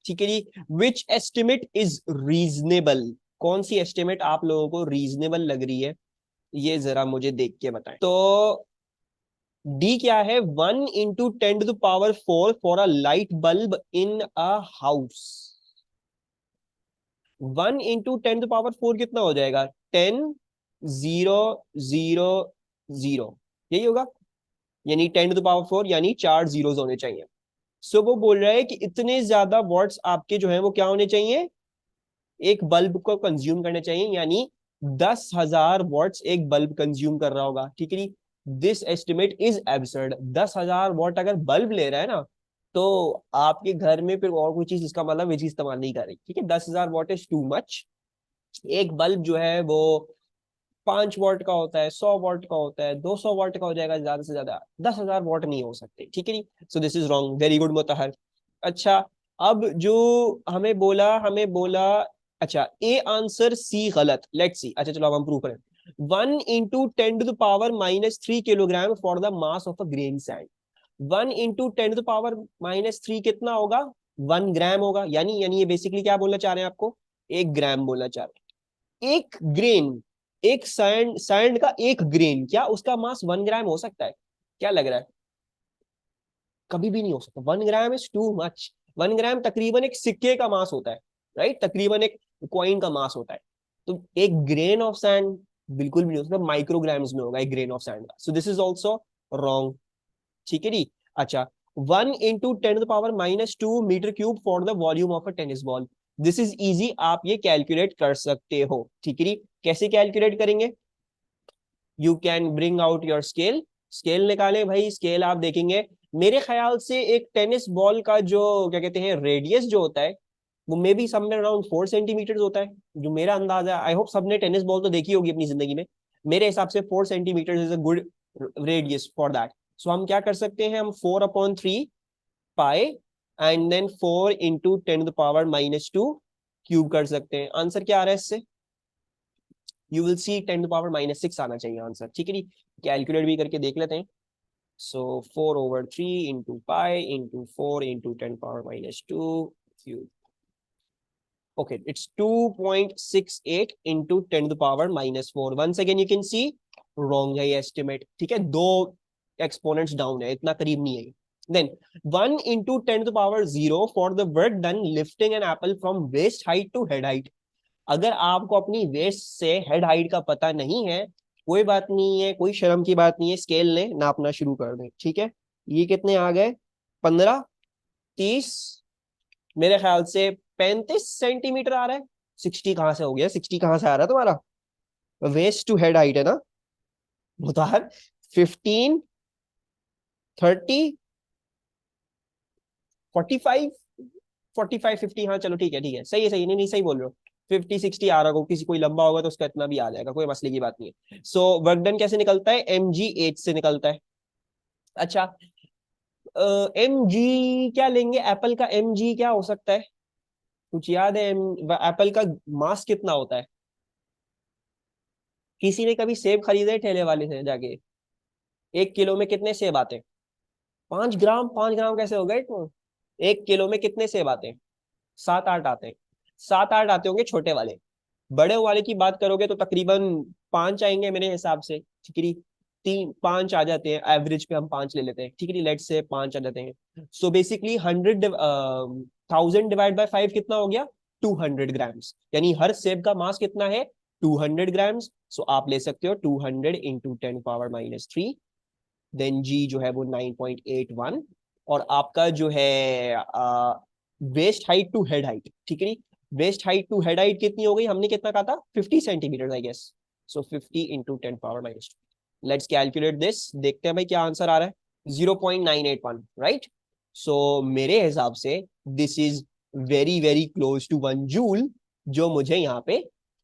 ठीक है जी। विच estimate is reasonable, कौन सी एस्टिमेट आप लोगों को रीजनेबल लग रही है, ये जरा मुझे देख के बताएं। तो डी क्या है, 1 × 10⁴ for a light bulb in a house. 1 × 10⁴ कितना हो जाएगा, 10 0 0 0, यही होगा, यानी 10⁴ यानी 4 जीरोस होने चाहिए। सो वो बोल रहा है कि इतने ज्यादा वॉट्स आपके जो है वो क्या होने चाहिए, एक बल्ब को कंज्यूम करने चाहिए, यानी 10,000 वॉट्स एक बल्ब कंज्यूम कर रहा होगा। ठीक है, this estimate is absurd. 10,000 what अगर बल्ब ले रहा है ना, तो आपके घर में फिर और कोई चीज, इसका मतलब ये चीज इस्तेमाल नहीं कर रही। ठीक है, 10,000 वॉट इज टू मच। एक बल्ब जो है वो 5 वॉट का होता है, 100 वॉट का होता है, 200 वॉट का हो जाएगा ज्यादा से ज्यादा, 10,000 वॉट नहीं हो सकते। ठीक है, so this is wrong, very good Mutahar. अच्छा, अब जो हमें बोला, अच्छा ए आंसर, सी गलत, लेट्स सी। अच्छा चलो अब हम प्रूव करें। 1 × 10⁻³ for the mass of a grain sand. 1 × 10⁻³ कितना होगा, 1 ग्राम होगा। यानी ये बेसिकली क्या बोलना चाह रहे हैं आपको, 1 ग्राम बोलना चाह रहे हैं। एक ग्रेन, एक सैंड, सैंड का एक ग्रेन, क्या उसका मास 1 ग्राम हो सकता है? क्या लग रहा है, कभी भी नहीं हो सकता। 1 ग्राम इज टू मच। 1 ग्राम तकरीबन एक सिक्के का मास होता है, राइट, तकरीबन एक कॉइन का मास होता है। तो एक ग्रेन ऑफ सैंड बिल्कुल भी नहीं हो सकता, माइक्रोग्राम्स में होगा एक ग्रेन ऑफ सैंड का। So this is also wrong. ठीक है जी। अच्छा, 1 × 10⁻² metre cube for the volume of a tennis ball. This is easy, आप ये कैलकुलेट कर सकते हो। ठीक है जी, कैसे कैलकुलेट करेंगे, you can bring out your scale. Scale निकाले भाई, स्केल आप देखेंगे, मेरे ख्याल से एक टेनिस बॉल का जो क्या कहते हैं रेडियस जो होता है, वो may be somewhere around 4 centimetre होता है, जो मेरा अंदाजा है। आई होप सबने टेनिस बॉल तो देखी होगी अपनी जिंदगी में। मेरे हिसाब से 4 centimetre is a good radius for that. So हम क्या कर सकते हैं, हम 4/3 पाई एंड देन 4 × 10⁻² क्यूब कर सकते हैं। आंसर क्या आ रहा है इससे, यू विल सी 10⁻6 आना चाहिए आंसर। ठीक है, कैलकुलेट भी करके देख लेते हैं। सो 4/3 × पाई × 4 × 10⁻² cube. Okay, it's 2.68 into 10⁻⁻4. Once again you can see wrong है ये estimate। ठीक है, दो exponents down है, इतना करीब नहीं है। Then 1 × 10⁻0 for the work done lifting an apple from waist height to head height। अगर आपको अपनी वेस्ट से हेड हाइट का पता नहीं है, कोई बात नहीं है, कोई शर्म की बात नहीं है, स्केल ले नापना शुरू कर दें। ठीक है, ये कितने आ गए, 15, 30, मेरे ख्याल से 35 सेंटीमीटर आ रहा है। 60 कहां से हो गया, 60 कहां से आ रहा है तुम्हारा, वेस्ट टू हेड हाइट है ना मुताहर। 15, 30, 45, 45, 50, हाँ चलो ठीक है, ठीक है, सही है, सही नहीं नहीं सही बोल रहे हो। 50 60 आ रहा होगा, किसी कोई लंबा होगा तो उसका इतना भी आ जाएगा, कोई मसले की बात नहीं है। सो वर्क डन कैसे निकलता है, mg/h से निकलता है। अच्छा, mg क्या लेंगे, एप्पल का mg क्या हो सकता है, कुछ याद है, एप्पल का मास कितना होता है? किसी ने कभी सेब खरीदे ठेले वाले से जाके, 1 किलो में कितने सेब आते हैं? 5 ग्राम, 5 ग्राम कैसे हो गए तो, 1 किलो में कितने सेब आते हैं? 7 8 आते हैं। 7 8 आते होंगे छोटे वाले। बड़े वाले की बात करोगे तो तकरीबन 5 आएंगे मेरे हिसाब से। ठीक है, 3 5 आ जाते हैं, एवरेज पे हम 5 ले लेते हैं। ठीक है, लेट से 5 आ जाते हैं। सो बेसिकली 1000 डिवाइड बाय 5 कितना हो गया, 200 ग्राम्स। यानी हर सेब का मास कितना है, 200 ग्राम्स। सो आप ले सकते हो 200 × 10⁻³ देन जी जो है वो 9.81। और आपका जो है waist height to head height, ठीक है, waist height to head height कितनी हो गई, हमने कितना कहा था, 50 centimetre I guess. So 50 × 10⁻²। Let's calculate this, देखते हैं भाई क्या आंसर आ रहा है, 0.981, राइट। सो मेरे हिसाब से this is very very close to 1 joule, जो मुझे यहाँ पे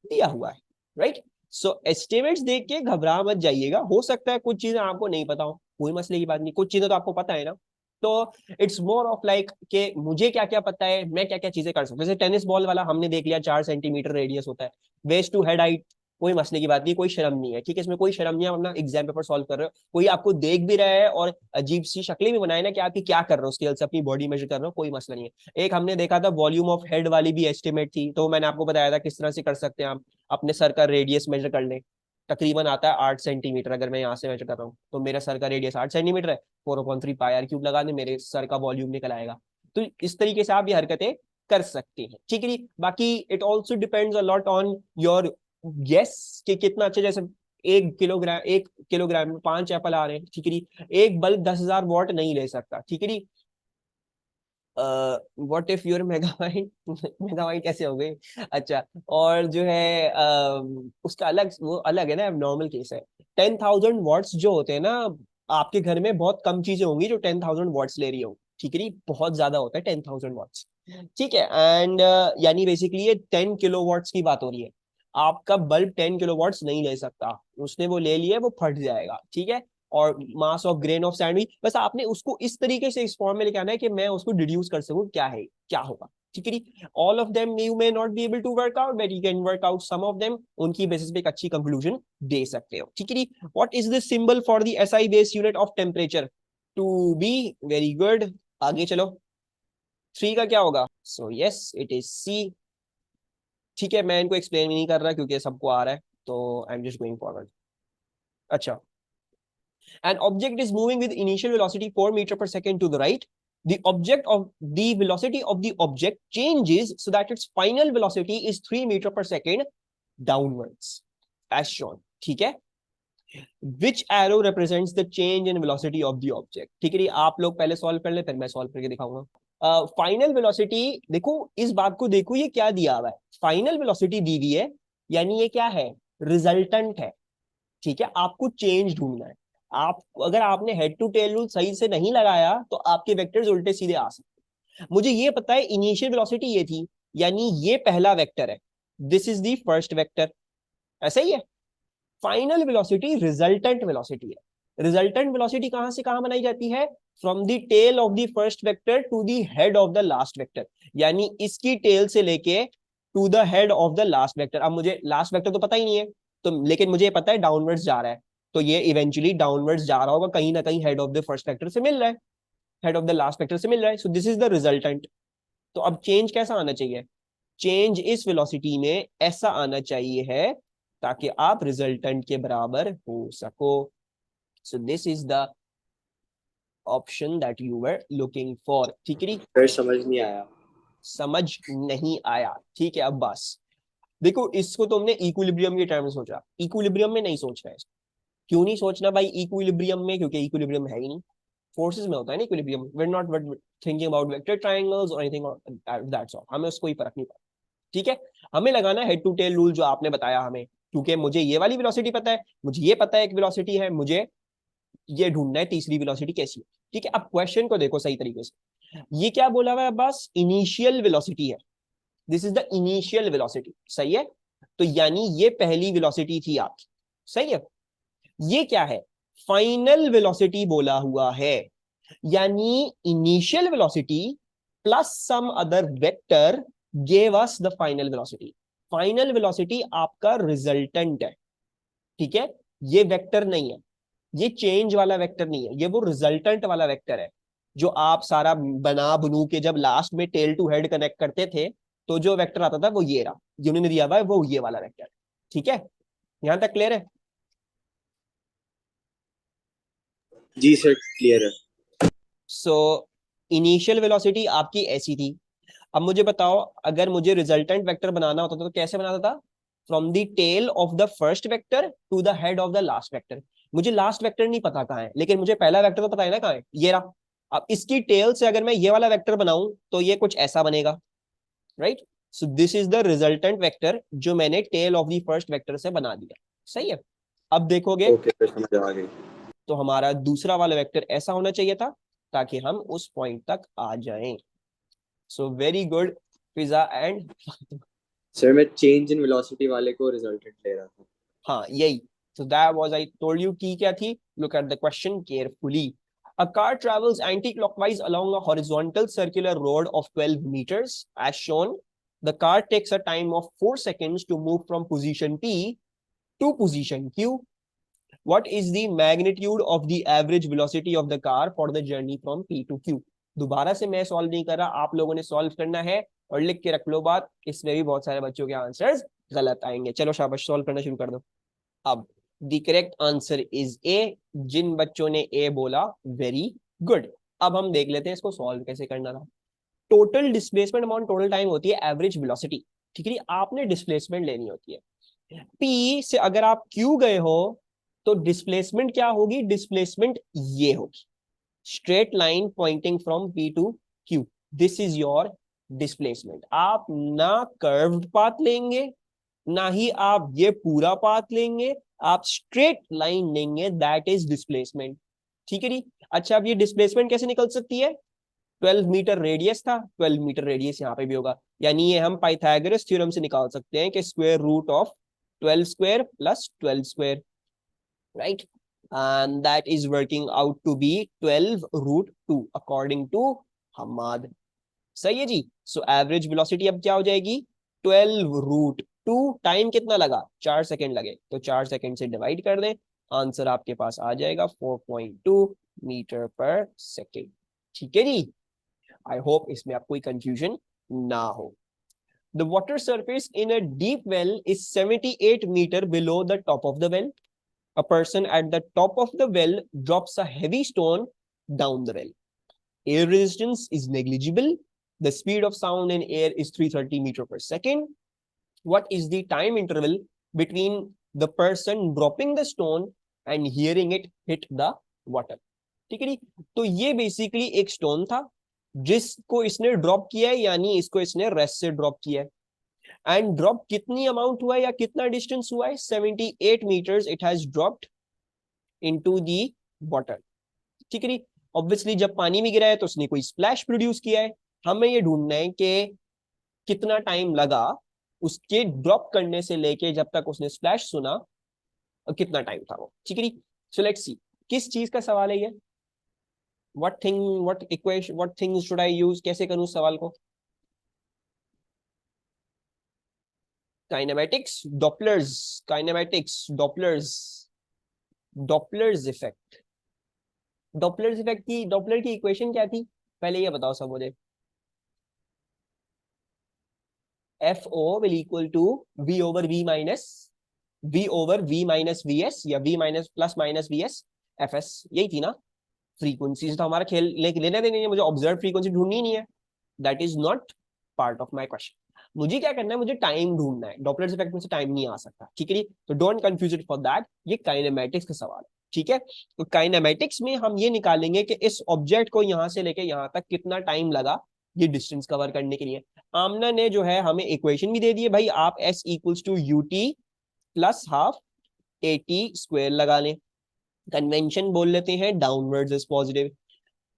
दिया हुआ है, राइट। सो एस्टिमेट्स देख के घबरा मत जाइएगा, हो सकता है कुछ चीजें आपको नहीं पता हो, कोई मसले की बात नहीं, कुछ चीजें तो आपको पता है ना। तो इट्स मोर ऑफ लाइक कि मुझे क्या क्या पता है, मैं क्या क्या चीजें कर सकता हूँ। जैसे टेनिस बॉल वाला हमने देख लिया, 4 सेंटीमीटर रेडियस होता है, वेस्ट टू हेड हाइट कोई मसले की बात नहीं, कोई शर्म नहीं है, ठीक है, इसमें कोई शर्म नहीं है, अपना एग्जाम पेपर सॉल्व कर रहे हो, कोई आपको देख भी रहा है और अजीब सी शक्लें भी बनाए ना कि आप क्या कर रहे हो, स्केल से अपनी बॉडी मेजर कर रहे हो, कोई मसला नहीं है। एक हमने देखा था वॉल्यूम ऑफ हेड वाली भी एस्टिमेट थी, तो मैंने आपको बताया था किस तरह से कर सकते हैं आप अपने सर का रेडियस मेजर कर लें। तकरीबन आता है 8 सेंटीमीटर, अगर मैं यहाँ से मेजर कर रहा हूँ तो मेरा सर का रेडियस 8 सेंटीमीटर है, 4/3 पाई r क्यूब लगा दे, मेरे सर का वॉल्यूम निकल आएगा। तो इस तरीके से आप ये हरकतें कर सकते हैं, ठीक है। बाकी it also depends a lot on your guess कि कितना अच्छा, जैसे 1 किलोग्राम में 5 एप्पल आ रहे हैं, ठीक है। एक बल्ब 10,000 वॉट नहीं ले सकता, ठीक है। What if your megabyte megabyte कैसे हो गई, अच्छा। और जो है उसका अलग, वो अलग है ना, नॉर्मल केस है। 10,000 वॉट्स जो होते हैं ना, आपके घर में बहुत कम चीजें होंगी जो 10,000 वॉट्स ले रही हो, ठीक है। बहुत ज्यादा होता है 10,000 वॉट्स, ठीक है। एंड यानी बेसिकली ये 10 किलोवाट्स की बात हो रही है। आपका बल्ब 10 किलोवाट्स नहीं ले सकता, उसने वो ले लिया, वो फट जाएगा, ठीक है। और mass of grain of sand भी, बस आपने उसको इस तरीके से इस फॉर्म में लेके आना है कि मैं उसको डिड्यूस कर सकूं क्या है, क्या होगा, ठीक है। All of them you may not be able to work out, but you can work out some of them, उनकी बेसिस पे एक अच्छी कंक्लूजन दे सकते हो, ठीक है। What is the symbol for the SI base unit of temperature? Two B, very good. आगे चलो, 3 का क्या होगा? So yes, it is C, ठीक है। मैं इनको एक्सप्लेन भी नहीं कर रहा क्योंकि सबको आ रहा है, तो I am just going forward. अच्छा, an object is moving with initial velocity 4 meter per second to the right. The velocity of the object changes so that its final velocity is 3 meter per second downwards as shown, ठीक है। Which arrow represents the change in velocity of the object? ठीक है, आप लोग पहले solve कर ले, फिर मैं सॉल्व करके दिखाऊंगा। फाइनल वेलोसिटी, देखो इस बात को देखो, ये क्या दिया हुआ है, फाइनल वेलोसिटी दी हुई है, यानी ये क्या है, रिजल्टेंट है, ठीक है। आपको चेंज ढूंढना है। आप अगर आपने हेड टू टेल रूल सही से नहीं लगाया तो आपके वेक्टर्स उल्टे सीधे आ सकते हैं। मुझे ये पता है इनिशियल वेलोसिटी ये थी, यानी ये पहला वेक्टर है, this is the first vector, ऐसा ही है। फाइनल वेलोसिटी रिजल्टेंट वेलोसिटी है। रिजल्टेंट वेलोसिटी कहां से कहां बनाई जाती है? From the tail of the first vector to the head of the last vector, यानी इसकी टेल से लेके to the head of the last vector. अब मुझे लास्ट वेक्टर तो पता ही नहीं है, तो लेकिन मुझे पता है डाउनवर्ड्स जा रहा है, तो ये इवेंचुअली डाउनवर्ड्स जा रहा होगा, कहीं ना कहीं head of the first vector से मिल रहा है, head of the last vector से मिल रहा है, so this is the resultant. तो अब चेंज कैसा आना चाहिए? चेंज इस वेलोसिटी में ऐसा आना चाहिए है ताकि आप रिजल्टेंट के बराबर हो सको। सो this is the option that you were looking for, ठीक है। फिर समझ नहीं आया। समझ नहीं आया, ठीक है। अब बस देखो, इसको तुमने इक्विलिब्रियम के टर्म में सोचा, इक्विलिब्रियम में नहीं सोचना है। क्यों नहीं सोचना भाई इक्विलिब्रियम में? क्योंकि इक्विलिब्रियम है ही नहीं, फोर्सेस में होता है ना equilibrium. We are not thinking about vector triangles और एनीथिंग, दैट्स ऑल। हमें उसको ही फर्क नहीं पड़ता, ठीक है। हमें लगाना हेड टू टेल रूल जो आपने बताया हमें, क्योंकि मुझे ये वाली वेलोसिटी पता है, मुझे ये पता है एक वेलोसिटी है, मुझे ये ढूंढना है तीसरी वेलोसिटी कैसी है, ठीक है। अब क्वेश्चन को देखो सही तरीके से, ये क्या बोला हुआ है? बस इनिशियल वेलोसिटी है, this is the initial velocity, सही है। तो यानी ये पहली वेलोसिटी थी आपकी, सही है। ये क्या है? फाइनल वेलोसिटी बोला हुआ है, यानी initial velocity plus some other vector gave us the final velocity. Final velocity आपका रिजल्टेंट है, ठीक है। ये वेक्टर नहीं है, ये चेंज वाला वेक्टर नहीं है, ये वो रिजल्टेंट वाला वेक्टर है जो आप सारा बना बनू के जब लास्ट में टेल टू हेड कनेक्ट करते थे तो जो वेक्टर आता था वो ये रहा, जिन्होंने दिया हुआ है वो ये वाला वेक्टर, ठीक है। यहां तक क्लियर है? जी सर, क्लियर है। सो इनिशियल वेलोसिटी आपकी ऐसी थी। अब मुझे बताओ, अगर मुझे रिजल्टेंट वेक्टर बनाना होता तो कैसे बनाता था? From the tail of the first vector to the head of the last vector. मुझे लास्ट वेक्टर नहीं पता कहाँ है, लेकिन मुझे पहला वेक्टर तो पता है ना कहाँ है, ये रहा। अब इसकी टेल से अगर मैं ये वाला वेक्टर बनाऊं तो ये कुछ ऐसा बनेगा, right. So this is the resultant vector जो मैंने tail of the first vector से बना दिया, सही है। अब देखोगे ओके सर, समझ आ गई। तो हमारा दूसरा वाला वेक्टर ऐसा होना चाहिए था ताकि हम उस पॉइंट तक आ जाएं। So very good Fiza and sir मैं चेंज इन वेलोसिटी वाले को रिजल्टेंट ले रहा था। हाँ यही। So that was, I told you की क्या थी? Look at the question carefully. A car travels anti-clockwise along a horizontal circular road of 12 meters as shown. The car takes a time of 4 seconds to move from position P to position Q. What is the magnitude of the average velocity of the car for the journey from P to Q? दोबारा से मैं solve नहीं कर रहा, आप लोगों ने solve करना है और लिख के रख लो बात, इसमें भी बहुत सारे बच्चों के आंसर्स गलत आएंगे। चलो शाबाश, सॉल्व करना शुरू कर दो। अब the correct answer is A. जिन बच्चों ने ए बोला वेरी गुड। अब हम देख लेते हैं इसको सॉल्व कैसे करना था। Total displacement amount total time होती है एवरेज वेलोसिटी, ठीक है। आपने डिस्प्लेसमेंट लेनी होती है। पी से अगर आप क्यू गए हो तो डिस्प्लेसमेंट क्या होगी? डिस्प्लेसमेंट ये होगी, straight line pointing from P to Q, this is your displacement. आप ना कर्व्ड पाथ लेंगे, ना ही आप ये पूरा पाथ लेंगे, आप स्ट्रेट लाइन लेंगे, दैट इज डिस्प्लेसमेंट, ठीक है जी। अच्छा, अब ये डिस्प्लेसमेंट कैसे निकल सकती है? 12 मीटर रेडियस था, 12 मीटर रेडियस यहाँ पे भी होगा, यानी ये हम पाइथागोरस थ्योरम से निकाल सकते हैं कि square root of 12 square plus 12 square, right? And that is working out to be 12 root 2 according to Hamad. सही है जी। सो एवरेज वेलोसिटी अब क्या हो जाएगी? 12 रूट 2। टाइम कितना लगा? 4 सेकेंड लगे, तो 4 सेकेंड से डिवाइड कर दें, आंसर आपके पास आ जाएगा 4.2 मीटर पर सेकेंड, ठीक है जी। आई होप इसमें आप कोई कंफ्यूजन ना हो। The water surface in a deep well is 78 meter below the top of the well. A person at the top of the well drops a heavy stone down the well. Air resistance is negligible. The speed of sound in air is 330 meter per second. What is the time interval between the person dropping the stone and hearing it hit the water? ठीक है जी। तो ये basically एक stone था जिसको इसने drop किया है, यानी इसको इसने रेस्ट से ड्रॉप किया है। एंड ड्रॉप कितनी अमाउंट हुआ है या कितना डिस्टेंस हुआ है? 78 metres it has dropped into the water, ठीक है जी। ऑब्वियसली जब पानी में गिरा है तो उसने कोई स्प्लैश प्रोड्यूस किया है, हमें ये ढूंढना है कि कितना टाइम लगा उसके ड्रॉप करने से लेके जब तक उसने स्प्लैश सुना, और कितना टाइम था वो, ठीक है जी। सो लेट्स सी किस चीज का सवाल है ये। What things should I use, कैसे करूं सवाल को? Kinematics, Doppler's, kinematics, Doppler's, Doppler's effect. Doppler's effect की, डॉपलर की इक्वेशन क्या थी पहले ये बताओ सब मुझे। F O will equal to we over V minus we S, या V minus plus minus V S F S, यही थी ना। फ्रीक्वेंसी तो हमारा खेल लेने देने, मुझे ऑब्जर्व फ्रीक्वेंसी ढूंढनी नहीं है, that is not part of my question. मुझे क्या करना है? मुझे टाइम ढूंढना है। डॉपलर इफेक्ट में से टाइम नहीं आ सकता, ठीक है। तो don't confuse it for that, ये काइनेमेटिक्स का सवाल है, ठीक है। तो काइनेमेटिक्स में हम ये निकालेंगे कि इस ऑब्जेक्ट को यहां से लेके यहां तक कितना टाइम लगा ये डिस्टेंस कवर करने के लिए। आमना ने जो है हमें इक्वेशन भी दे दी है भाई, आप s equals to u t plus half a t square लगा लें। कन्वेंशन बोल लेते हैं डाउनवर्ड्स इज पॉजिटिव।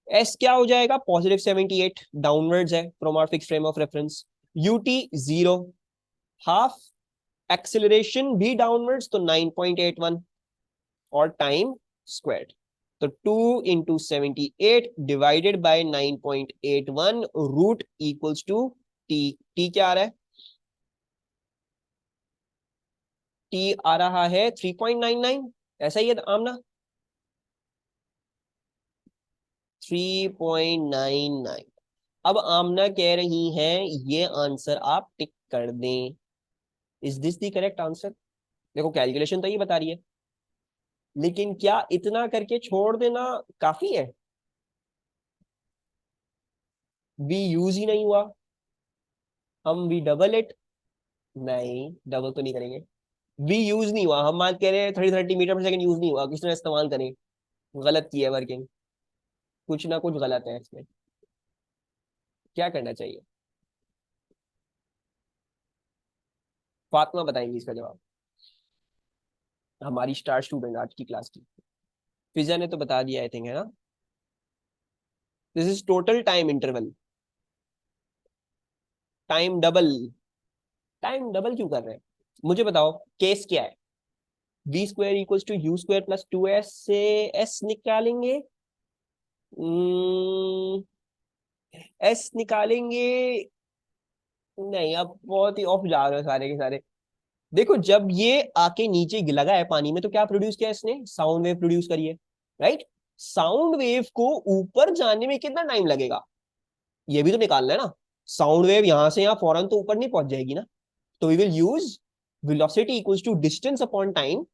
एस क्या हो जाएगा? पॉजिटिव 78, डाउनवर्ड्स है from our fix frame of reference. U t 0, half acceleration भी डाउनवर्ड्स तो 9.81, और टाइम स्क्वायर्ड तो 2 into 78 divided by 9.81 root equals to t. T क्या आ रहा है? टी आ रहा है 3.99, ऐसा ही है आमना, 3.99। अब आमना कह रही हैं ये आंसर आप टिक कर दें। Is this the correct answer? देखो कैलकुलेशन तो ये बता रही है, लेकिन क्या इतना करके छोड़ देना काफी है? वी यूज ही नहीं हुआ, हम वी डबल इट, नहीं डबल तो नहीं करेंगे। वी यूज नहीं हुआ, हम मान कह रहे हैं 30 मीटर पर सेकंड यूज नहीं हुआ, किसने इस्तेमाल करें? गलत किया वर्किंग, कुछ ना कुछ गलत है इसमें। क्या करना चाहिए? फातिमा बताएंगी इसका जवाब, हमारी स्टार स्टूडेंट आज की क्लास की। फिजा ने तो बता दिया आई थिंक, है ना। This is total time interval, time double. Time double क्यों कर रहे हैं मुझे बताओ, केस क्या है? We square equals to you square plus 2s से एस निकालेंगे, एस निकालेंगे। नहीं, अब बहुत ही ऑफ जा रहे हो सारे के सारे। देखो जब ये आके नीचे लगा है पानी में तो क्या प्रोड्यूस किया इसने, साउंड वेव प्रोड्यूस करी है, राइट। साउंड वेव को ऊपर जाने में कितना टाइम लगेगा, ये भी तो निकालना है ना। साउंड वेव यहां से यहां फौरन तो ऊपर नहीं पहुंच जाएगी ना, तो we will use velocity equals to distance upon time.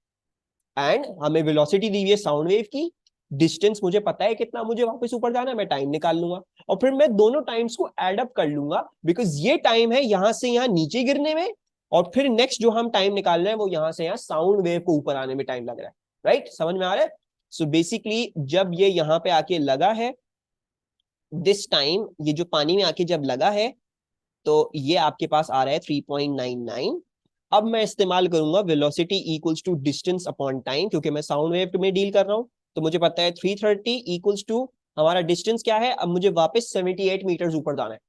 And हमें वेलोसिटी दी हुई है साउंड वेव की, डिस्टेंस मुझे पता है कितना मुझे वापस ऊपर जाना है, मैं टाइम निकाल लूंगा और फिर मैं दोनों टाइम्स को एड अप कर लूंगा, बिकॉज ये टाइम है यहां से यहां नीचे गिरने में, और फिर नेक्स्ट जो हम टाइम निकाल रहे हैं वो यहां से यहां साउंड वेव को ऊपर आने में टाइम लग रहा है, राइट। समझ में आ रहा है। सो बेसिकली जब ये यहां पे आके लगा है, दिस टाइम ये जो पानी में आके जब लगा है, तो ये आपके पास आ रहा है 3.99। अब मैं इस्तेमाल करूंगा velocity equals to distance upon time, क्योंकि मैं साउंड वेव में डील कर रहा हूं, तो मुझे पता है 330 इक्वल्स टू हमारा डिस्टेंस क्या है, अब मुझे वापस 78 मीटर ऊपर जाना है,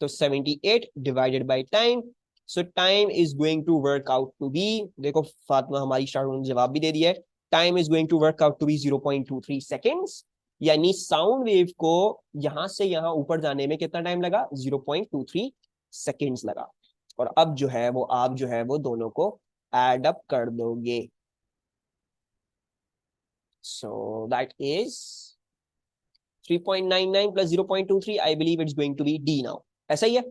तो 78 divided by time. So time is going to work out to be, देखो फातिमा हमारी स्टार्ट ने जवाब भी दे दिया है, time is going to work out to be 0.23 seconds. यानी साउंड वेव को यहां से यहां ऊपर जाने में कितना टाइम लगा, 0.23 सेकेंड्स लगा। और अब जो है वो आप जो है वो दोनों को एड अप कर दोगे, so that is 3.99 plus 0.23, I believe it's going to be D now, ऐसा ही है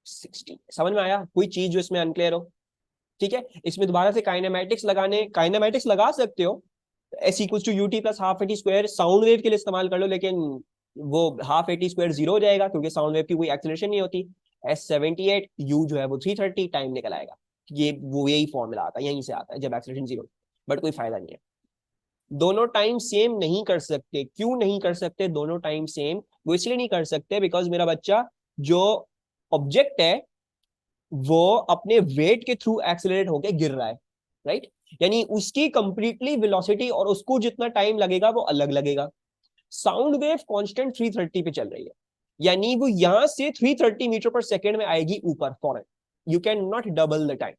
60। समझ में आया कोई चीज जो इसमें अनक्लियर हो, ठीक है। इसमें दोबारा से काइनेमैटिक्स लगाने, काइनेमैटिक्स लगा सकते हो, s equals to u t plus half a t square sound wave के लिए इस्तेमाल कर लो, लेकिन वो half a t square zero हो जाएगा क्योंकि साउंड वेव की कोई एक्सेलरेशन नहीं होती। S78 यू जो है वो 330 टाइम निकल आएगा, ये वो यही फॉर्मूला आता है, यहीं से आता है जब एक्सेलरेशन जीरो, बट कोई फायदा नहीं है। दोनों टाइम सेम नहीं कर सकते, क्यों नहीं कर सकते दोनों टाइम सेम, वो इसलिए नहीं कर सकते बिकॉज मेरा बच्चा जो ऑब्जेक्ट है वो अपने वेट के थ्रू एक्सेलरेट होके गिर रहा है, राइट। यानी उसकी कंप्लीटली वेलोसिटी और उसको जितना टाइम लगेगा वो अलग लगेगा। साउंड वेव कांस्टेंट 330 पे चल रही है, यानी वो यहां से 330 मीटर पर सेकेंड में आएगी ऊपर फौरन, you can not double the time.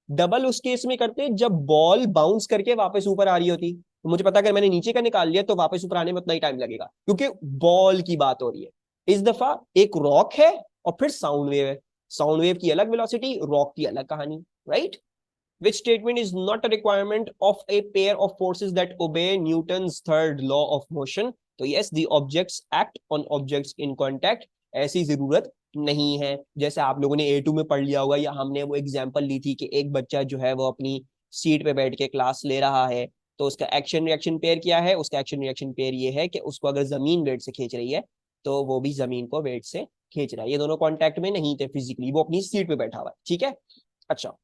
Double उस केस में करते जब बॉल बाउंस करके वापस ऊपर आ रही होती, तो मुझे पता अगर मैंने नीचे का निकाल लिया तो वापस ऊपर आने में उतना ही टाइम लगेगा, क्योंकि बॉल की बात हो रही है। इस दफा एक रॉक है और फिर साउंड वेव है, साउंड वेव की अलग वेलोसिटी, रॉक की अलग कहानी, right. Which statement is not a requirement of a pair of forces that obey Newton's third law of motion? तो yes, the objects act on objects in contact, ऐसी जरूरत नहीं है। जैसे आप लोगों ने A2 में पढ़ लिया होगा, या हमने वो एग्जांपल ली थी कि एक बच्चा जो है वो अपनी सीट पे बैठ के क्लास ले रहा है, तो उसका एक्शन रिएक्शन पेयर क्या है, उसका एक्शन रिएक्शन पेयर ये है कि उसको अगर जमीन वेट से खींच रही है तो वो भी जमीन को वेट से खींच रहा है, ये दोनों कॉन्टैक्ट में नहीं थे फिजिकली, वो अपनी सीट पे बैठा हुआ है, ठीक है। अच्छा,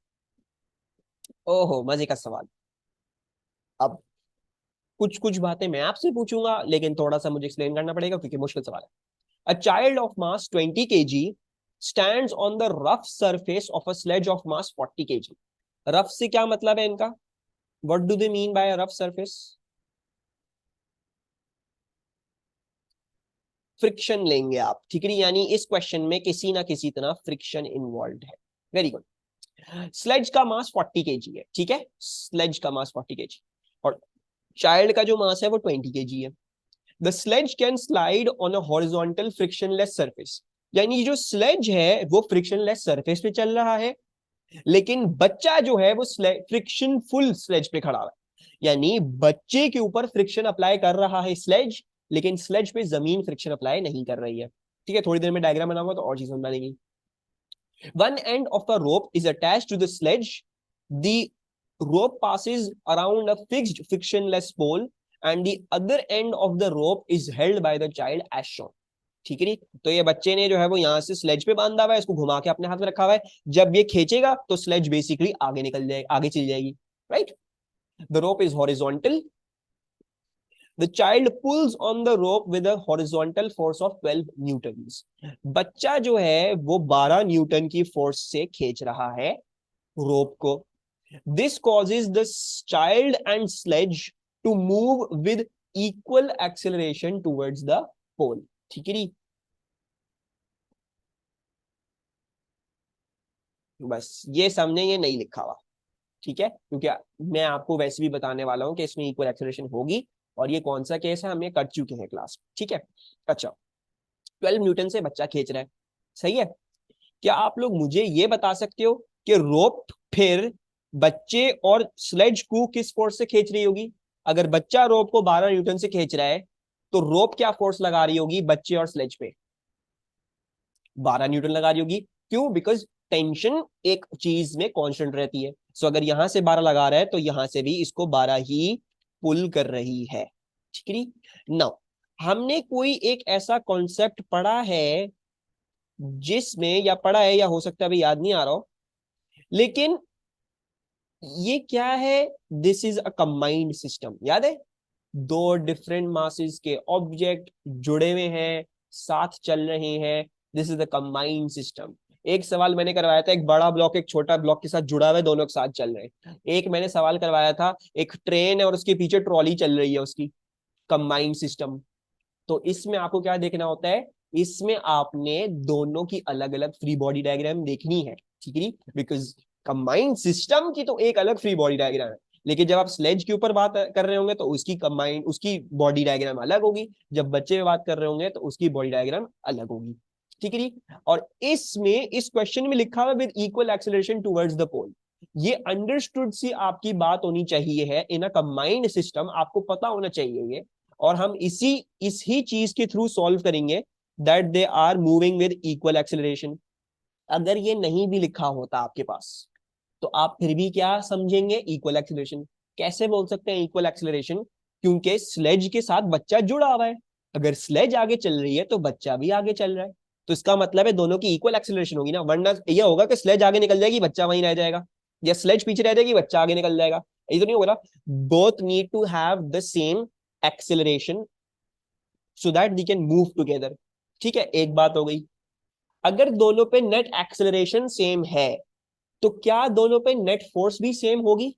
ओहो मजे का सवाल। अब कुछ कुछ बातें मैं आपसे पूछूंगा लेकिन थोड़ा सा मुझे एक्सप्लेन करना पड़ेगा क्योंकि मुश्किल सवाल है। A child of mass 20 kg stands on the rough surface of a sledge of mass 40 kg। Rough से क्या मतलब है इनका, what do they mean by rough surface. Friction लेंगे आप, ठीक है, यानी इस क्वेश्चन में किसी ना किसी तरह फ्रिक्शन इन्वॉल्व है। Very good. स्लेज का मास 40 kg है, ठीक है, स्लेज का मास 40 kg और चाइल्ड का जो मास है वो 20 kg है। The sledge can slide on a horizontal frictionless surface, यानी जो स्लेज है वो फ्रिक्शनलेस सरफेस पे चल रहा है, लेकिन बच्चा जो है वो फ्रिक्शन फुल स्लेज पे खड़ा है, यानी बच्चे के ऊपर फ्रिक्शन अप्लाई कर रहा है स्लेज, लेकिन स्लेज पे जमीन फ्रिक्शन अप्लाई नहीं कर रही है, ठीक है। थोड़ी देर में डायग्राम बनाऊंगा तो और चीज समझ आएगी। One end of the rope is attached to the sledge. The rope passes around a fixed frictionless pole and the other end of the rope is held by the child as shown. ठीक है नी, तो ये बच्चे ने जो है वो यहाँ से स्लेज पे बांधा हुआ है, इसको घुमा के अपने हाथ में रखा हुआ है, जब ये खींचेगा तो स्लेज बेसिकली आगे निकल जाएगी, आगे चली जाएगी, right. The rope is horizontal, the child pulls on the rope with a horizontal force of 12 newtons. बच्चा जो है वो 12 न्यूटन की फोर्स से खींच रहा है रोप को। This causes the child and sledge to move with equal acceleration towards the pole. ठीक है नी, बस ये सामने ये नहीं लिखा हुआ, ठीक है, क्योंकि मैं आपको वैसे भी बताने वाला हूं कि इसमें इक्वल एक्सेलरेशन होगी, और ये कौन सा केस है हम ये कर चुके हैं क्लास, ठीक है। अच्छा, 12 न्यूटन से बच्चा खींच रहा है, सही है। क्या आप लोग मुझे ये बता सकते हो कि रोप फिर बच्चे और स्लेज को किस फोर्स से खींच रही होगी? अगर बच्चा रोप को 12 न्यूटन से खींच रहा है तो रोप क्या फोर्स लगा रही होगी बच्चे और स्लेज पे? 12 न्यूटन लगा रही होगी। क्यों? बिकॉज टेंशन एक चीज में कांस्टेंट रहती है। सो अगर यहां से 12 लगा रहा है तो यहां से भी इसको 12 ही पुल कर रही है। ठीक है ना? हमने कोई एक ऐसा कॉन्सेप्ट पढ़ा है जिसमें, या पढ़ा है या हो सकता है अभी याद नहीं आ रहा हो, लेकिन ये क्या है? This is a combined system. याद है? दो डिफरेंट मासेस के ऑब्जेक्ट जुड़े हुए हैं, साथ चल रहे हैं। This is the combined system. एक सवाल मैंने करवाया था, एक बड़ा ब्लॉक एक छोटा ब्लॉक के साथ जुड़ा हुआ है, दोनों के साथ चल रहे हैं। एक मैंने सवाल करवाया था, एक ट्रेन है और उसके पीछे ट्रॉली चल रही है, उसकी कंबाइंड सिस्टम। तो इसमें आपको क्या देखना होता है? इसमें आपने दोनों की अलग अलग फ्री बॉडी डायग्राम देखनी है। ठीक है? बिकॉज कंबाइंड सिस्टम की तो एक अलग फ्री बॉडी डायग्राम है, लेकिन जब आप स्लेज के ऊपर बात कर रहे होंगे तो उसकी कंबाइंड, उसकी बॉडी डायग्राम अलग होगी। जब बच्चे पे बात कर रहे होंगे तो उसकी बॉडी डायग्राम अलग होगी। ठीक है? और इसमें, इस क्वेश्चन में लिखा हुआ with equal acceleration towards the pole. ये अंडरस्टूड सी आपकी बात होनी चाहिए है। इन अ कंबाइंड सिस्टम आपको पता होना चाहिए ये। और हम इस ही चीज के थ्रू सॉल्व करेंगे, that they are moving with equal acceleration. अगर ये नहीं भी लिखा होता आपके पास तो आप फिर भी क्या समझेंगे? Equal acceleration. कैसे बोल सकते हैं इक्वल एक्सेलरेशन? क्योंकि स्लेज के साथ बच्चा जुड़ा हुआ है। अगर स्लेज आगे चल रही है तो बच्चा भी आगे चल रहा है, तो इसका मतलब है दोनों की इक्वल एक्सेलरेशन होगी ना। वरना यह होगा कि स्लेज आगे निकल जाएगी, बच्चा वहीं रह जाएगा, या स्लेज पीछे रह जाएगी, बच्चा आगे निकल जाएगा। ये तो नहीं होगा ना। Both need to have the same acceleration so that they can move together. ठीक है, एक बात हो गई। अगर दोनों पे नेट एक्सेलरेशन सेम है तो क्या दोनों पे नेट फोर्स भी सेम होगी?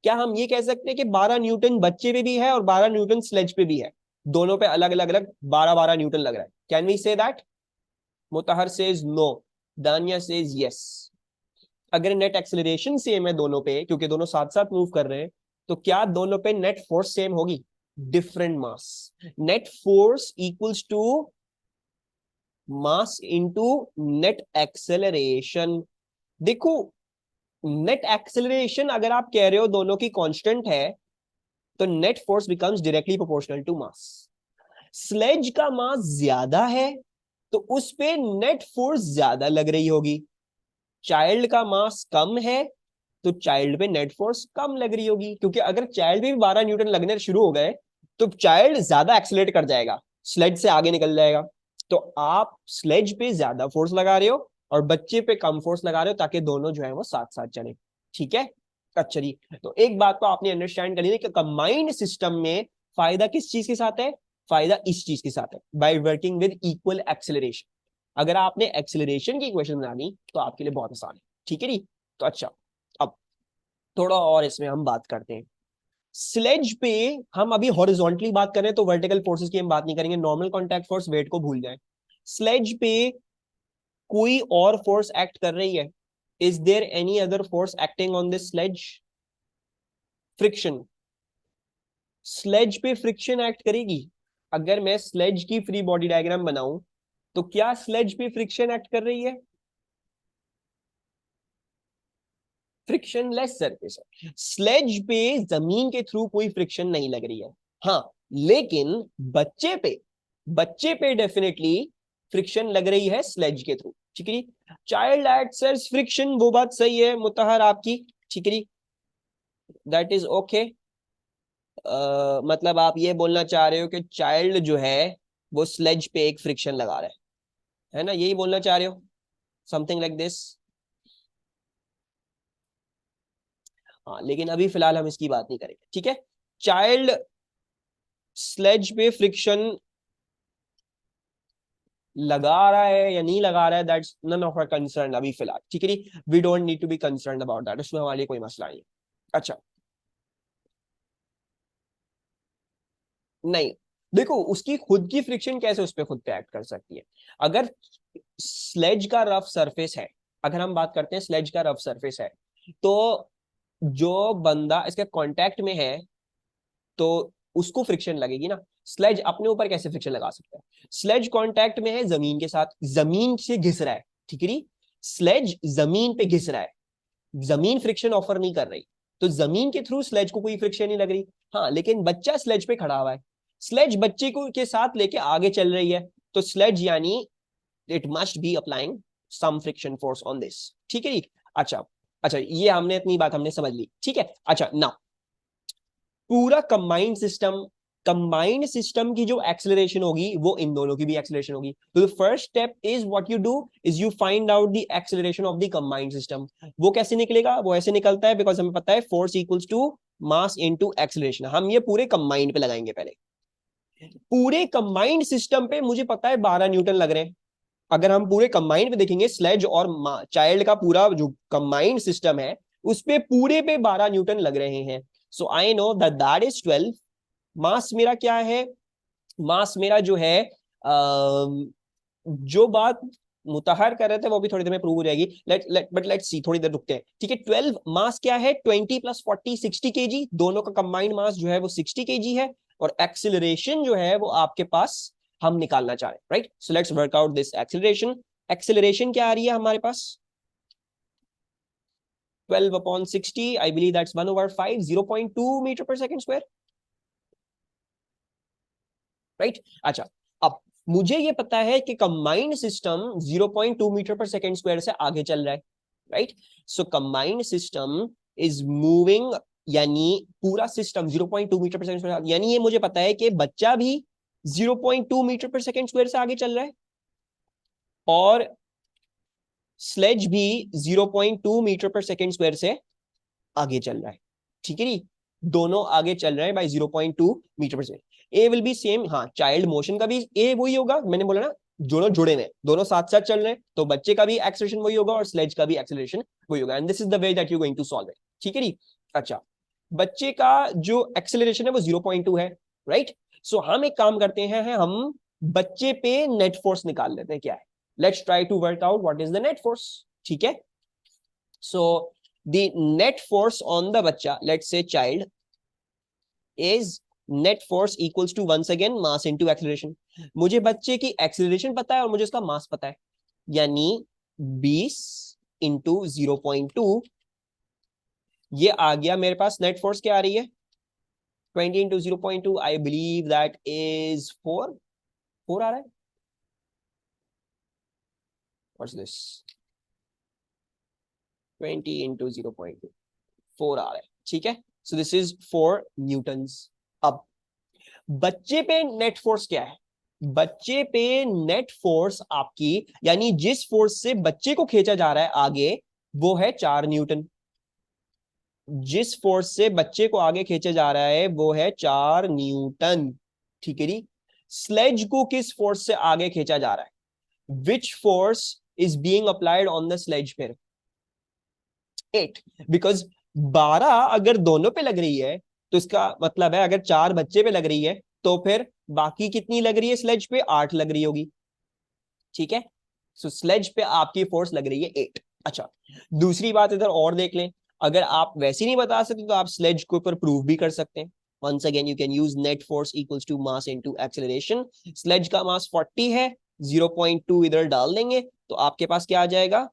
क्या हम ये कह सकते हैं कि 12 न्यूटन बच्चे पे भी है और 12 न्यूटन स्लेज पे भी है? दोनों पे अलग अलग अलग 12-12 न्यूटन लग रहा है। Can we say that? Mutahar says no, Dania says yes. अगर नेट एक्सेलरेशन सेम है दोनों पे, क्योंकि दोनों साथ साथ मूव कर रहे हैं, तो क्या दोनों पे नेट फोर्स सेम होगी? Different mass. Net force equals to mass into net acceleration. देखो, नेट एक्सेलरेशन अगर आप कह रहे हो दोनों की कांस्टेंट है तो net force becomes directly proportional to mass. Sledge का मास ज्यादा है तो उस पे नेट फोर्स ज्यादा लग रही होगी। चाइल्ड का मास कम है तो चाइल्ड पे नेट फोर्स कम लग रही होगी, क्योंकि अगर चाइल्ड पे भी 12 न्यूटन लगने शुरू हो गए तो चाइल्ड ज्यादा एक्सेलरेट कर जाएगा, स्लेज से आगे निकल जाएगा। तो आप स्लेज पे ज्यादा फोर्स लगा रहे हो और बच्चे पे कम फोर्स लगा रहे हो, ताकि दोनों जो है वो साथ साथ चले। ठीक है? अच्छा जी, तो एक बात तो आपने अंडरस्टैंड कर ली कि कंबाइंड सिस्टम में फायदा किस चीज के साथ है? फायदा इस चीज के साथ है, by working with equal acceleration. अगर आपने एक्सेलरेशन की इक्वेशन बनानी तो आपके लिए बहुत आसान है। ठीक है जी? तो अच्छा, अब थोड़ा और इसमें हम बात करते हैं। स्लेज पे हम अभी हॉरिजॉन्टली बात करें तो वर्टिकल फोर्सेस की हम बात नहीं करेंगे, नॉर्मल कॉन्टैक्ट फोर्स, वेट को भूल जाए। स्लेज पे कोई और फोर्स एक्ट कर रही है? Is there any other force acting on this sledge? Friction. Sledge पे फ्रिक्शन एक्ट करेगी। अगर मैं स्लेज की फ्री बॉडी डायग्राम बनाऊं तो क्या स्लेज पे फ्रिक्शन एक्ट कर रही है? फ्रिक्शन लेस सरफेस है। स्लेज पे जमीन के थ्रू कोई फ्रिक्शन नहीं लग रही है। हाँ, लेकिन बच्चे पे, बच्चे पे डेफिनेटली फ्रिक्शन लग रही है स्लेज के थ्रू। ठीक है? चाइल्ड एक्ट्स फ्रिक्शन, वो बात सही है मुतहर आपकी। ठीक है? That is okay. मतलब आप ये बोलना चाह रहे हो कि चाइल्ड जो है वो स्लेज पे एक फ्रिक्शन लगा रहा है ना? यही बोलना चाह रहे हो? Something like this. हाँ, लेकिन अभी फिलहाल हम इसकी बात नहीं करेंगे। ठीक है? चाइल्ड स्लेज पे फ्रिक्शन लगा रहा है या नहीं लगा रहा है, that's none of our concern अभी फिलहाल। ठीक है? We don't need to be concern about that, उसमें हमारे लिए कोई मसला नहीं है। अच्छा, नहीं, देखो उसकी खुद की फ्रिक्शन कैसे उस पर खुद पे एक्ट कर सकती है? अगर स्लेज का रफ सरफेस है, अगर हम बात करते हैं स्लेज का रफ सरफेस है, तो जो बंदा इसके कांटेक्ट में है तो उसको फ्रिक्शन लगेगी ना। स्लेज अपने ऊपर कैसे फ्रिक्शन लगा सकता है? स्लेज कांटेक्ट में है जमीन के साथ, जमीन से घिस रहा है। ठीक है? स्लेज जमीन पे घिस रहा है, जमीन फ्रिक्शन ऑफर नहीं कर रही, तो जमीन के थ्रू स्लेज को कोई फ्रिक्शन नहीं लग रही। हाँ, लेकिन बच्चा स्लेज पे खड़ा हुआ है, स्लेज बच्चे को के साथ लेके आगे चल रही है, तो स्लेज यानी it must be applying some friction force on this. ठीक है जी। अच्छा अच्छा, ये हमने इतनी बात हमने समझ ली। ठीक है, अच्छा नाउ पूरा कंबाइंड सिस्टम की जो एक्सेलरेशन होगी वो इन दोनों की भी एक्सेलरेशन होगी। तो the first step is what you do is you find out the acceleration of the combined system. वो कैसे निकलेगा? वो ऐसे निकलता है, बिकॉज हमें पता है force equals to mass into acceleration. हम ये पूरे कंबाइंड पे लगाएंगे पहले। पूरे कंबाइंड सिस्टम पे मुझे पता है 12 न्यूटन लग रहे हैं। अगर हम पूरे कंबाइंड पे देखेंगे, स्लेज और चाइल्ड का पूरा जो कंबाइंड सिस्टम है उस पे पूरे पे 12 न्यूटन लग रहे हैं। So I know that that is 12। Mass मेरा क्या है? मास मेरा जो है जो बात मुताहर कर रहे थे वो भी थोड़ी देर में प्रूव हो जाएगी। लेट्स सी, थोड़ी देर रुकते हैं। ठीक है, 12 मास क्या है? 20 प्लस 40 60 केजी। दोनों का कंबाइंड मास जो है वो 60 केजी है, और एक्सिलरेशन जो है वो आपके पास हम निकालना चाह रहे हैं, right? So let's work out this acceleration. Acceleration क्या आ रही है हमारे पास? 12 upon 60, I believe that's 1/5, 0.2 metre पर सेकंड स्क्वायर, राइट? अच्छा, अब मुझे ये पता है कि कंबाइंड सिस्टम 0.2 मीटर पर सेकंड स्क्वायर से आगे चल रहा है, right? So combined system is moving, यानी पूरा सिस्टम 0.2 मीटर पर सेकंड स्क्वायर, यानी ये मुझे पता है कि बच्चा भी 0.2 मीटर पर सेकंड स्क्वायर से आगे चल रहा है, और स्लेज भी 0.2 मीटर पर सेकंड स्क्वायर से आगे चल रहा है। ठीक है जी, दोनों आगे चल रहे हैं बाय 0.2 मीटर पर second. A will be same. हाँ, चाइल्ड मोशन का भी ए वही होगा, मैंने बोला ना, दोनों जुड़े हुए, दोनों साथ साथ चल रहे हैं, तो बच्चे का भी एक्सेलरेशन वही होगा और स्लेज का भी एक्सेलरेशन वही होगा, and this is the way that you going to solve it. ठीक है जी। अच्छा, बच्चे का जो एक्सेलरेशन है वो 0.2 है, राइट? सो हम एक काम करते हैं, हम बच्चे पे नेट फोर्स निकाल लेते हैं। क्या है? Let's try to work out what is the net force. ठीक है, सो the net force on the bacha, let's say child, is net force equals to once again mass into acceleration। मुझे बच्चे की एक्सेलरेशन पता है और मुझे उसका मास पता है, यानी 20 इंटू 0.2, ये आ गया मेरे पास। नेट फोर्स क्या आ रही है? 20 into 0.2, I believe that is 4 आ रहा है। What's this? 20 इंटू 0.2, 4 आ रहा है। ठीक है, सो दिस इज 4 न्यूटन्स। अब बच्चे पे नेट फोर्स क्या है? बच्चे पे नेट फोर्स आपकी, यानी जिस फोर्स से बच्चे को खींचा जा रहा है आगे, वो है 4 न्यूटन। जिस फोर्स से बच्चे को आगे खींचा जा रहा है वो है 4 न्यूटन। ठीक है जी। स्लेज को किस फोर्स से आगे खींचा जा रहा है? Which force is being applied on the sledge? फिर 8, बिकॉज 12 अगर दोनों पे लग रही है तो इसका मतलब है अगर 4 बच्चे पे लग रही है तो फिर बाकी कितनी लग रही है स्लेज पे? 8 लग रही होगी। ठीक है, सो स्लेज पे आपकी फोर्स लग रही है 8। अच्छा, दूसरी बात इधर और देख लें, अगर आप वैसे नहीं बता सकते तो आप स्लेज के ऊपर प्रूव भी कर सकते हैं। Once again you can use net force equals to mass into acceleration. Sledge का मास 40 है, 0.2 इधर डाल देंगे तो आपके पास क्या आ जाएगा?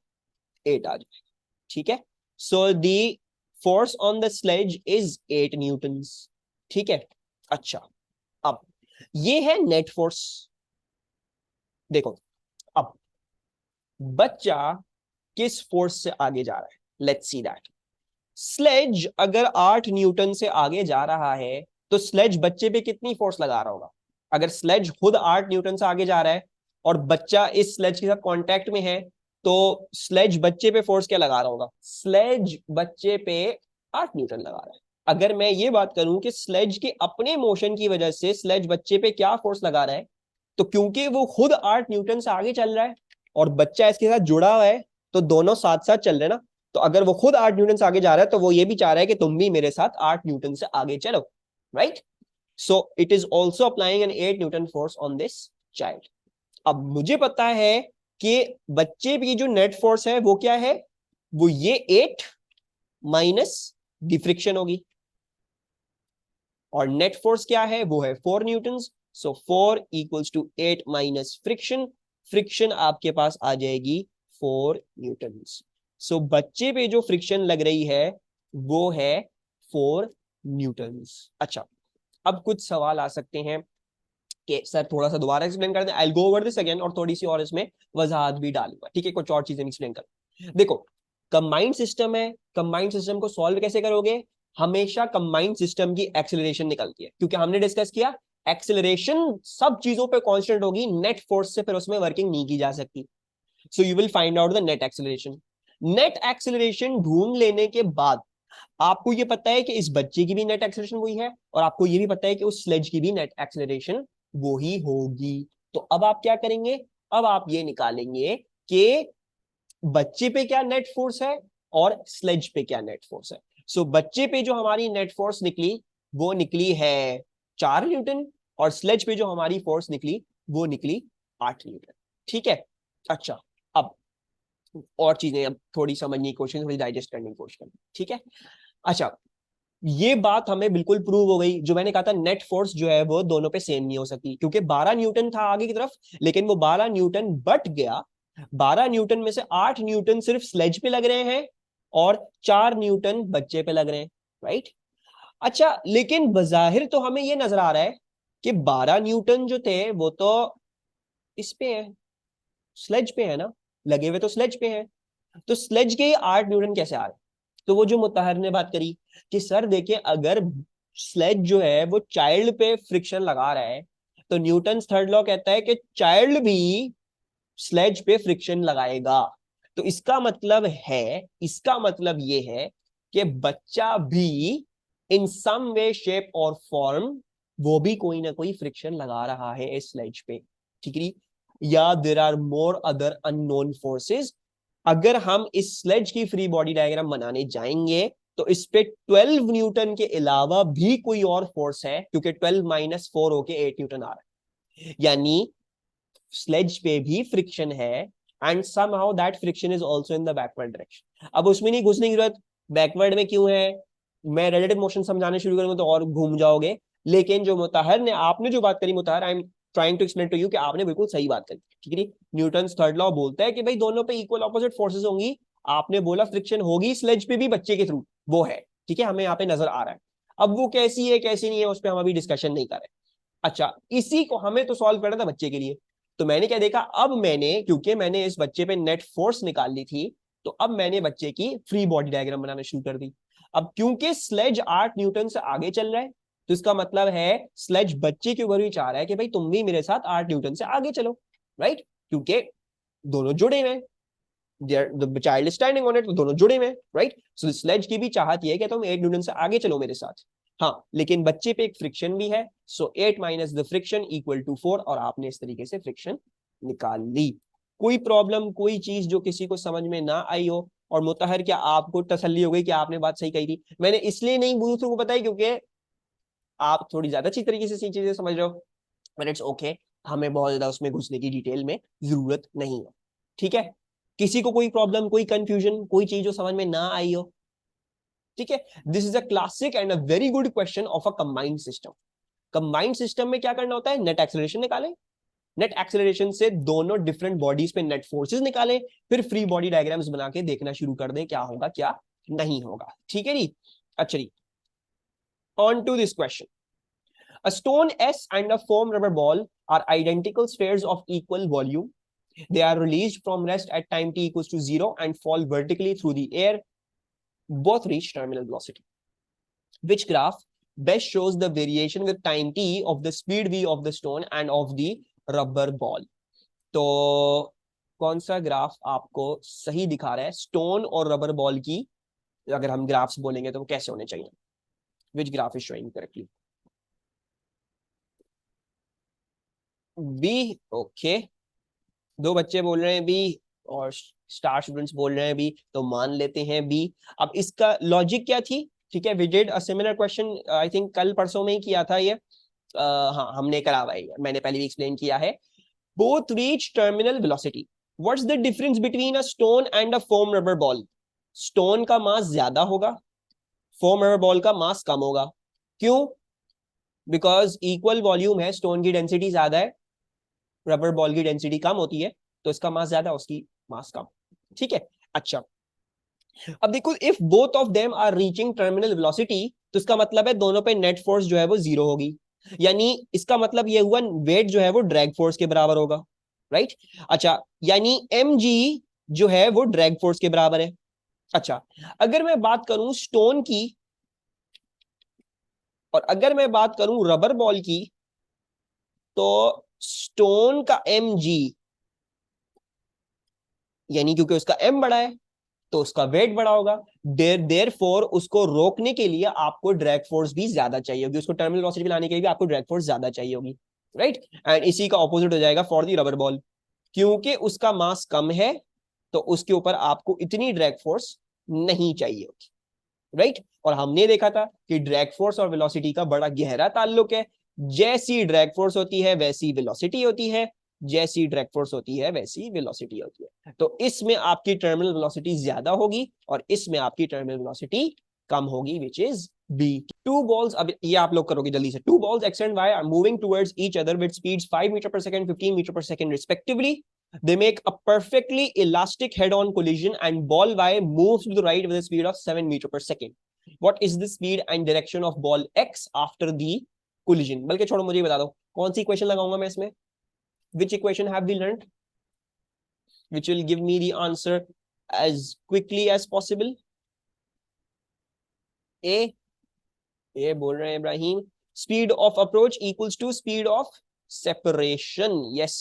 8 आ जाएगा। ठीक है, so the force on the sledge is 8 newtons. ठीक है, अच्छा, अब ये है नेट फोर्स। देखो, अब बच्चा किस फोर्स से आगे जा रहा है? Let's see that. स्लेज अगर 8 न्यूटन से आगे जा रहा है तो स्लेज बच्चे पे कितनी फोर्स लगा रहा होगा? अगर स्लेज खुद 8 न्यूटन से आगे जा रहा है और बच्चा इस स्लेज के साथ कांटेक्ट में है, तो स्लेज बच्चे पे फोर्स क्या लगा रहा होगा? स्लेज बच्चे पे 8 न्यूटन लगा रहा है। अगर मैं ये बात करूं कि स्लेज के अपने मोशन की वजह से स्लेज बच्चे पे क्या फोर्स लगा रहा है, तो क्योंकि वो खुद 8 न्यूटन से आगे चल रहा है और बच्चा इसके साथ जुड़ा हुआ है, तो दोनों साथ साथ चल रहे हैं ना। तो अगर वो खुद 8 न्यूटन से आगे जा रहा है तो वो ये भी चाह रहा है कि तुम भी मेरे साथ 8 न्यूटन से आगे चलो, right? So it is also applying an 8 newton force on this child. अब मुझे पता है कि बच्चे की जो नेट फोर्स है वो क्या है? वो ये 8 माइनस दी फ्रिक्शन होगी, और नेट फोर्स क्या है? वो है 4 newton. So 4 equals to 8 minus friction. Friction आपके पास आ जाएगी 4 न्यूटन। सो बच्चे पे जो फ्रिक्शन लग रही है वो है 4 न्यूटन्स। अच्छा, अब कुछ सवाल आ सकते हैं कि सर थोड़ा सा दोबारा एक्सप्लेन कर दें। I will go over this again और थोड़ी सी और इसमें वजाहत भी डालूंगा, ठीक है, कुछ और चीजें एक्सप्लेन कर। देखो, कंबाइंड सिस्टम है, कंबाइंड सिस्टम को सॉल्व कैसे करोगे? हमेशा कंबाइंड सिस्टम की एक्सेलरेशन निकलती है, क्योंकि हमने डिस्कस किया एक्सेलरेशन सब चीजों पे कांस्टेंट होगी, नेट फोर्स से फिर उसमें वर्किंग नहीं की जा सकती। सो you will find out the net acceleration. Net acceleration ढूंढ लेने के बाद आपको ये पता है कि इस बच्चे की भी नेट एक्सेलरेशन वही है, और आपको ये भी पता है कि उस स्लेज की भी नेट एक्सेलरेशन वो ही होगी। तो अब आप क्या करेंगे? अब आप ये निकालेंगे कि बच्चे पे क्या नेट फोर्स है और स्लेज पे क्या नेट फोर्स है। सो बच्चे पे जो हमारी नेट फोर्स निकली वो निकली है 4 न्यूटन, और स्लेज पे जो हमारी फोर्स निकली वो निकली 8 न्यूटन। ठीक है। अच्छा, अब और चीजें अब थोड़ी समझने की कोशिश, थोड़ी डाइजेस्ट करने की कोशिश करनी, ठीक है। अच्छा, ये बात हमें बिल्कुल प्रूव हो गई, जो मैंने कहा था नेट फोर्स जो है वो दोनों पे सेम नहीं हो सकती, क्योंकि 12 न्यूटन था आगे की तरफ, लेकिन वो 12 न्यूटन बट गया। 12 न्यूटन में से 8 न्यूटन सिर्फ स्लेज पे लग रहे हैं और 4 न्यूटन बच्चे पे लग रहे हैं, राइट। अच्छा, लेकिन बजाहिर तो हमें ये नजर आ रहा है कि 12 न्यूटन जो थे वो तो इस पे है, स्लेज पे है ना, लगे हुए तो स्लेज पे है। तो स्लेज के 8 न्यूटन कैसे आ रहे? तो वो जो मुताहिर ने बात करी कि सर देखिए, अगर स्लेज जो है वो चाइल्ड पे फ्रिक्शन लगा रहा है, तो न्यूटन थर्ड लॉ कहता है कि चाइल्ड भी स्लेज पे फ्रिक्शन लगाएगा। तो इसका मतलब ये है कि बच्चा भी इन सम वे शेप और फॉर्म वो भी कोई ना कोई फ्रिक्शन लगा रहा है इस स्लेज पे, ठीक है। या there are more other unknown forces. अगर हम इस स्लेज की फ्री बॉडी डायग्राम बनाने जाएंगे तो इस पे 12 न्यूटन के अलावा भी कोई और फोर्स है, क्योंकि 12 माइनस 4 होके 8 न्यूटन आ रहा है, यानी स्लेज पे भी फ्रिक्शन है, and somehow that friction is also in the backward direction. अब उसमें नहीं घुसने की जरूरत, बैकवर्ड में क्यों है, मैं रिलेटिव मोशन समझाने शुरू करूंगा तो और घूम जाओगे। लेकिन जो मुताहर ने, आपने जो बात करी Mutahar, I am trying to explain to you कि आपने बिल्कुल सही बात करी, ठीक है। न्यूटन थर्ड लॉ बोलता है कि भाई दोनों पे इक्वल ऑपोजिट फोर्सेस होंगी। आपने बोला फ्रिक्शन होगी स्लेज पे भी बच्चे के थ्रू, वो है, ठीक है, हमें यहाँ पे नजर आ रहा है। अब वो कैसी है कैसी नहीं है उस पर हम अभी डिस्कशन नहीं कर रहे। अच्छा, इसी को हमें तो सॉल्व करना था बच्चे के लिए। तो मैंने क्या देखा, अब मैंने, क्योंकि मैंने इस बच्चे पे नेट फोर्स निकाल ली थी, तो अब मैंने बच्चे की फ्री बॉडी डायग्राम बनाना शुरू कर दी। अब क्योंकि स्लेज 8 न्यूटन से आगे चल रहा है, तो इसका मतलब है स्लेज बच्चे के ऊपर भी चाह रहा है कि भाई तुम भी मेरे साथ 8 न्यूटन से आगे चलो, राइट, क्योंकि दोनों जुड़े हुए हैं, the child standing on it, तो दोनों जुड़े हुए हैं, राइट। सो स्लेज की भी चाहत ये है कि तुम 8 न्यूटन से आगे चलो मेरे साथ। हाँ, लेकिन बच्चे पे एक फ्रिक्शन भी है, so 8 minus the friction equal to 4, और आपने इस तरीके से फ्रिक्शन निकाल ली। कोई प्रॉब्लम, कोई चीज जो किसी को समझ में ना आई हो? और मुताहर, क्या आपको तसल्ली हो गई कि आपने बात सही कही थी? मैंने इसलिए नहीं दूसरों को बताई क्योंकि आप थोड़ी ज्यादा अच्छी तरीके से चीजें समझ रहे हो, बट इट्स ओके, हमें बहुत ज्यादा उसमें घुसने की डिटेल में जरूरत नहीं है, ठीक है। किसी को कोई प्रॉब्लम, कोई कंफ्यूजन, कोई चीज जो समझ में ना आई हो, ठीक है। This is a classic and a very good question of a combined system. Combined system में क्या करना होता है? नेट एक्सेलरेशन निकालें, नेट एक्सेलरेशन से दोनों डिफरेंट बॉडीज पे नेट फोर्सेस निकालें, फिर फ्री बॉडी डायग्राम्स बना के देखना शुरू कर दें क्या होगा क्या नहीं होगा, ठीक है जी। अच्छा जी, on to this question. A stone S and a foam rubber ball are identical spheres of equal volume. They are released from rest at time t equals to 0 and fall vertically through the air. Both reach terminal velocity. Which graph best shows the variation with time t of the speed v of the stone and of the rubber ball? तो कौन सा graph आपको सही दिखा रहा है stone और rubber ball की? अगर हम ग्राफ्स बोलेंगे तो वो कैसे होने चाहिए? Which graph is showing correctly? B, okay. दो बच्चे बोल रहे हैं बी और स्टार स्टूडेंट्स बोल रहे हैं बी, तो मान लेते हैं बी। अब इसका लॉजिक क्या थी? ठीक है, we did a similar question, I think कल परसों में ही किया था ये। हाँ, हमने करा हुआ है, मैंने पहले भी एक्सप्लेन किया है। Both reach terminal velocity. What's the difference between a stone and a foam rubber ball? Stone का मास ज्यादा होगा, फोम रबर बॉल का मास कम होगा। क्यों? बिकॉज इक्वल वॉल्यूम है, स्टोन की डेंसिटी ज्यादा है, रबर बॉल की डेंसिटी कम होती है, तो इसका मास ज्यादा, उसकी मास कम, ठीक है। अच्छा, अब देखो, if both of them are reaching terminal velocity, तो इसका मतलब है दोनों पे नेट फोर्स जो है वो जीरो होगी। यानी इसका मतलब ये हुआ वेट जो है वो ड्रैग फोर्स के बराबर होगा, राइट। अच्छा, यानी mg जो है वो ड्रैग फोर्स के बराबर है। अच्छा, अगर मैं बात करूं स्टोन की, और अगर मैं बात करूं रबर बॉल की, तो स्टोन का mg, यानी क्योंकि उसका m बड़ा है तो उसका वेट बड़ा होगा। देयरफॉर उसको रोकने के लिए आपको ड्रैग फोर्स भी ज्यादा चाहिए होगी, उसको टर्मिनल वेलोसिटी पे लाने के लिए भी आपको ड्रैग फोर्स ज्यादा चाहिए होगी, राइट। एंड इसी का ऑपोजिट हो जाएगा फॉर दी रबर बॉल, क्योंकि उसका मास कम है तो उसके ऊपर आपको इतनी ड्रैग फोर्स नहीं चाहिए होगी, राइट। और हमने देखा था कि ड्रैग फोर्स और वेलोसिटी का बड़ा गहरा ताल्लुक है। जैसी ड्रैग फोर्स होती है वैसी वेलोसिटी होती है, जैसी ड्रैग फोर्स होती है वैसी वेलोसिटी होती है। तो इसमें आपकी टर्मिनल वेलोसिटी ज्यादा होगी और इसमें आपकी टर्मिनल वेलोसिटी कम होगी, which is B. Two balls, अब ये आप लोग करोगे जल्दी से। Two balls X and Y are moving towards each other with speeds 5 metre पर सेकंड, 15 मीटर पर second respectively. They make a perfectly elastic head-on collision and ball Y moves to the right with a speed of 7 meter per second. What is the speed and direction of ball X after the collision? बल्कि छोड़ो, मुझे बता दो कौन सी equation लगाऊंगा मैं इसमें. Which equation have we learned? Which will give me the answer as quickly as possible? A. ये बोल रहे हैं Ibrahim, speed of approach equals to speed of separation. Yes,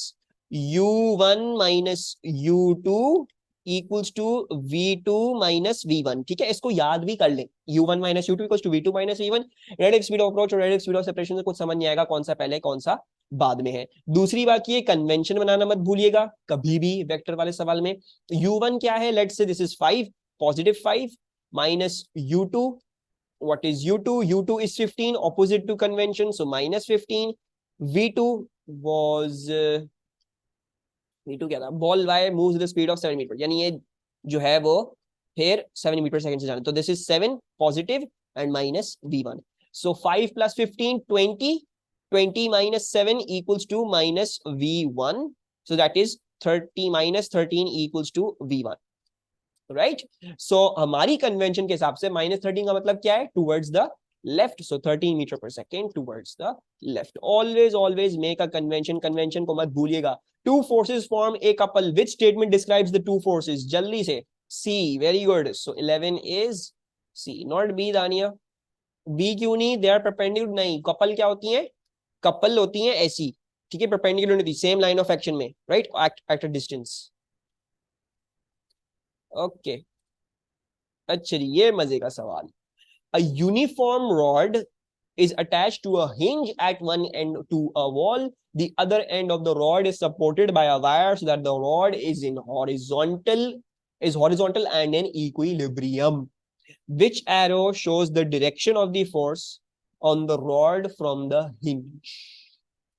u1 minus u2 equals to v2 minus v1. ठीक है, इसको याद भी कर लें. u1 minus u2 equals to v2 minus v1. Radial speed of approach और रेडियल स्पीड ऑफ सेपरेशन से कुछ समझ नहीं आएगा कौन सा पहले कौन सा बाद में है. दूसरी बात, ये कन्वेंशन बनाना मत भूलिएगा कभी भी वेक्टर वाले सवाल में. u1 क्या है, let's say this is 5, positive 5 minus u2. What is u2? u2 is 15, opposite to convention, so minus 15. v2 was v2 क्या था, ball y moves the speed of 7 metre, यानी ये जो है वो फिर 7 मीटर सेकंड से जाना, तो this is 7 positive and minus v1. So 5 plus 15 20, 20 minus 7 equals to minus v1, so that is 30 minus 13 equals to v1, right. So हमारी कन्वेंशन के हिसाब से माइनस 13 का मतलब क्या है, towards the left. So 13 metre पर second towards the left. Always always make a convention, convention को मत भूलिएगा. Two forces form a couple, which statement describes the two forces, जल्दी से. C, very good. So 11 is C, not B. Dania, B क्यों नहीं, they are perpendicular. नहीं, couple क्या होती है, कपल होती है ऐसी, ठीक है, परपेंडिकुलर नहीं, सेम लाइन ऑफ एक्शन में, right, at a distance. Okay, अच्छा जी, ये मजे का सवाल. A uniform rod is attached to a hinge at one end to a wall. The other end of the rod is supported by a wire so that the rod is horizontal and in equilibrium. Which arrow shows the direction of the force on the rod from the hinge?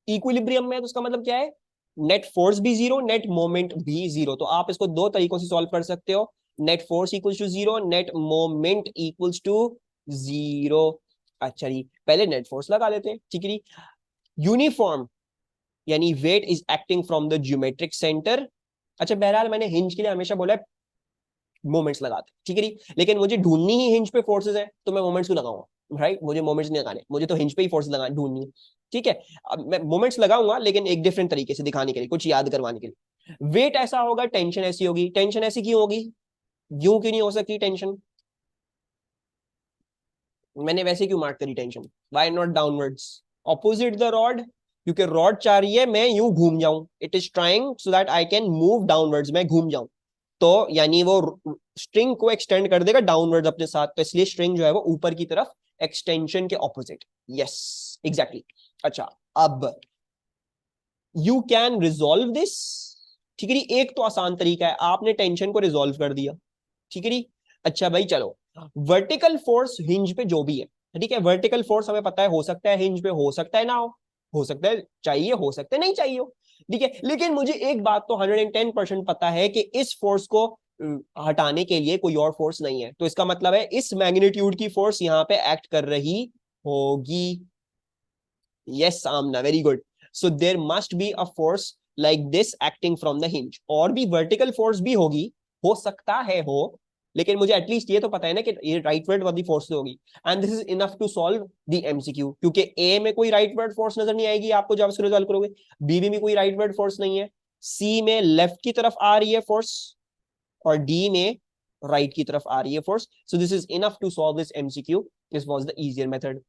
Equilibrium में तो उसका मतलब क्या है, net force भी zero, net moment भी zero. तो आप इसको दो तरीकों से सॉल्व कर सकते हो. Net force equals to zero, net moment equals to zero. अच्छा जी, पहले नेट फोर्स लगा लेते हैं, ठीक है जी. यूनिफॉर्म यानी weight is acting from the geometric centre. अच्छा, बहरहाल मैंने हिंज के लिए हमेशा बोला है मोमेंट्स लगाते, ठीक है जी, लेकिन मुझे ढूंढनी ही हिंज पे फोर्सेस है तो मैं मोमेंट्स क्यों लगाऊंगा, राइट. मुझे मोमेंट्स नहीं लगाने, मुझे तो हिंज पे ही फोर्स लगाने ढूंढनी है, ठीक है. अब मैं मोमेंट्स लगाऊंगा लेकिन एक डिफरेंट तरीके से दिखाने के लिए, कुछ याद करवाने के लिए. वेट ऐसा होगा, टेंशन ऐसी होगी. टेंशन ऐसी क्यों होगी, यूं क्यों नहीं हो सकती टेंशन, मैंने वैसे क्यों मार्क करी tension, why not downwards opposite the rod, क्योंकि रॉड चाह रही है मैं यूं घूम जाऊं. It is trying so that I can move downwards, मैं घूम जाऊं. तो यानी वो स्ट्रिंग को एक्सटेंड कर देगा डाउनवर्ड्स अपने साथ, तो इसलिए स्ट्रिंग जो है वो ऊपर की तरफ, एक्सटेंशन के ऑपोजिट. Yes, exactly. अच्छा, अब यू कैन रिजॉल्व दिस, ठीक है. एक तो आसान तरीका है, आपने टेंशन को रिजॉल्व कर दिया, ठीक है. अच्छा भाई चलो, वर्टिकल फोर्स हिंज पे जो भी है, ठीक है, वर्टिकल फोर्स हमें पता है, हो सकता है हिंज पे, हो सकता है ना हो सकता है चाहिए, हो सकता है नहीं चाहिए हो, ठीक है. लेकिन मुझे एक बात तो 110% पता है कि इस फोर्स को हटाने के लिए कोई और फोर्स नहीं है, तो इसका मतलब है इस मैग्नीट्यूड की फोर्स यहां पे एक्ट कर रही होगी. Yes Aamna, very good. So there must be a force like this acting from the hinge. और भी वर्टिकल फोर्स भी होगी, हो सकता है हो, लेकिन मुझे एटलीस्ट ये तो पता है ना कि ये राइटवर्ड वाली फोर्स होगी, and this is enough to solve the MCQ, क्योंकि ए में कोई राइटवर्ड फोर्स नजर नहीं आएगी आपको जब रिजॉल्व करोगे, बी में भी कोई राइटवर्ड फोर्स नहीं है, सी में लेफ्ट की तरफ आ रही है फोर्स, और डी में राइट की तरफ आ रही है force, so this is enough to solve this MCQ, this was the easier method.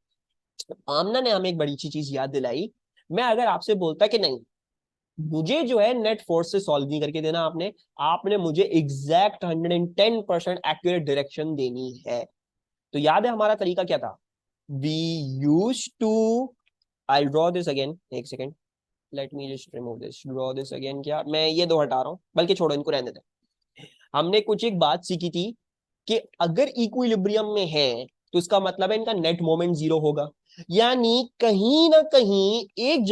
Amna ने हमें एक बड़ी अच्छी चीज याद दिलाई, मैं अगर आपसे बोलता कि नहीं मुझे जो है नेट फोर्स से सॉल्व नहीं करके देना आपने, आपने मुझे एग्जैक्ट 110% एक्यूरेट डायरेक्शन देनी है, तो याद है हमारा तरीका क्या था, we use to, I draw this again, एक second, let me just remove this, draw this again, क्या मैं ये दो हटा रहा हूं, बल्कि छोड़ो इनको रहने देते। हमने कुछ एक बात सीखी थी कि अगर इक्विलिब्रियम में है तो इसका मतलब है इनका नेट मोमेंट जीरो होगा, यानी कहीं ना कहीं एक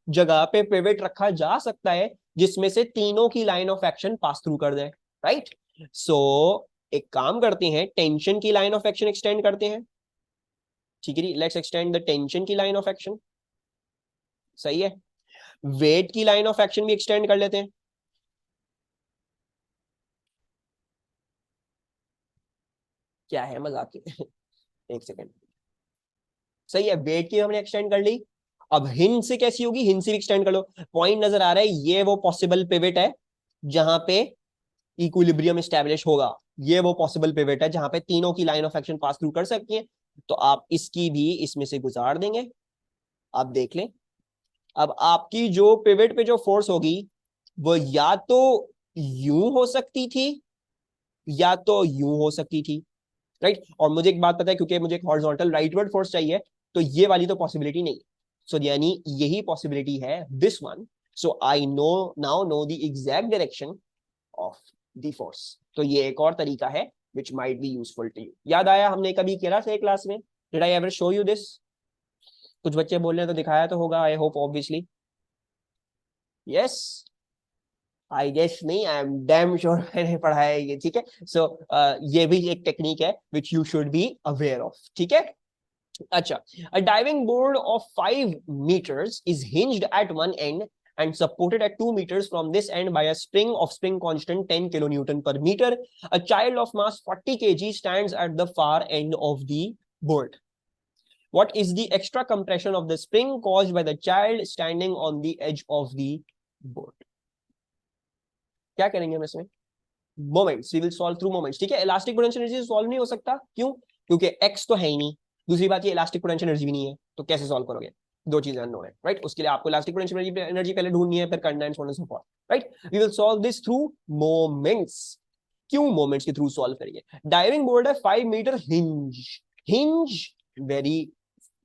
जगह पे पिवट रखा जा सकता है जिसमें से तीनों की line of action pass through कर दे, राइट। सो एक काम करते हैं, टेंशन की लाइन ऑफ एक्शन एक्सटेंड करते हैं, ठीक है, लेट्स एक्सटेंड द टेंशन की लाइन ऑफ एक्शन, सही है, वेट की लाइन ऑफ एक्शन भी एक्सटेंड कर लेते हैं, क्या है मजाक एक सेकेंड, सही है, वेट की हमने एक्सटेंड कर ली, अब हिंज से कैसी होगी, हिंज से भी एक्सटेंड कर लो, पॉइंट नजर आ रहा है, ये वो पॉसिबल पिवट है जहां पे इक्विलिब्रियम एस्टैब्लिश होगा, ये वो पॉसिबल पिवट है जहां पे तीनों की line of action pass through कर सकती है, तो आप इसकी भी इसमें से गुजार देंगे, आप देख लें, अब आपकी जो पिवट पे जो फोर्स होगी वो या तो यूं हो सकती थी या तो यूं हो सकती थी, राइट, और मुझे एक बात पता है क्योंकि मुझे एक हॉरिजॉन्टल राइटवर्ड फोर्स चाहिए, तो ये वाली तो पॉसिबिलिटी नहीं, सो यानी यही पॉसिबिलिटी है, this one, so I no now know the exact direction of the force, तो ये एक और तरीका है which might be useful to you। याद आया हमने कभी किया था क्लास में, did I ever show you this? कुछ बच्चे बोल रहे हैं तो दिखाया तो होगा, I hope obviously, yes, I guess नहीं, आई एम डैम श्योर मैंने पढ़ा है ये, ठीक है, सो ये भी एक टेक्निक है which you should be aware of, ठीक है। अच्छा, a diving board of 5 meters is hinged at one end and supported at 2 meters from this end by a spring constant 10 kilonewton per meter. A child of mass 40 kg stands at the far end of the board. What is the extra compression of the spring caused by the child standing on the edge of the board? क्या करेंगे हम इसमें, moments, we will solve through moments, ठीक है, elastic potential energy solve नहीं हो सकता, क्यों, क्योंकि एक्स तो है ही नहीं, दूसरी बात ये इलास्टिक पोटेंशियल एनर्जी भी नहीं है, तो कैसे सॉल्व करोगे, दो चीजें अननोन है, राइट, उसके लिए आपको इलास्टिक पोटेंशियल एनर्जी पहले ढूंढनी है, फिर करना है, so on and so forth, right, we will solve this through moments, क्यों मोमेंट्स के थ्रू सॉल्व करेंगे, डाइविंग बोर्ड है 5 metre hinge, hinge very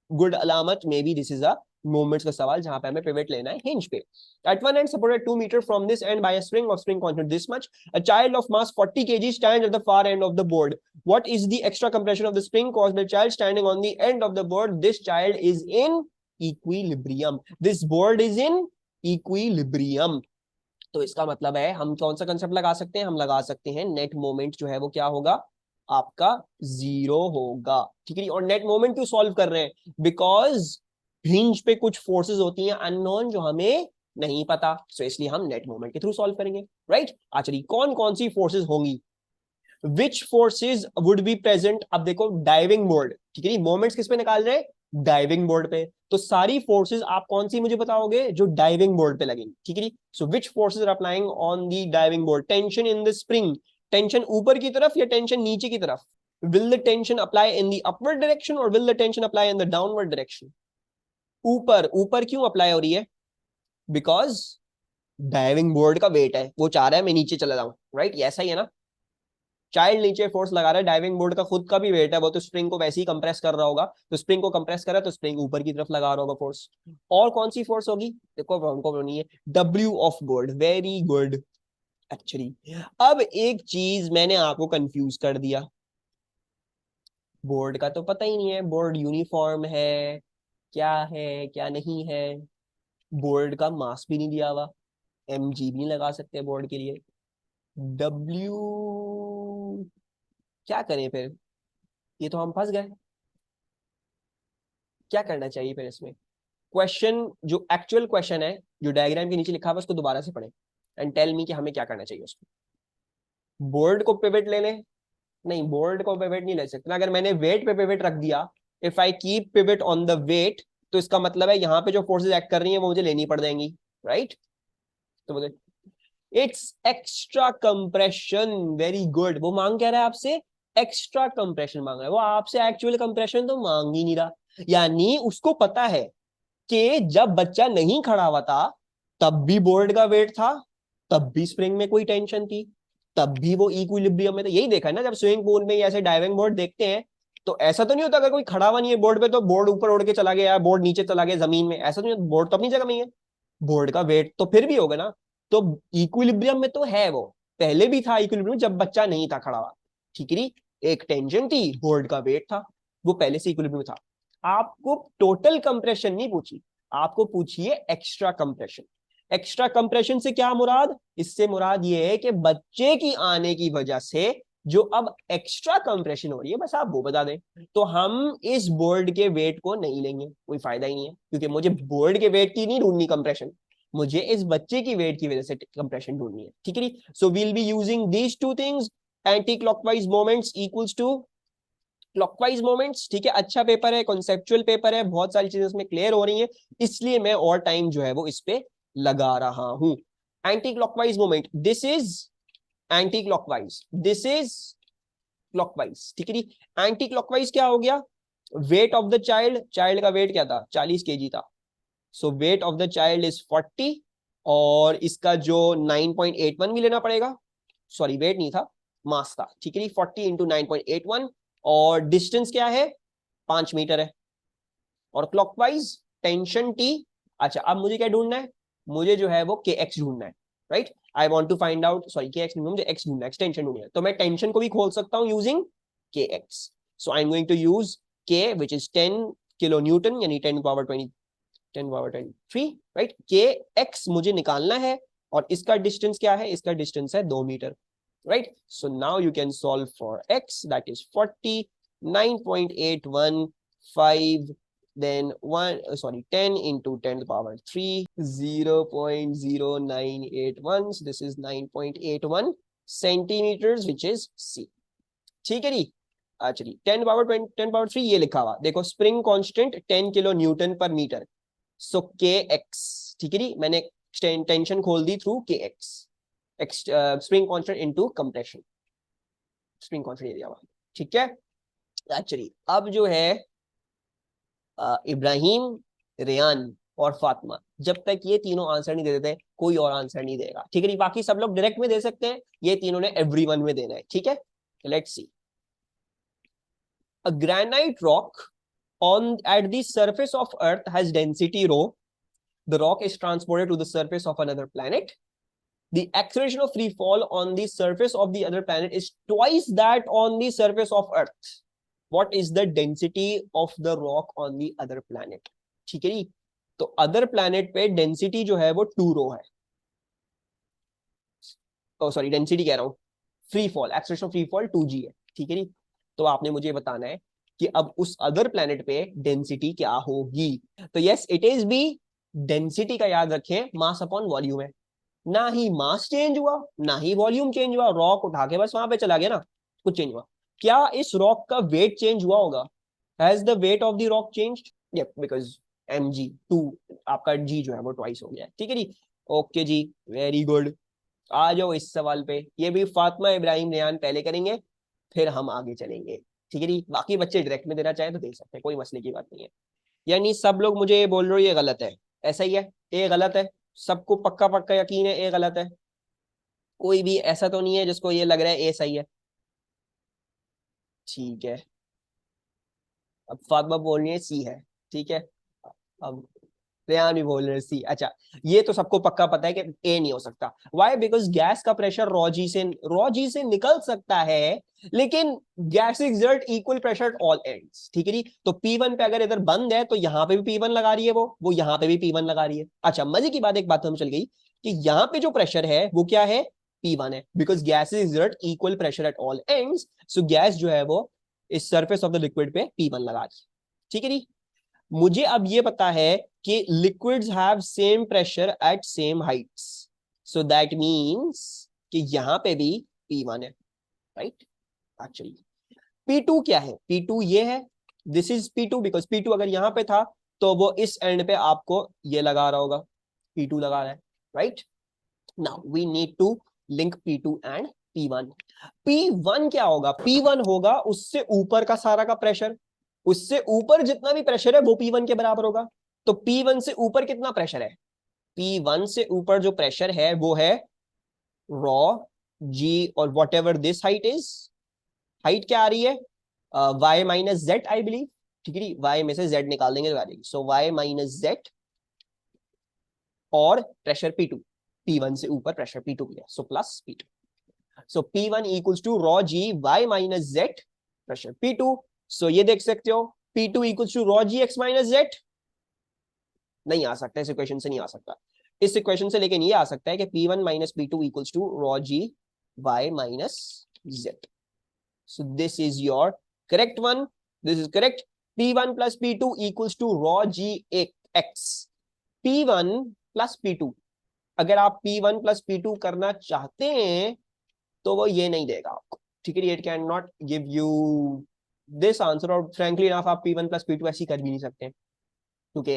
good Alamat, maybe this is a moments का सवाल जहां पे हमें पिवट लेना है हिंज पे, at one end supported 2 meter from this end by a spring of spring constant this much, a child of mass 40 kg stands at the far end of the board, what is the extra compression of the spring caused by the child standing on the end of the board, this child is in equilibrium, this board is in equilibrium, तो इसका मतलब है हम कौन सा concept लगा सकते हैं, हम लगा सकते हैं नेट मोमेंट जो है वो क्या होगा आपका जीरो होगा, ठीक है, और नेट मोमेंट क्यों सॉल्व कर रहे हैं, बिकॉज हिंज पे कुछ फोर्सेस होती हैं अननोन जो हमें नहीं पता, सो इसलिए हम नेट मोमेंट के थ्रू सॉल्व करेंगे, राइट। चलिए कौन कौन सी फोर्सेस होंगी, विच फोर्सेस वुड बी प्रेजेंट, अब देखो डाइविंग बोर्ड, ठीक है, मोमेंट्स किस पे निकाल रहे हैं, डाइविंग बोर्ड पे, तो सारी फोर्सेस आप कौन सी मुझे बताओगे जो डाइविंग बोर्ड पे लगेंगी, ठीक है, so which forces are applying on the diving board, tension in the spring, tension ऊपर की तरफ या टेंशन नीचे की तरफ, will the tension apply in the upward direction or will the tension apply in the downward direction, ऊपर, ऊपर क्यों अप्लाई हो रही है, बिकॉज डाइविंग बोर्ड का वेट है, वो चाह रहा है मैं नीचे चला जाऊं, राइट, ऐसा ही है ना, चाइल्ड नीचे फोर्स लगा रहा है, डाइविंग बोर्ड का खुद का भी वेट है, वो तो स्प्रिंग को वैसे ही कंप्रेस कर रहा होगा, तो स्प्रिंग को कंप्रेस कर रहा है तो स्प्रिंग ऊपर की तरफ लगा रहा होगा फोर्स, और कौन सी फोर्स होगी, देखो हमको नहीं है, W of board, very good, actually अब एक चीज मैंने आपको कंफ्यूज कर दिया, बोर्ड का तो पता ही नहीं है, बोर्ड यूनिफॉर्म है क्या नहीं है, बोर्ड का मास भी नहीं दिया हुआ, mg भी नहीं लगा सकते बोर्ड के लिए, W क्या करें फिर, ये तो हम फंस गए, क्या करना चाहिए फिर इसमें, क्वेश्चन जो एक्चुअल क्वेश्चन है जो डायग्राम के नीचे लिखा हुआ उसको दोबारा से पढ़ें एंड टेल मी कि हमें क्या करना चाहिए उसमें, बोर्ड को पिवट ले लें? नहीं, बोर्ड को पिवट नहीं ले सकते ना। अगर मैंने वेट पे पिवट रख दिया, if I keep pivot on the weight, तो इसका मतलब है यहाँ पे जो फोर्सेस एक्ट कर रही हैं वो मुझे लेनी पड़ जाएंगी, राइट? तो मुझे it's extra compression. Very good. वो मांग क्या रहा है आपसे? एक्स्ट्रा कंप्रेशन मांग रहा है वो आपसे, एक्चुअल कंप्रेशन तो मांग ही नहीं रहा। यानी उसको पता है कि जब बच्चा नहीं खड़ा हुआ था तब भी बोर्ड का वेट था, तब भी स्प्रिंग में कोई टेंशन थी, तब भी वो इक्विलिब्रियम में था। यही देखा है ना, जब स्विमिंग पूल में ऐसे डाइविंग बोर्ड देखते हैं तो ऐसा तो नहीं होता अगर कोई खड़ा हुआ नहीं है बोर्ड पे तो बोर्ड ऊपर उड़ के चला गया, बोर्ड नीचे चला गया जमीन में, ऐसा तो नहीं। बोर्ड तो अपनी जगह में ही है, बोर्ड का वेट तो फिर भी होगा ना। तो इक्विलिब्रियम में तो है वो, पहले भी था इक्विलिब्रियम जब बच्चा नहीं था खड़ा हुआ, ठीक है। एक टेंशन थी, बोर्ड का वेट था, वो पहले से इक्विलिब्रियम में था। आपको टोटल कंप्रेशन नहीं पूछी, आपको पूछिए एक्स्ट्रा कंप्रेशन। एक्स्ट्रा कंप्रेशन से क्या मुराद? इससे मुराद ये है कि बच्चे की आने की वजह से जो अब एक्स्ट्रा कंप्रेशन हो रही है, बस आप वो बता दें। तो हम इस बोर्ड के वेट को नहीं लेंगे, कोई फायदा ही नहीं है, क्योंकि मुझे बोर्ड के वेट की नहीं ढूंढनी कंप्रेशन, मुझे इस बच्चे की वेट की वजह से कंप्रेशन ढूंढनी है, ठीक है। So we'll be using these two things, anticlockwise moments equals to clockwise moments, ठीक है। अच्छा पेपर है, कॉन्सेप्चुअल पेपर है, बहुत सारी चीजें इसमें क्लियर हो रही हैं, इसलिए मैं और टाइम जो है वो इस पे लगा रहा हूं। Anti clockwise moment, this is anti clockwise, this is clockwise, ठीक है। एंटी क्लॉकवाइज क्या हो गया? Weight of the child, child का वेट क्या था? 40 kg था। So weight of the child is 40, और इसका जो 9.81 भी लेना पड़ेगा, सॉरी वेट नहीं था, मास था, ठीक है। 40 इंटू 9.81, और डिस्टेंस क्या है? 5 मीटर है। और क्लॉकवाइज टेंशन टी। अच्छा, अब मुझे क्या ढूंढना है? मुझे जो है वो के एक्स ढूंढना है, right. I want to find out, sorry k x नहीं, मुझे एक्स ढूंढना है, एक्सटेंशन ढूंढना है। तो मैं टेंशन को भी खोल सकता हूँ using k x. So I am going to use k which is 10 kN, यानी 10 पावर 23, राइट। के एक्स मुझे निकालना है, और इसका डिस्टेंस क्या है? इसका डिस्टेंस है 2 metre, right? So now you can solve for x, that is 40, 9.815, then 10 into 10 to the power 3, 0.0981, so this is 9.81 centimeters, which is c, ठीक है जी। अच्छा जी, 10 पावर 3 ये लिखा हुआ देखो, spring constant 10 kN per meter, सो के एक्स, ठीक है जी। मैंने टेंशन खोल दी थ्रू के x, spring constant into compression, spring constant दिया हुआ, ठीक है। एक्चुअली अब जो है इब्राहिम, रेयान और फातिमा, जब तक ये तीनों आंसर नहीं दे देते कोई और आंसर नहीं देगा, ठीक है। बाकी सब लोग डायरेक्ट में दे सकते हैं, ये तीनों ने एवरीवन में देना है, ठीक है। Let's C, a granite rock on at the surface of earth has density rho. The rock is transported to the surface of another planet. The acceleration of free fall on the surface of the other planet is twice that on the surface of earth. What is the density of the rock on the other planet? ठीक है जी। तो other planet पे density जो है वो 2 रो है, ओ sorry density कह रहा हूँ, free fall, acceleration of free fall 2g है, ठीक है जी। तो आपने मुझे बताना है कि अब उस अदर प्लैनेट पे डेंसिटी क्या होगी। तो yes it is B, density का याद रखें मास अपॉन वॉल्यूम है, ना ही मास चेंज हुआ ना ही वॉल्यूम चेंज हुआ, रॉक उठा के बस वहां पे चला गया ना, कुछ चेंज हुआ क्या? इस रॉक का वेट चेंज हुआ होगा? Has the weight of the rock changed? Yup, because mg2, आपका g जो है वो ट्वाइस हो गया, ठीक है जी। ओके जी, वेरी गुड। आ जाओ इस सवाल पे, ये भी फातिमा, इब्राहिम, रेयान पहले करेंगे, फिर हम आगे चलेंगे, ठीक है जी। बाकी बच्चे डायरेक्ट में देना चाहे तो दे सकते हैं, कोई मसले की बात नहीं है। यानी सब लोग मुझे ये बोल रहे हो ये गलत है, ऐसा ही है? ये गलत है, सबको पक्का पक्का यकीन है ये गलत है? कोई भी ऐसा तो नहीं है जिसको ये लग रहा है ये सही है? ठीक है, अब फातिमा बोल रही है सी है, ठीक है। अब रेहान भी बोल रहे सी। अच्छा, ये तो सबको पक्का पता है कि ए नहीं हो सकता। व्हाई? बिकॉज गैस का प्रेशर रॉ जी से निकल सकता है, लेकिन gas exert equal pressure at all ends, ठीक है जी। तो P1 पे अगर इधर बंद है तो यहाँ पे भी P1 लगा रही है, वो यहाँ पे भी P1 लगा रही है। अच्छा, मजे की बात, एक बात हम चल गई कि यहाँ पे जो प्रेशर है वो क्या है? P1 है, because gas exert equal pressure at all ends, so gas जो है वो इस सरफेस ऑफ द लिक्विड पे P1 लगा रही है, ठीक है जी। मुझे अब ये पता है कि liquids have same pressure at same Heights, so that means कि यहां पे भी P1 है, राइट। एक्चुअली P2 क्या है, P2 ये है, this is P2 because P2 अगर यहाँ पे था तो वो इस एंड पे आपको ये लगा रहा होगा, P2 लगा रहा है, right. Now we need to link P2 and P1। P1 क्या होगा, P1 होगा उससे ऊपर का सारा का प्रेशर, उससे ऊपर जितना भी प्रेशर है वो P1 के बराबर होगा। तो P1 से ऊपर कितना प्रेशर है, P1 से ऊपर जो प्रेशर है वो है रॉ जी, और what ever this height is, height क्या आ रही है, y minus Z I believe, ठीक है, y में से z निकाल देंगे तो आ जाएगी, सो y माइनस जेड, और प्रेशर P2, P1 से ऊपर प्रेशर P2 भी है, so plus P2, so P1 equals to rho g y minus z pressure P2। So ये देख सकते हो P2 equals to rho g x minus z, नहीं आ सकता, इस इक्वेशन से नहीं आ सकता, इस इक्वेशन से, लेकिन ये आ सकता है कि P1 minus P2 equals to rho g y minus z. So this is your correct one. This is correct. P1 plus P2 equals to rho g x. P1 plus P2. अगर आप P1 plus P2 करना चाहते हैं तो वो ये नहीं देगा आपको, ठीक है, it cannot give you this answer, और frankly enough आप P1 plus P2 ऐसी कर भी नहीं सकते, क्योंकि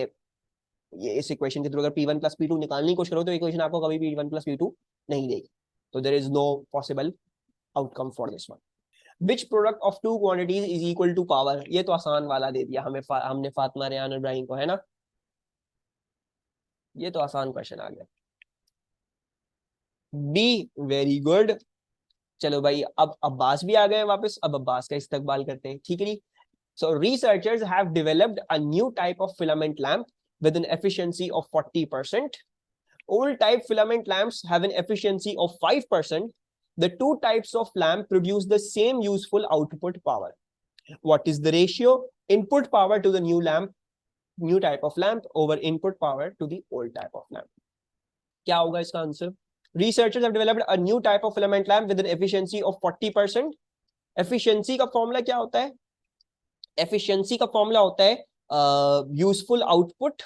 ये इस इक्वेशन के थ्रू अगर P1 plus P2 निकालने की कोशिश करो तो इक्वेशन आपको कभी P1 plus P2 नहीं देगी, तो there is no possible outcome for this one. Which product of two quantities is equal to power? ये तो आसान वाला दे दिया हमें, हमने फातिमा रेहान इब्राहिम को, है ना, ये तो आसान क्वेश्चन आ गया, बी, वेरी गुड। चलो भाई, अब अब्बास भी आ गए वापस, अब अब्बास का इस्तकबाल करते हैं, ठीक है जी। So researchers have developed a new type of filament lamp with an efficiency of 40%. Old type filament lamps have an efficiency of 5%. The two types of lamp produce the same useful output power. What is the ratio input power to the new type of lamp over input power to the old type of lamp? क्या होगा इसका answer? Researchers have developed a new type of filament lamp with an efficiency of 40%. Efficiency का formula क्या होता है? Efficiency का formula होता है useful output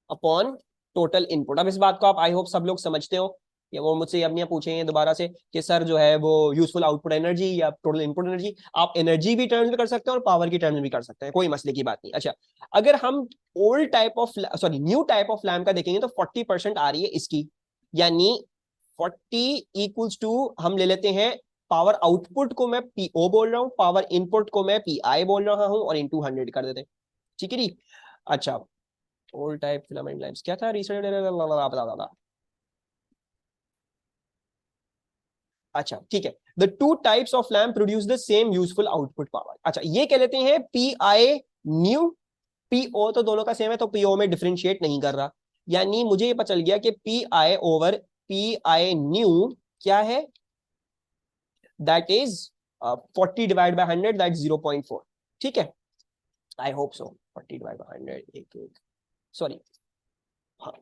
upon total input. अब इस बात को आप आई होप सब लोग समझते हो, या वो मुझसे अपने पूछेंगे दोबारा से कि सर जो है वो यूजफुल आउटपुट एनर्जी या टोटल इनपुट एनर्जी, आप एनर्जी भी टर्म्स में कर सकते हैं और पावर की टर्म्स में भी कर सकते हैं, कोई मसले की बात नहीं। अच्छा, अगर हम old type of sorry new type of lamp का देखेंगे तो 40% आ रही है इसकी, यानी 40 इक्वल्स टू, हम ले लेते हैं पावर आउटपुट को मैं पीओ बोल रहा हूँ, पावर इनपुट को मैं पीआई बोल रहा हूँ, और इंटू 100 कर देते हैं, ठीक है जी। अच्छा, ओल्ड टाइप फिलामेंट लैम्प्स क्या था रिसेंट, अच्छा ठीक है, the two types of lamp produce the same useful output power. अच्छा, ये कह लेते हैं पी आई न्यू, पीओ तो दोनों का सेम है तो पीओ में डिफरेंशिएट नहीं कर रहा, यानी मुझे ये पता चल गया कि P I over P I knew क्या है, that is 40 divide by 100, that 0.4, ठीक है, I hope so, 40 divide by 100 एक सॉरी, हाँ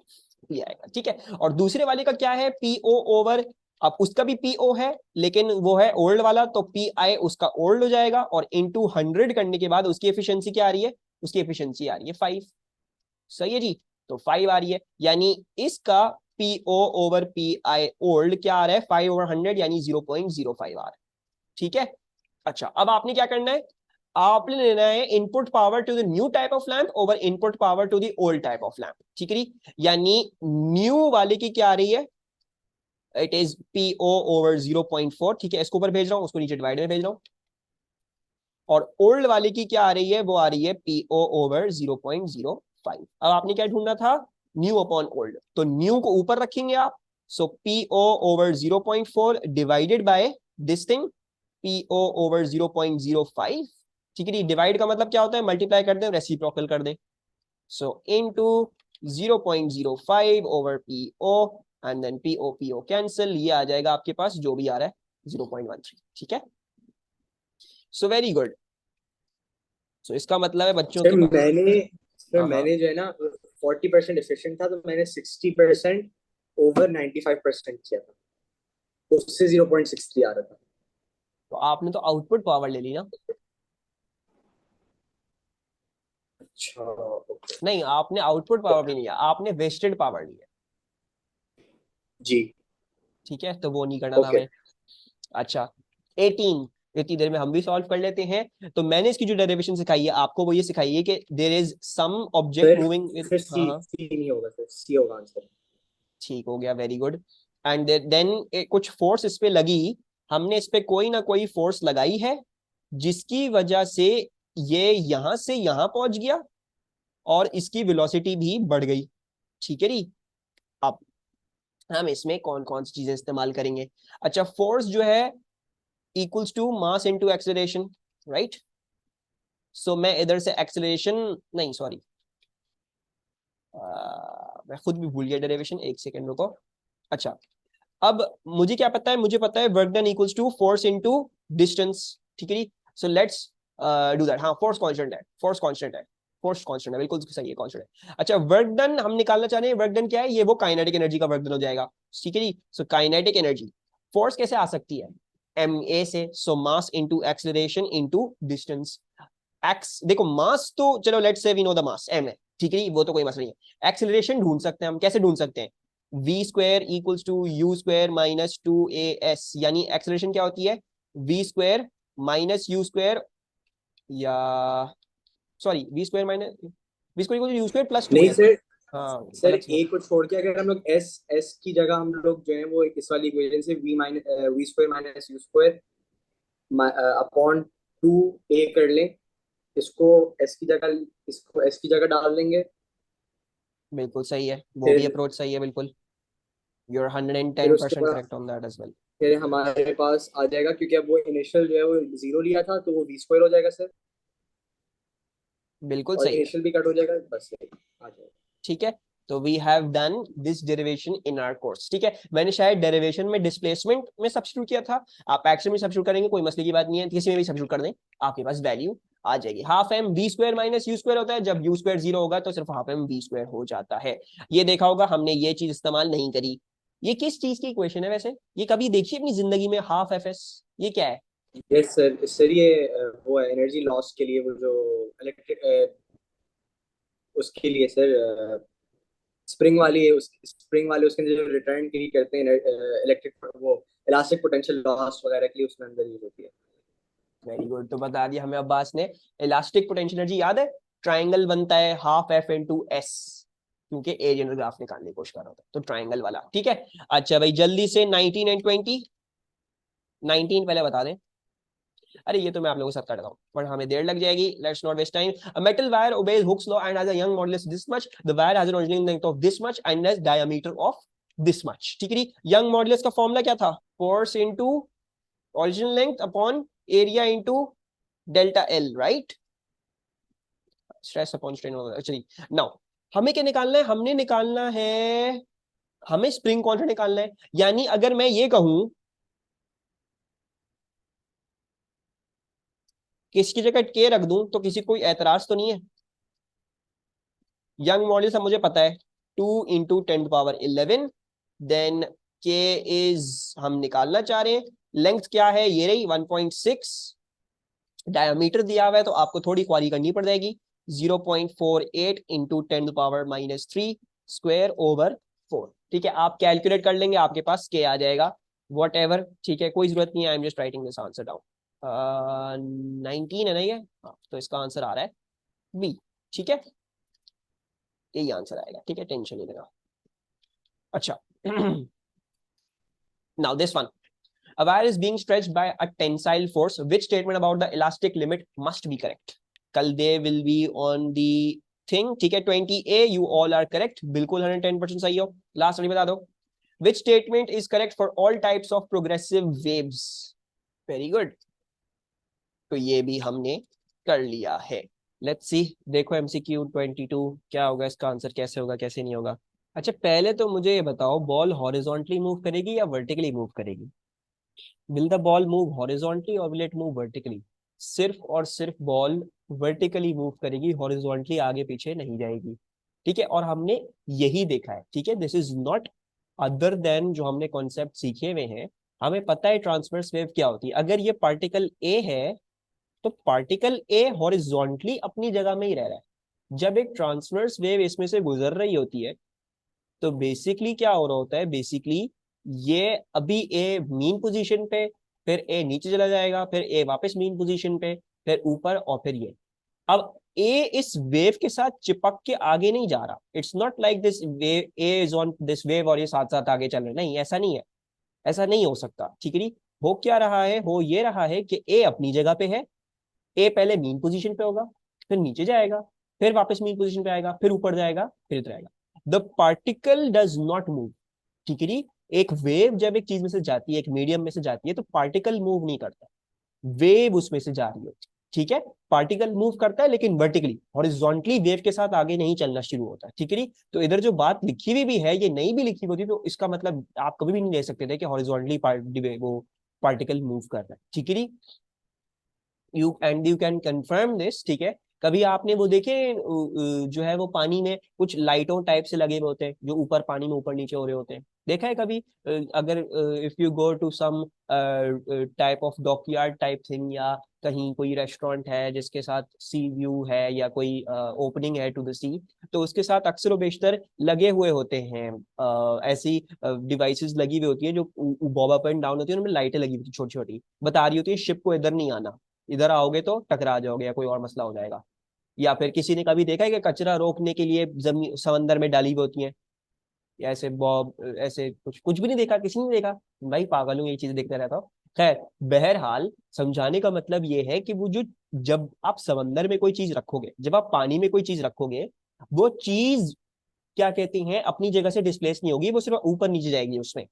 ये आएगा, ठीक है। और दूसरे वाले का क्या है, पीओ ओवर, अब उसका भी पीओ है लेकिन वो है ओल्ड वाला, तो पी आई उसका ओल्ड हो जाएगा, और इंटू 100 करने के बाद उसकी एफिशिएंसी क्या आ रही है, उसकी एफिशिएंसी आ रही है 5, सही है जी, तो 5 आ रही है, यानी इसका PO over P I old क्या आ रहा है, 5 ओवर 100 यानी 0.05 आ रहा है, ठीक है। अच्छा, अब आपने क्या करना है, आपने लेना है input power to the new type of lamp over input power to the old type of lamp, ठीक है, यानी न्यू वाले की क्या आ रही है, इट इज पीओ ओवर 0.4, ठीक है, इसको ऊपर भेज रहा हूं, उसको नीचे डिवाइड में भेज रहा हूं, और ओल्ड वाले की क्या आ रही है, वो आ रही है पीओ ओवर 0.05। अब आपने क्या ढूंढना था, न्यू अपॉन ओल्ड, तो न्यू को ऊपर रखेंगे आप, so PO over 0.4 divided by this thing PO over 0.05, ठीक है, डिवाइड का मतलब क्या होता है, मल्टीप्लाई कर दें, रेसिप्रोकल कर दें, so into 0.05 over PO, and then PO PO cancel, ये आ जाएगा आपके पास जो भी आ रहा है 0.13, ठीक है, सो वेरी गुड। सो इसका मतलब है बच्चों के पास, मैंने जो है ना 40% एफिशिएंट था, तो मैंने 60% ओवर 95% किया था, उससे 0.63 आ रहा था। तो आपने तो आउटपुट पावर ले ली ना, अच्छा ओके नहीं आपने आउटपुट पावर भी नहीं लिया, आपने वेस्टेड पावर लिया, जी, ठीक है, तो वो नहीं करना था ओके हमें। अच्छा 18, इतनी देर में हम भी सॉल्व कर लेते हैं। तो मैंने इसकी जो डेरिवेशन सिखाई है आपको वो ये सिखाई है कि देयर इज सम ऑब्जेक्ट फिर मूविंग विद, फिर हाँ सी हाँ सी नहीं होगा, फिर सी होगा आंसर। ठीक हो गया, वेरी गुड। एंड देन कुछ फोर्स इस पे लगी, हमने इस पे कोई ना कोई फोर्स लगाई है जिसकी वजह से ये यहां से यहां पहुंच गया और इसकी वेलोसिटी भी बढ़ गई। ठीक है जी। अब हम इसमें कौन कौन सी चीजें इस्तेमाल करेंगे। अच्छा फोर्स जो है equals to mass into acceleration, right. So मैं इधर से एक्सेलरेशन, नहीं सॉरी, मैं खुद भी भूल गया डेरिवेशन, एक सेकंड रुको। अच्छा अब मुझे क्या पता है, मुझे पता है work done equals to force into distance. ठीक है जी। So let's do that. हाँ फोर्स कांस्टेंट है, फोर्स कांस्टेंट है, फोर्स कांस्टेंट है, बिल्कुल सही है, कांस्टेंट है। अच्छा वर्क डन हम निकालना चाह रहे हैं, वर्क डन क्या है, ये वो काइनेटिक एनर्जी का वर्क डन हो जाएगा। ठीक है जी। सो काइनेटिक एनर्जी, फोर्स कैसे आ सकती है, एम ए से। So mass into acceleration into distance. X देखो मास तो चलो let's say we know the mass M है, ठीक है वो तो कोई मसला नहीं है। एक्सेलरेशन ढूंढ सकते हैं हम, कैसे ढूंढ सकते हैं, V square equals to you square minus two A S, यानी एक्सेलरेशन क्या होती है, we square minus you square, या sorry V square minus, V square equal to you square plus two नहीं ए। सर, हाँ सर गलत ए को छोड़ के अगर हम लोग एस एस की जगह हम लोग जो है वो इस वाली इक्वेशन से V square minus you square upon two A कर लें, इसको एस की जगह, इसको एस की जगह डाल देंगे। बिल्कुल सही है, वो भी फिर अप्रोच सही है बिल्कुल। यू आर फिर उसके 110% बाद correct on that as well. फिर हमारे पास आ जाएगा, क्योंकि अब वो इनिशियल जो है वो जीरो लिया था तो वो वी स्क्वायर हो जाएगा सर, बिल्कुल और सही है। इनिशियल भी कट हो जाएगा, बस ये आ जाएगा। ठीक है, तो we have done this derivation in our course. ठीक है, मैंने शायद डेरिवेशन में डिस्प्लेसमेंट में सब्स्टिट्यूट किया था, आप एक्शन में सब्स्टिट्यूट करेंगे कोई मसले की बात नहीं है, किसी में भी सब्स्टिट्यूट कर दें आपके पास वैल्यू आ जाएगी। Half m v square minus you square होता है, जब यू स्क्वायर जीरो होगा तो सिर्फ हाफ एम वी स्क्वायर हो जाता है। ये देखा होगा हमने ये चीज इस्तेमाल नहीं करी। ये किस चीज की इक्वेशन है वैसे, ये कभी देखिए अपनी जिंदगी में, हाफ एफ एस, ये क्या है। यस सर, सर ये वो है एनर्जी लॉस के लिए, वो जो इलेक्ट्रिक उसके लिए सर, स्प्रिंग वाली है, उस स्प्रिंग वाले उसके अंदर जो रिटर्न के लिए करते हैं इलेक्ट्रिक, वो इलास्टिक पोटेंशियल लॉस वगैरह के लिए उसमें अंदर यूज होती है। वेरी गुड, तो बता दिया हमें अब्बास ने। इलास्टिक पोटेंशियल एनर्जी याद है, ट्राइंगल बनता है हाफ एफ इनटू एस, क्योंकि एरिया ग्राफ निकालने की कोशिश कर रहा था, तो ट्राइंगल वाला। ठीक है। अच्छा भाई जल्दी से 19 एंड 20, 19 पहले बता दें। अरे ये तो मैं आप लोगों के साथ कर रहा हूँ पर हमें देर लग जाएगी, let's not waste time. A metal wire obeys Hooke's law and has a young modulus this much, the wire has an originating length of this much and has diameter of this much। ठीक है, young modulus का formula क्या था, force into original length upon area into delta L, right, stress upon strain. चलिए now हमें क्या निकालना है, हमने निकालना है, हमें स्प्रिंग कांस्टेंट निकालना है। यानी अगर मैं ये कहूं कि इसकी जगह के रख दूं तो किसी कोई एतराज तो नहीं है। यंग मॉड्यूलस मुझे पता है 2 × 10⁻11, देन के इज हम निकालना चाह रहे हैं, लेंथ क्या है ये रही 1.6, डायमीटर दिया हुआ है तो आपको थोड़ी क्वारी करनी पड़ जाएगी, 0.48 × 10⁻³ स्क्वायर ओवर 4। ठीक है, आप कैलकुलेट कर लेंगे आपके पास के आ जाएगा, वॉट एवर। ठीक है, कोई जरूरत नहीं है, आई am just writing this answer down. 19 है ना ये, हाँ तो इसका आंसर आ रहा है बी। ठीक है, यही आंसर आएगा। ठीक है, टेंशन नहीं लेना। अच्छा now this one, a wire is being stretched by a tensile force, which statement about the elastic limit must be correct, कल they will be on the thing। ठीक है 20A you all are correct, बिल्कुल 110% सही हो। Last वाली बता दो, which statement is correct for all types of progressive waves, very good, तो ये भी हमने कर लिया है। लेट्स सी, देखो एमसीक्यू 22 क्या होगा, इसका आंसर कैसे होगा कैसे नहीं होगा। अच्छा पहले तो मुझे ये बताओ, बॉल हॉरिजॉन्टली मूव करेगी या वर्टिकली मूव करेगी, will the ball move horizontally और विल इट मूव वर्टिकली। सिर्फ और सिर्फ बॉल वर्टिकली मूव करेगी, हॉरिजॉन्टली आगे पीछे नहीं जाएगी। ठीक है, और हमने यही देखा है। ठीक है, this is not other than जो हमने कॉन्सेप्ट सीखे हुए हैं, हमें पता है ट्रांसवर्स वेव क्या होती है। अगर ये पार्टिकल ए है तो पार्टिकल ए हॉरिजॉन्टली अपनी जगह में ही रह रहा है, जब एक ट्रांसवर्स वेव इसमें से गुजर रही होती है तो बेसिकली क्या हो रहा होता है, बेसिकली ये अभी ए मीन पोजीशन पे, फिर ए नीचे चला जाएगा, फिर ए वापस मीन पोजीशन पे, फिर ऊपर, और फिर ये। अब ए इस वेव के साथ चिपक के आगे नहीं जा रहा। It's not like this wave, A is on this wave और ये साथ साथ आगे चल रहे, नहीं, ऐसा नहीं है, ऐसा नहीं हो सकता, ठीक है नहीं। हो क्या रहा है, हो ये रहा है कि ए अपनी जगह पे है, ए पहले मीन पोजीशन पे होगा, फिर नीचे जाएगा, फिर वापस मीन पोजीशन पे आएगा, फिर ऊपर जाएगा, फिर इधर आएगा। The particle does not move, ठीक है नहीं। एक वेव जब एक चीज में से जाती है, एक मीडियम में से जाती है, तो पार्टिकल मूव नहीं करता, वेव उसमें से जा रही होती, ठीक है। पार्टिकल मूव करता है लेकिन वर्टिकली, हॉरिजॉन्टली वेव के साथ आगे नहीं चलना शुरू होता है, ठीक है नहीं। तो इधर जो बात लिखी हुई भी है, ये नहीं भी लिखी होती तो इसका मतलब आप कभी भी नहीं ले सकते थे कि हॉरिजॉन्टली वो पार्टिकल मूव कर रहा है, ठीक है नहीं। यू कैन कंफर्म दिस, ठीक है। कभी आपने वो देखे जो है वो पानी में कुछ लाइटों टाइप से लगे हुए होते हैं, जो ऊपर पानी में ऊपर नीचे हो रहे होते हैं, देखा है कभी? अगर if you go to some type of dockyard type thing, या कहीं कोई रेस्टोरेंट है जिसके साथ सी व्यू है, या कोई ओपनिंग है टू द सी, तो उसके साथ अक्सर व बेशतर लगे हुए होते हैं ऐसी डिवाइसेस लगी हुई होती है, जो बॉब अप एंड डाउन होती है, उनमें लाइटें लगी हुई छोटी छोटी, बता रही होती है शिप को इधर नहीं आना, इधर आओगे तो टकरा जाओगे या कोई और मसला हो जाएगा। या फिर किसी ने कभी देखा है कि कचरा रोकने के लिए जमीन समंदर में डाली हुई होती है, या ऐसे बॉब, ऐसे कुछ कुछ भी नहीं देखा, किसी ने देखा? भाई पागल हूँ, ये चीजें देखते रहता हूँ। खैर, बहरहाल समझाने का मतलब ये है कि वो जो, जब आप समंदर में कोई चीज रखोगे, जब आप पानी में कोई चीज रखोगे, वो चीज क्या कहती हैं, अपनी जगह से डिस्प्लेस नहीं होगी, वो सिर्फ ऊपर नीचे जाएगी उसमें,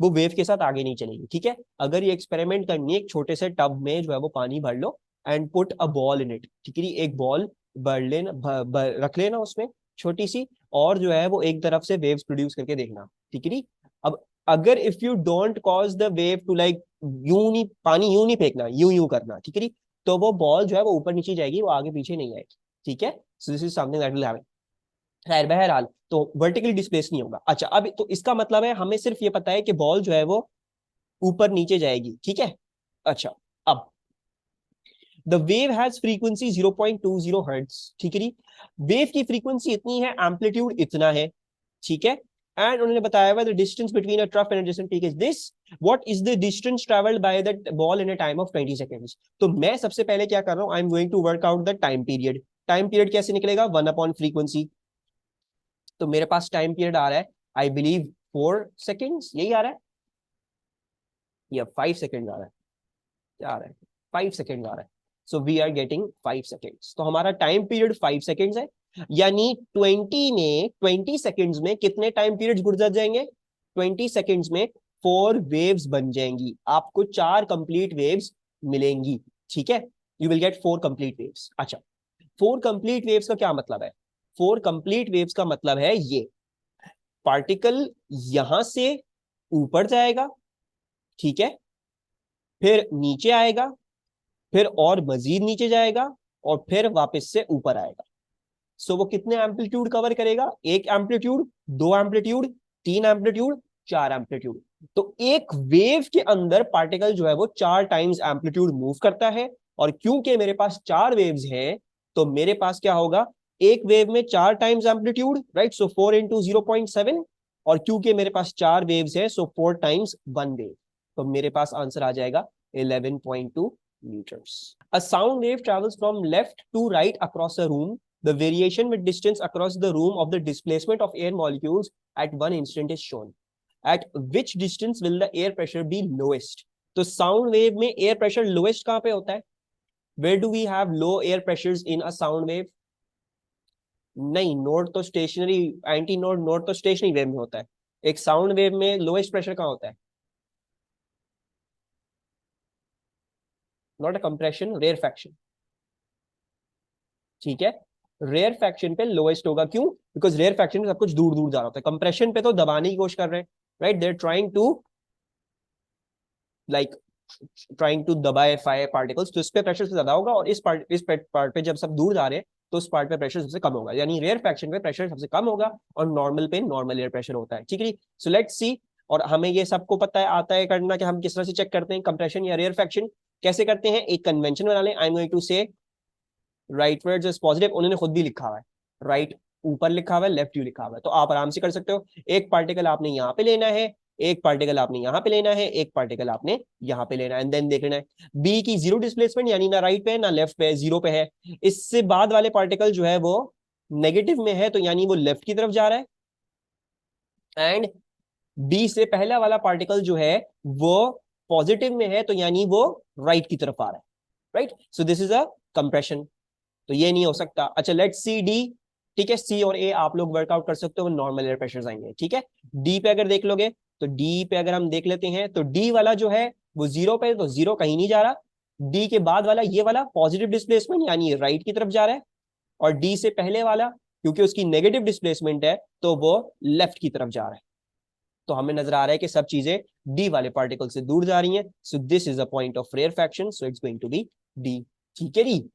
वो वेव के साथ आगे नहीं चलेगी, ठीक है। अगर ये एक्सपेरिमेंट करनी है, एक छोटे से टब में जो है वो पानी भर लो and put a ball in it, ठीक है, एक बॉल भर लेना, रख लेना उसमें, छोटी सी, और जो है वो एक तरफ से वेव्स प्रोड्यूस करके देखना, ठीक है। अब अगर if you don't cause the wave to like, यूं नहीं, पानी यूं नहीं फेंकना, यूं यूं करना, ठीक है, तो वो बॉल जो है वो ऊपर नीचे जाएगी, वो आगे पीछे नहीं आएगी, ठीक है। So this is something that will happen. खैर बहरहाल, तो वर्टिकली डिस्प्लेस नहीं होगा। अच्छा, अब तो इसका मतलब है हमें सिर्फ ये पता है कि बॉल जो है वो ऊपर नीचे जाएगी, ठीक है। अच्छा, अब the wave has frequency 0.20 hertz, ठीक है। वेव की फ्रीक्वेंसी इतनी है, एम्पलीट्यूड इतना है, ठीक है। एंड उन्होंने बताया हुआ the distance between a trough and distant peak is this, what is the distance travelled by that ball in a time of 20 seconds. तो मैं सबसे पहले क्या कर रहा हूं, I am going to work out the time period. Time period कैसे निकलेगा, 1/फ्रीक्वेंसी। तो मेरे पास टाइम पीरियड आ रहा है, आई बिलीव 4 सेकेंड्स, यही आ रहा है, या 5 सेकेंड आ रहा है, क्या आ रहा है, 5 सेकेंड आ रहा है। So we are getting 5 seconds, तो हमारा टाइम पीरियड 5 सेकेंड्स है। यानी 20 सेकेंड्स में कितने टाइम पीरियड गुजर जाएंगे, 20 सेकेंड्स में 4 वेव्स बन जाएंगी, आपको 4 कंप्लीट वेव्स मिलेंगी, ठीक है। You will get 4 complete waves. अच्छा, 4 कंप्लीट वेव्स का क्या मतलब है, 4 कंप्लीट वेव्स का मतलब है ये, पार्टिकल यहां से ऊपर जाएगा, ठीक है, फिर नीचे आएगा, फिर और मजीद नीचे जाएगा, और फिर वापस से ऊपर आएगा। सो वो कितने एम्पलीट्यूड कवर करेगा, 1 एम्पलीट्यूड, 2 एम्पलीट्यूड, 3 एम्पलीट्यूड, 4 एम्पलीट्यूड। तो एक वेव के अंदर पार्टिकल जो है वो 4 टाइम्स एम्पलीट्यूड मूव करता है। और क्योंकि मेरे पास 4 वेव्स हैं, तो मेरे पास क्या होगा, एक वेव में 4 टाइम्स एम्पलीट्यूड, राइट, सो 4 × 0.7। और क्योंकि मेरे पास 4 वेव्स है, सो 4 टाइम्स 1 वेव, तो मेरे पास आंसर आ जाएगा 11.2 meters. A sound wave travels from left to right across a room. The variation with distance across the room of the displacement of air molecules at one instant is shown. At which distance will the air pressure be lowest? तो sound wave में air pressure lowest कहाँ पे होता है? Where do we have low air pressures in a sound wave? नहीं, node तो stationary, antinode, node तो stationary wave में होता है। एक साउंड वेव में लोएस्ट प्रेशर कहाँ होता है? Not a compression, rarefaction, ठीक है। रेयर फैक्शन पे लोएस्ट होगा, क्यों? बिकॉज रेयर फैक्शन में सब कुछ दूर दूर जा रहा होता है, कंप्रेशन पे तो दबाने की कोशिश कर रहे हैं, right, they're trying to like trying to दबाए फायर पार्टिकल्स, तो इस पे प्रेशर से ज्यादा होगा, और इस पार्ट पे जब सब दूर जा रहे हैं तो उस पार्ट पे प्रेशर सबसे कम होगा, यानी रेयर फैक्शन पे प्रेशर सबसे कम होगा, और नॉर्मल पे नॉर्मल एयर प्रेशर होता है, ठीक है। सो लेट्स सी, और हमें ये सबको पता है, आता है करना, कि हम किस तरह से चेक करते हैं कंप्रेशन या रेयर फैक्शन कैसे करते हैं। एक कन्वेंशन बना लें, आई एम गोइंग टू से राइट वर्ड्स इज पॉजिटिव, उन्होंने खुद भी लिखा हुआ है, राइट ऊपर लिखा हुआ है, लेफ्ट यू लिखा हुआ है, तो आप आराम से कर सकते हो। एक पार्टिकल आपने यहाँ पे लेना है, एक पार्टिकल आपने यहाँ पे लेना है, एक पार्टिकल आपने यहाँ पे लेना है, एंड देन देख लेना है बी की जीरो डिस्प्लेसमेंट, यानी ना राइट पे है ना लेफ्ट पे है, जीरो पे है। इससे बाद वाले पार्टिकल जो है वो नेगेटिव में है, तो यानी वो लेफ्ट की तरफ जा रहा है, एंड बी से पहला वाला पार्टिकल जो है वो पॉजिटिव में है, तो यानी वो राइट की तरफ आ रहा है, right. So this is a compression, तो ये नहीं हो सकता। अच्छा लेट्स सी डी, ठीक है, सी और ए आप लोग वर्कआउट कर सकते हो, नॉर्मल एयर प्रेशर आएंगे, ठीक है। डी पे अगर देख लोगे, तो डी पे अगर हम देख लेते हैं, तो डी वाला जो है वो जीरो पे, तो जीरो कहीं नहीं जा रहा। डी के बाद वाला ये वाला पॉजिटिव डिस्प्लेसमेंट यानी राइट की तरफ जा रहा है, और डी से पहले वाला क्योंकि उसकी नेगेटिव डिस्प्लेसमेंट है तो वो लेफ्ट की तरफ जा रहा है। तो हमें नजर आ रहा है कि सब चीजें डी वाले पार्टिकल से दूर जा रही हैं, so this is a point of rarefaction, so it's going to be D, ठीक है D.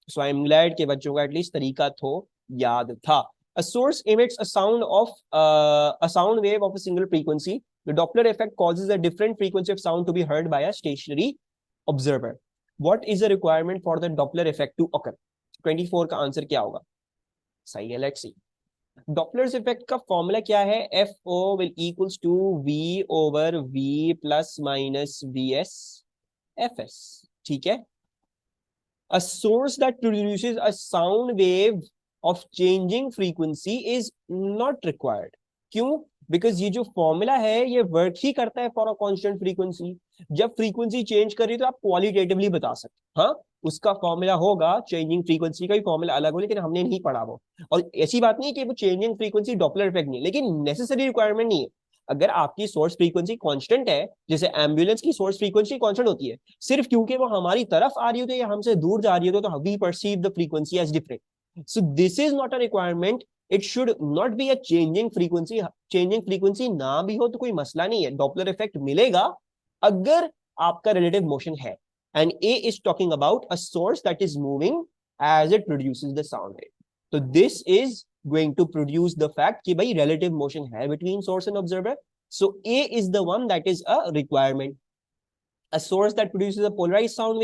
So I am glad के बच्चों का एटलीस्ट तरीका तो याद था। A source emits a sound wave of a single frequency. The Doppler effect causes a different frequency of sound to be heard by a stationary observer. What is the requirement for the Doppler effect to occur? 24 का answer क्या होगा? सही है, let's see. Doppler's effect का formula क्या है? F O will equals to we over v plus minus V S F s, ठीक है। A source that produces a sound wave of changing frequency is not required. क्यों? Because ये जो formula है ये वर्क ही करता है फॉर अ कांस्टेंट फ्रीक्वेंसी। जब फ्रीक्वेंसी चेंज करी तो आप क्वालिटेटिवली बता सकते, हाँ उसका फॉर्मूला होगा, चेंजिंग फ्रीक्वेंसी का ही फॉर्मूला अलग हो, लेकिन हमने नहीं पढ़ा वो। और ऐसी बात नहीं है कि वो चेंजिंग फ्रीक्वेंसी डॉपलर इफेक्ट नहीं है, लेकिन नेसेसरी रिक्वायरमेंट नहीं है। अगर आपकी सोर्स फ्रीक्वेंसी कांस्टेंट है, जैसे एम्बुलेंस की सोर्स फ्रीक्वेंसी कांस्टेंट होती है, सिर्फ क्योंकि वो हमारी तरफ आ रही होती है या हमसे दूर जा रही होती है तो we perceive the frequency as different. So this is not a requirement, it should not be a changing frequency. Changing frequency ना भी हो तो कोई मसला नहीं है, डॉपलर इफेक्ट मिलेगा अगर आपका रिलेटिव मोशन है। And A is talking about a source that is moving as it produces the sound wave, तो this is going to produce the fact कि भाई relative motion है between source and observer. So A is the one that is a requirement. A source that produces a polarized sound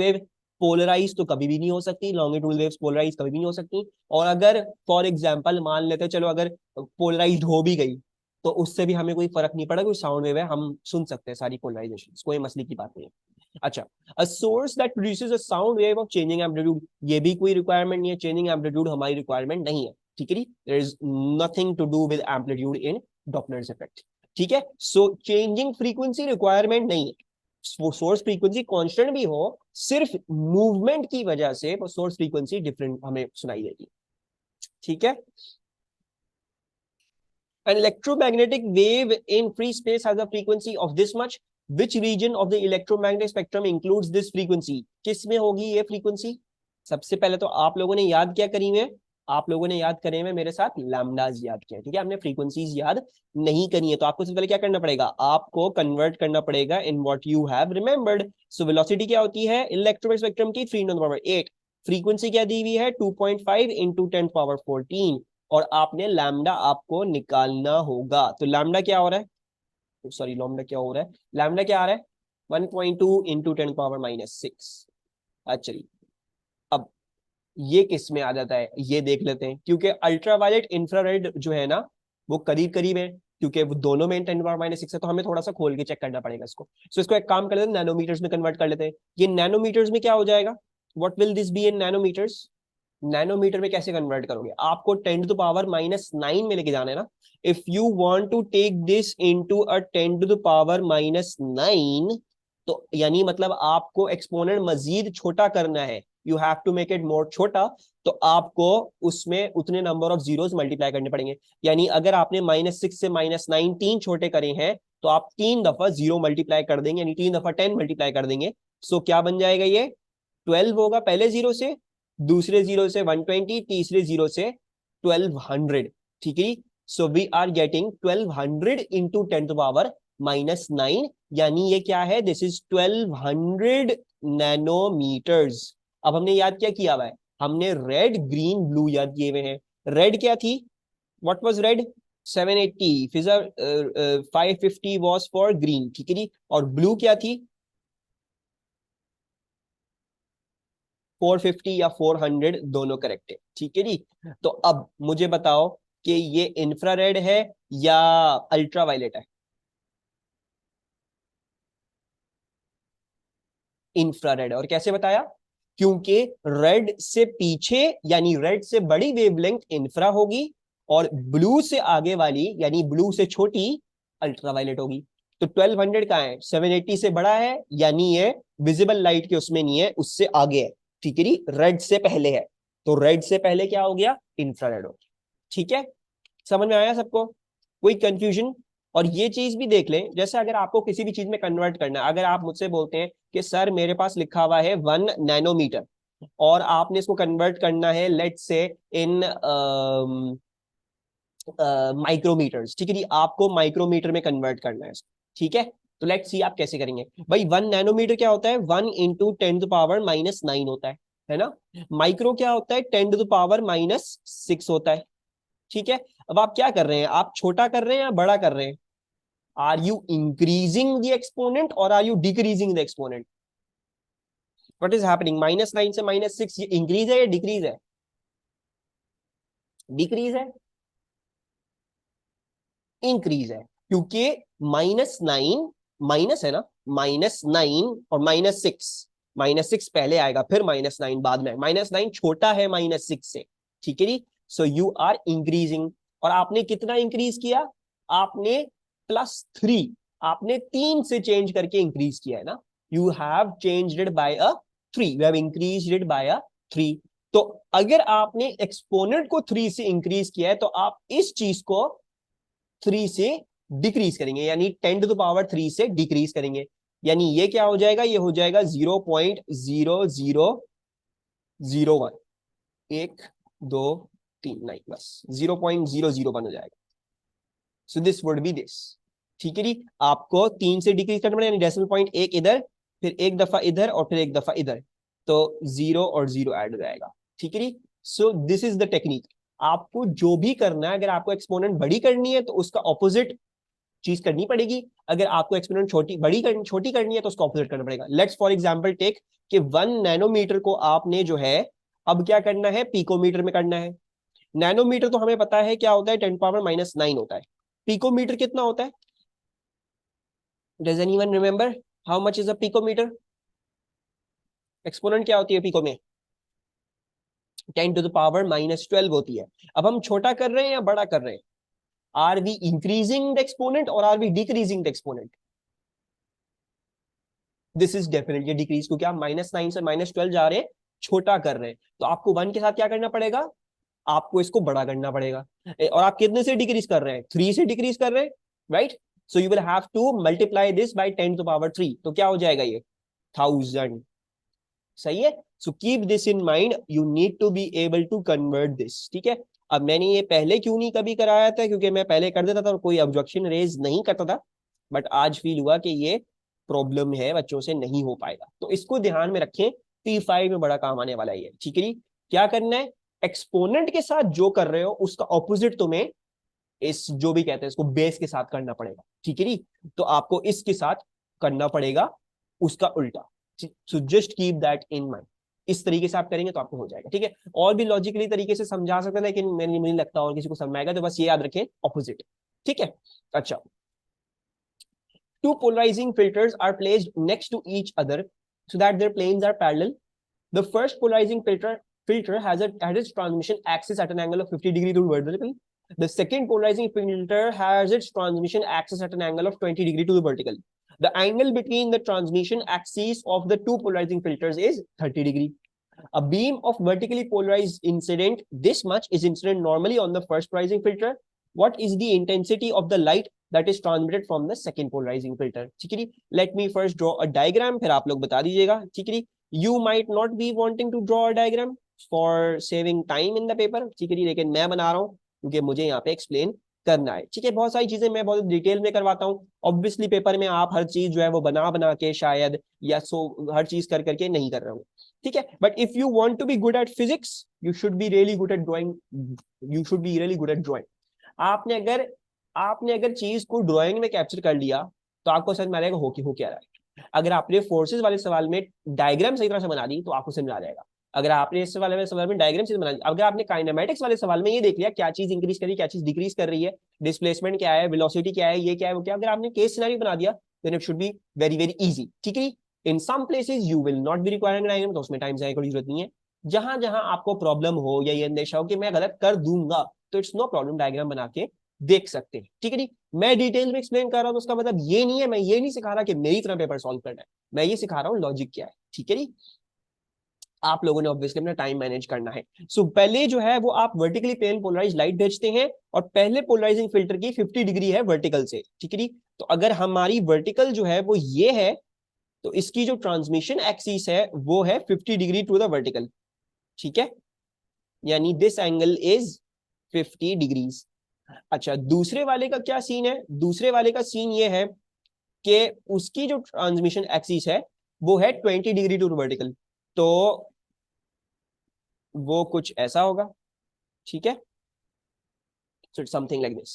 wave polarized तो कभी भी नहीं हो सकती, longitudinal waves polarized कभी भी नहीं हो सकती। और अगर फॉर एग्जाम्पल मान लेते चलो अगर पोलराइज्ड हो भी गई तो उससे भी हमें कोई फर्क नहीं पड़ा, कोई साउंड वेव है, हम सुन सकते हैं सारी पोलराइजेशन, कोई मसले की बात नहीं है। अच्छा, a source that produces a sound wave of changing amplitude, ये भी कोई रिक्वायरमेंट नहीं है, चेंजिंग एम्पलीट्यूड हमारी रिक्वायरमेंट नहीं है, ठीक है। There is nothing to do with amplitude in Doppler's effect, ठीक है। सो चेंजिंग फ्रीक्वेंसी रिक्वायरमेंट नहीं है, वो सोर्स फ्रीक्वेंसी कांस्टेंट भी हो, सिर्फ मूवमेंट की वजह से वो सोर्स फ्रीक्वेंसी डिफरेंट हमें सुनाई देगी, ठीक है। An electromagnetic wave in free space has a frequency of this much. Which region of the electromagnetic spectrum includes this frequency? किस में होगी ये फ्रीक्वेंसी? सबसे पहले तो आप लोगों ने याद क्या करी हुए? आप लोगों ने याद करे हुए मेरे साथ लैम्डाज याद किया, ठीक है। हमने फ्रीक्वेंसीज याद नहीं करी है, तो आपको सबसे पहले क्या करना पड़ेगा? आपको कन्वर्ट करना पड़ेगा in what you have remembered. So velocity क्या होती है इलेक्ट्रोमैग्नेटिक स्पेक्ट्रम की? 3 × 8। फ्रीक्वेंसी क्या दी हुई है? 2.5 × 10⁻14। और आपने लैम्डा आपको निकालना होगा, तो लैम्डा क्या हो रहा है, सॉरी लैम्डा क्या हो रहा है, लैम्डा क्या आ रहा है 1.2 × 10⁻6। अच्छा, अब ये किस में आ जाता है ये देख लेते हैं, क्योंकि अल्ट्रावायलेट इंफ्रारेड जो है ना वो करीब करीब है, क्योंकि वो दोनों में 10⁻6 है, तो हमें थोड़ा सा खोल के चेक करना पड़ेगा इसको। सो इसको एक काम कर लेते हैं, नैनोमीटर्स में कन्वर्ट कर लेते हैं। ये नैनोमीटर्स में क्या हो जाएगा? What will this be in nanometres? Nanometre में कैसे कन्वर्ट करोगे? आपको 10⁻⁻9 में लेके जाना है ना। If you want to take this into a 10⁻⁻9, तो यानी मतलब आपको एक्सपोनेंट मजीद छोटा करना है, you have to make it more छोटा, तो आपको उसमें उतने नंबर ऑफ जीरोस मल्टीप्लाई करने पड़ेंगे। यानी अगर आपने -6 से -9 तीन छोटे करे हैं, तो आप 3 दफा 0 मल्टीप्लाई कर देंगे, यानी 3 दफा 10 मल्टीप्लाई कर देंगे। सो क्या बन जाएगा? ये 12 होगा पहले जीरो से, दूसरे जीरो से 120, तीसरे जीरो से 1200, ठीक है। So we are getting 1200 into 10⁻⁻9, यानी ये क्या है? This is 1200 nanometres. अब हमने याद क्या किया हुआ है? हमने रेड ग्रीन ब्लू याद किए हुए हैं। रेड क्या थी? What was red? 780, फिजर 550 was for green, ठीक है जी। और ब्लू क्या थी? 450 या 400, दोनों करेक्ट है, ठीक है जी। तो अब मुझे बताओ कि ये इंफ्रारेड है या अल्ट्रावायलेट है? इंफ्रारेड। और कैसे बताया? क्योंकि रेड से पीछे यानी रेड से बड़ी वेवलेंथ इंफ्रा होगी, और ब्लू से आगे वाली यानी ब्लू से छोटी अल्ट्रावायलेट होगी। तो 1200 कहाँ है? 780 से बड़ा है, यानी ये विजिबल लाइट के उसमें नहीं है, उससे आगे है। ठीक है, रेड से पहले है। तो रेड से पहले क्या हो गया? इंफ्रारेड हो गया। ठीक है, समझ में आया सबको? कोई कंफ्यूजन? और ये चीज भी देख लें, जैसे अगर आपको किसी भी चीज में कन्वर्ट करना है, अगर आप मुझसे बोलते हैं कि सर मेरे पास लिखा हुआ है 1 नैनोमीटर, और आपने इसको कन्वर्ट करना है लेट से इन माइक्रोमीटर्स, ठीक है जी, आपको माइक्रोमीटर में कन्वर्ट करना है इसको। ठीक है, तो लेट्स सी आप कैसे करेंगे। भाई 1 नैनोमीटर क्या होता है? 1 × 10⁻⁹ होता है ना? माइक्रो क्या होता है? 10⁻⁻6 होता है। ठीक है, अब आप क्या कर रहे हैं? आप छोटा कर रहे हैं या बड़ा कर रहे हैं? Are you increasing the exponent और are you decreasing the exponent? What is happening? -9 से -6 ये इंक्रीज है या डिक्रीज है? डिक्रीज है। इंक्रीज है, क्योंकि -9 माइनस है ना, -9 और -6, -6 पहले आएगा फिर -9 बाद में। -9 छोटा है -6 से। ठीक है जी, सो यू आर इंक्रीजिंग। और आपने कितना इंक्रीज किया? आपने +3, आपने 3 से चेंज करके इंक्रीज किया है ना। You have changed it by a 3, you have increased it by a 3। तो अगर आपने एक्सपोनेंट को 3 से इंक्रीज किया है, तो आप इस चीज को 3 से डिक्रीज करेंगे, यानी 10⁻³ से डिक्रीज करेंगे। यानी ये क्या हो जाएगा? ये हो जाएगा 0.0001, 1 2 3, नहीं बस 0.001 हो जाएगा। So this would be this. ठीक है जी, आपको 3 से डिक्रीज करना पड़ेगा, यानी डेसिमल पॉइंट एक इधर, फिर एक दफा इधर, और फिर एक दफा इधर, तो 0 और 0 ऐड हो जाएगा। ठीक है जी, so this is the technique. आपको जो भी करना है, अगर आपको एक्सपोनेंट बड़ी करनी है तो उसका ऑपोजिट चीज करनी पड़ेगी। अगर आपको एक्सपोनेंट छोटी करनी है तो उसको ऑपोजिट करना पड़ेगा। लेट्स फॉर एग्जांपल टेक कि 1 नैनोमीटर को आपने जो है अब क्या करना है? पिकोमीटर में करना है। नैनोमीटर तो हमें पता है क्या होता है? 10⁻⁹ होता है। पिकोमीटर कितना होता है? Does anyone remember how much is a picometre? Exponent क्या होती है पिको में? 10⁻⁻12 होती है। अब हम छोटा कर रहे हैं या बड़ा कर रहे हैं? Are we increasing the exponent और are we decreasing the exponent? This is definitely decrease, क्योंकि आप -9 से -12 जा रहे हैं, छोटा कर रहे हैं। तो आपको 1 के साथ क्या करना पड़ेगा? आपको इसको बड़ा करना पड़ेगा। और आप कितने से डिक्रीज कर रहे हैं? 3 से डिक्रीज कर रहे हैं, right? So you will have to multiply this by 10⁻³ तो क्या हो जाएगा ये? 1000। सही है, so keep this in mind, you need to be able to convert this. ठीक है, अब मैंने ये पहले क्यों नहीं कभी कराया था? क्योंकि मैं पहले कर देता था और कोई ऑब्जेक्शन रेज नहीं करता था, बट आज फील हुआ कि ये प्रॉब्लम है, बच्चों से नहीं हो पाएगा। तो इसको ध्यान में रखें, P5 में बड़ा काम आने वाला है ये। ठीक है जी, क्या करना है? एक्सपोनेंट के साथ जो कर रहे हो उसका ऑपोजिट तुम्हें इस जो भी कहते हैं इसको बेस के साथ करना पड़ेगा। ठीक है जी, तो आपको इसके साथ करना पड़ेगा उसका उल्टा। So just keep that in mind. इस तरीके से आप करेंगे तो आपको हो जाएगा। ठीक है, और भी लॉजिकली तरीके से समझा सकते हैं, लेकिन मुझे नहीं लगता और किसी को समझ आएगा, तो बस ये याद रखें ऑपोजिट। ठीक है, अच्छा। Two polarizing filters are placed next to each other so that their planes are parallel. The first polarizing filter has its transmission axis at an angle of 50° to the vertical. The second polarizing filter has its transmission axis at an angle of 20° to the vertical. The angle between the transmission axes of the two polarizing filters is 30°. A beam of vertically polarized incident this much is incident normally on the first polarizing filter. What is the intensity of the light that is transmitted from the second polarizing filter? ठीक है जी, let me first draw a diagram, फिर आप लोग बता दीजिएगा। ठीक है जी, you might not be wanting to draw a diagram for saving time in the paper, ठीक है जी, लेकिन मैं बना रहा हूँ क्योंकि मुझे यहाँ पे एक्सप्लेन करना है। ठीक है, बहुत सारी चीजें मैं बहुत डिटेल में करवाता हूँ। ऑब्वियसली पेपर में आप हर चीज जो है वो बना बना के शायद या हर चीज कर करके नहीं कर रहे हो। ठीक है, but if you want to be good at physics you should be really good at drawing, you should be really good at drawing. आपने अगर चीज को ड्राइंग में कैप्चर कर लिया तो आपको समझ में आ जाएगा हो क्या रहा है। अगर आपने फोर्सेस वाले सवाल में डायग्राम सही तरह से बना दी तो आपको समझ में आ जाएगा। अगर आपने इस वाले सवाल में डायग्राम से बना दी, अगर आपने काइनेमेटिक्स वाले सवाल में ये देख लिया क्या चीज इंक्रीज कर रही है, क्या चीज डिक्रीज कर रही है, डिस्प्लेसमेंट क्या है, वेलोसिटी क्या है, ये क्या है, वो क्या, अगर आपने केस सिनेरियो बना दिया then it should be very very easy. ठीक है, in some places you will not be requiring diagram, तो उसमें टाइम जाने की जरूरत नहीं है। जहां जहां आपको प्रॉब्लम हो या ये अंदेशा हो कि मैं गलत कर दूंगा, तो इट्स नो प्रॉब्लम, डायग्राम बना के देख सकते हैं, ठीक है जी। मैं डिटेल में एक्सप्लेन कर रहा हूं तो उसका मतलब ये नहीं है, मैं ये नहीं सिखा रहा कि मेरी तरह पेपर सॉल्व करना है, मैं ये सिखा रहा हूँ लॉजिक क्या है, ठीक है जी। आप लोगों ने ऑब्वियसली अपना टाइम मैनेज करना है। सो पहले जो है वो आप वर्टिकली प्लेन पोलराइज लाइट भेजते हैं, और पहले पोलराइजिंग फिल्टर की 50 डिग्री है वर्टिकल से, ठीक है जी। तो अगर हमारी वर्टिकल जो है वो ये है, तो इसकी जो ट्रांसमिशन एक्सिस है वो है 50 डिग्री टू द वर्टिकल, ठीक है, यानी दिस एंगल इज 50 डिग्रीज। अच्छा, दूसरे वाले का क्या सीन है? दूसरे वाले का सीन ये है कि उसकी जो ट्रांसमिशन एक्सिस है वो है 20 डिग्री टू वर्टिकल, तो वो कुछ ऐसा होगा, ठीक है। So it's something like this,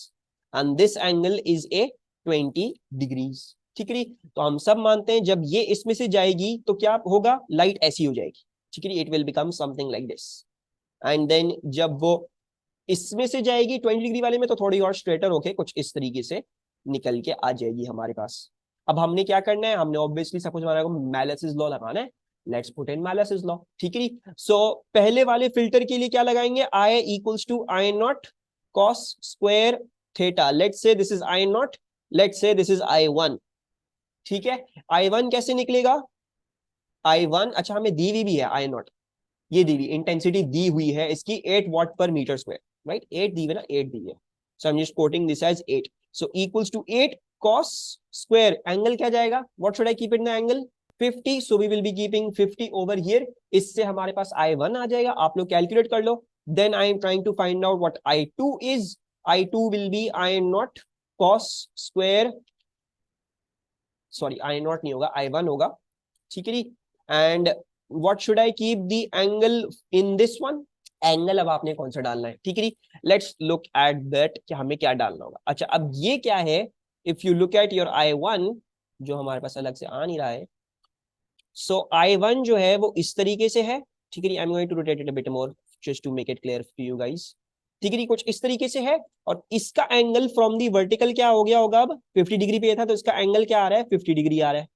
and this angle is a 20 degrees, ठीक है। तो हम सब मानते हैं जब ये इसमें से जाएगी तो क्या होगा, लाइट ऐसी हो जाएगी, ठीक है। It will become something like this, and then जब वो इसमें से जाएगी 20 डिग्री वाले में, तो थोड़ी और स्ट्रेटर होके कुछ इस तरीके से निकल के आ जाएगी हमारे पास। अब हमने क्या करना है, हमने ऑब्वियसली सब कुछ हमारे को मैलेसिस लॉ लगाना है। लेट्स पुट इन मैलेसिस लॉ, ठीक है। सो पहले वाले फिल्टर के लिए क्या लगाएंगे, I equals to I not cos square theta, let's say this is I naught, let's say this is I1, ठीक है। I1 कैसे निकलेगा, I1, अच्छा हमें दी हुई भी है I naught, ये दी हुई इंटेंसिटी दी हुई है इसकी 8 वाट पर मीटर स्क्वायर, राइट, 8 दी हुई ना, 8 दी है, so I am just quoting this as 8, so equals to 8 cos square, angle क्या जाएगा, what should I keep in the angle 50, so we will be keeping 50 over here, इससे हमारे पास I1 आ जाएगा, आप लोग कैलकुलेट कर लो। Then I am trying to find out what I2 is. I2 will be I naught cos square, sorry I naught नहीं होगा, I1 होगा, ठीक है जी। And what should I keep the angle in this one? Angle अब आपने कौन सा डालना है, ठीक है जी। लेट्स लुक एट दैट कि हमें क्या डालना होगा। अच्छा, अब ये क्या है, if you look at your I1 जो हमारे पास अलग से आ नहीं रहा है, सो I1 जो है वो इस तरीके से है, ठीक है जी। I am going to rotate it a bit more just to make it clear to you guys, ठीक है जी, कुछ इस तरीके से है, और इसका एंगल फ्रॉम दी वर्टिकल क्या हो गया होगा, अब 50 डिग्री पे था, तो इसका एंगल क्या आ रहा है, 50 डिग्री आ रहा है।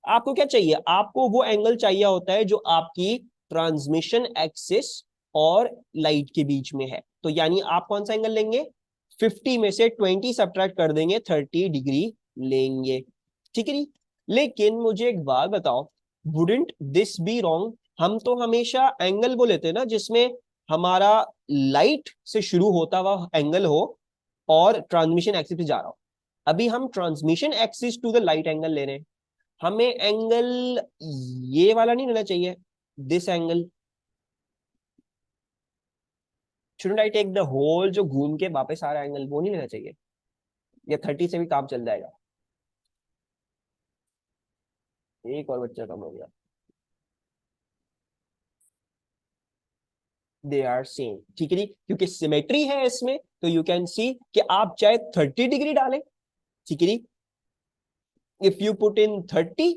आपको क्या चाहिए, आपको वो एंगल चाहिए होता है जो आपकी ट्रांसमिशन एक्सिस और लाइट के बीच में है, तो यानी आप कौन सा एंगल लेंगे, 50 में से 20 सब्ट्रैक्ट कर देंगे, 30 डिग्री लेंगे, ठीक है जी। लेकिन मुझे एक बात बताओ, वुडंट दिस बी रॉन्ग, हम तो हमेशा एंगल वो लेते हैं ना जिसमें हमारा लाइट से शुरू होता हुआ एंगल हो और ट्रांसमिशन एक्सिस पे जा रहा हो। अभी हम transmission axis to the light angle ले रहे हैं, हमें एंगल ये वाला नहीं लेना चाहिए, this angle. Shouldn't I take the whole जो घूम के वापस आ रहा है एंगल, वो नहीं लेना चाहिए, या 30 से भी काम चल जाएगा। एक और बच्चा कम हो गया, दे आर सेम, ठीक है जी, क्योंकि सिमेट्री है इसमें, तो यू कैन सी कि आप चाहे 30 डिग्री डालें, ठीक है जी। इफ यू पुट इन 30,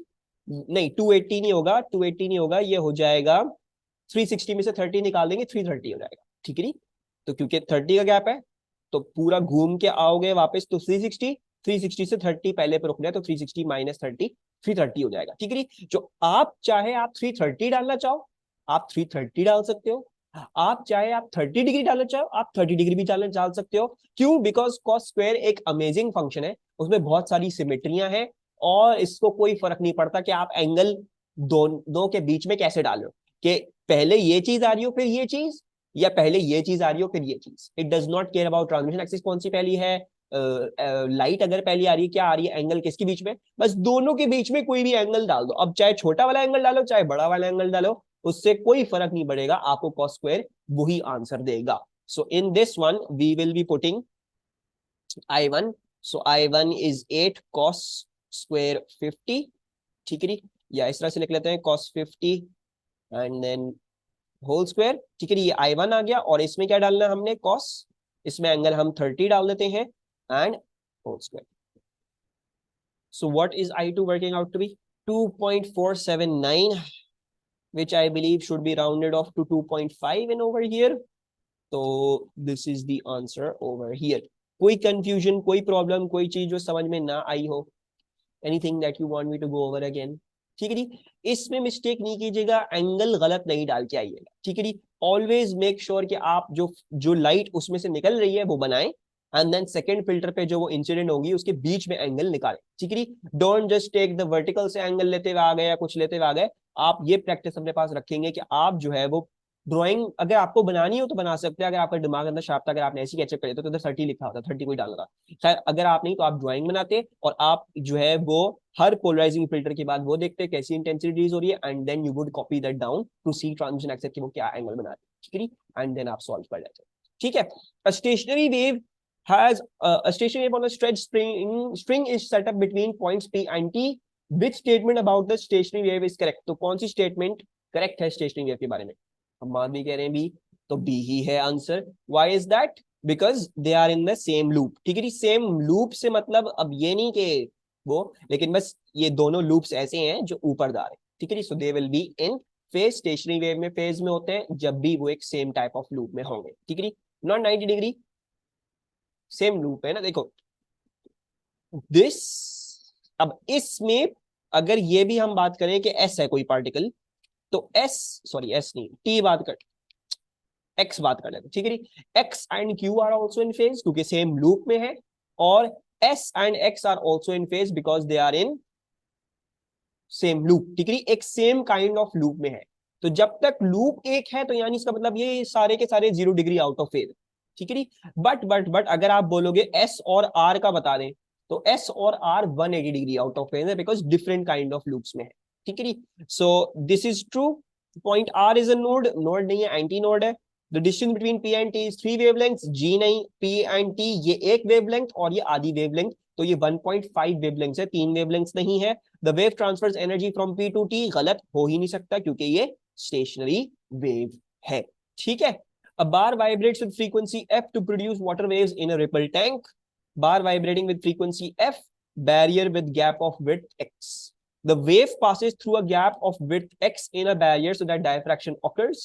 नहीं 280 नहीं होगा, 280 नहीं होगा, ये हो जाएगा 360 में से 30 निकाल देंगे, 330 हो जाएगा, ठीक है जी। तो क्योंकि 30 का गैप है, तो पूरा घूम के आओगे वापस तो 360, 360 से 30 पहले पे रुक गया, तो 360 माइनस 30, 330 हो जाएगा, ठीक है जी। जो आप चाहे आप 330 डालना चाहो, आप 330 डाल सकते हो, आप चाहे आप 30 डिग्री डालना चाहो, आप 30 डिग्री भी डाल सकते हो। क्यों? बिकॉज कॉस स्क्वायर एक अमेजिंग फंक्शन है, उसमें बहुत सारी सिमेट्रियां हैं, और इसको कोई फर्क नहीं पड़ता कि आप एंगल दोनों के बीच में कैसे डाल रहे हो, कि पहले ये चीज आ रही हो फिर ये चीज, या पहले ये चीज आ रही हो फिर ये चीज, it does not care about transmission axis कौन सी पहली है, लाइट अगर पहली आ रही है, क्या आ रही है, एंगल किसके बीच में, बस दोनों के बीच में कोई भी एंगल डाल दो, अब चाहे छोटा वाला एंगल डालो चाहे बड़ा वाला एंगल डालो, उससे कोई फर्क नहीं पड़ेगा, आपको कॉस स्क्वायर वही आंसर देगा। So in this one we will be putting I1, so I1 is 8 cos square 50, ठीक है, या इस तरह से लिख लेते हैं cos 50 and then whole square, ठीक है, ये I1 आ गया, और इसमें क्या डालना है हमने cos, इसमें एंगल हम 30 डाल देते हैं and whole square. So what is I2 working out to be? 2.479, which I believe should be rounded off to 2.5 in over here. So this is the answer over here. कोई confusion, कोई problem, कोई चीज जो समझ में ना आई हो, anything that you want me to go over again? ठीक है जी। इसमें मिस्टेक नहीं कीजिएगा, एंगल गलत नहीं डाल के आइएगा, ठीक है जी। ऑलवेज मेक श्योर कि आप जो जो लाइट उसमें से निकल रही है वो बनाएं, एंड देन सेकंड फिल्टर पे जो वो इंसिडेंट होगी उसके बीच में एंगल निकालें, ठीक है जी। Don't just take the vertical से एंगल लेते हुए आ गए या कुछ लेते हुए आ गए। आप ये प्रैक्टिस अपने पास रखेंगे कि आप जो है वो ड्राइंग अगर आपको बनानी हो तो बना सकते हैं, अगर आपका दिमाग अंदर शार्प था, अगर आपने ऐसी कैचअप कर तो इधर 30 लिखा होता, 30 कोई डाल रहा। खैर अगर आप नहीं तो आप ड्राइंग बनाते और आप जो है वो हर पोलराइजिंग फिल्टर के बाद वो देखते हैं कैसी इंटेंसिटी रिलीज हो रही है, and then you would copy that down to C transition axes कि वो क्या एंगल बना रहे हैं, ठीक है, एंड देन आप सॉल्व कर लेते हैं, ठीक है। A stationary wave has a stationary wave on a stretched string is set up between points P and T. Which statement about the stationary wave is correct? तो कौन सी स्टेटमेंट करेक्ट है stationary wave के बारे में? हम बाद भी कह रहे हैं बी, तो बी ही है answer. Why is that? Because they are in the same loop, ठीक है। सेम लूप से मतलब अब ये नहीं कि वो, लेकिन बस ये दोनों लूप्स ऐसे हैं जो ऊपर जा रहे हैं, ठीक है। So they will be in phase, stationary wave में फेज में होते हैं जब भी वो एक सेम टाइप ऑफ लूप में होंगे, ठीक है। नॉट 90 डिग्री, सेम लूप है ना, देखो दिस। अब इसमें अगर ये भी हम बात करें कि एस है कोई पार्टिकल, तो एस, सॉरी एस नहीं, टी बात कर, एक्स बात कर लेते, ठीक है। X and Q are also in phase क्योंकि सेम लूप में है, और S and X are also in phase because they are in same loop, ठीक है। एक सेम काइंड ऑफ लूप में है, तो जब तक लूप एक है तो यानी इसका मतलब ये सारे के सारे 0 डिग्री आउट ऑफ फेज, ठीक है। बट अगर आप बोलोगे एस और आर का बता दें तो एस और R 180 degree out of phase है because different kind of loops में है, ठीक है। So this is true. Point R is a node, node नहीं है, एंटी नोड है। The distance between P and T is 3 wavelength, जी नहीं, पी एंड टी ये एक वेवलेंथ और ये आधी वेवलेंथ, तो ये 1.5 वेवलेंथ है, 3 वेवलेंथ नहीं है। The wave transfers energy from P to T, गलत हो ही नहीं सकता क्योंकि ये स्टेशनरी वेव है, ठीक है। A bar vibrates with frequency f to produce water waves in a ripple tank. Bar vibrating with frequency f, barrier with gap of width x. The wave passes through a gap of width x in a barrier so that diffraction occurs.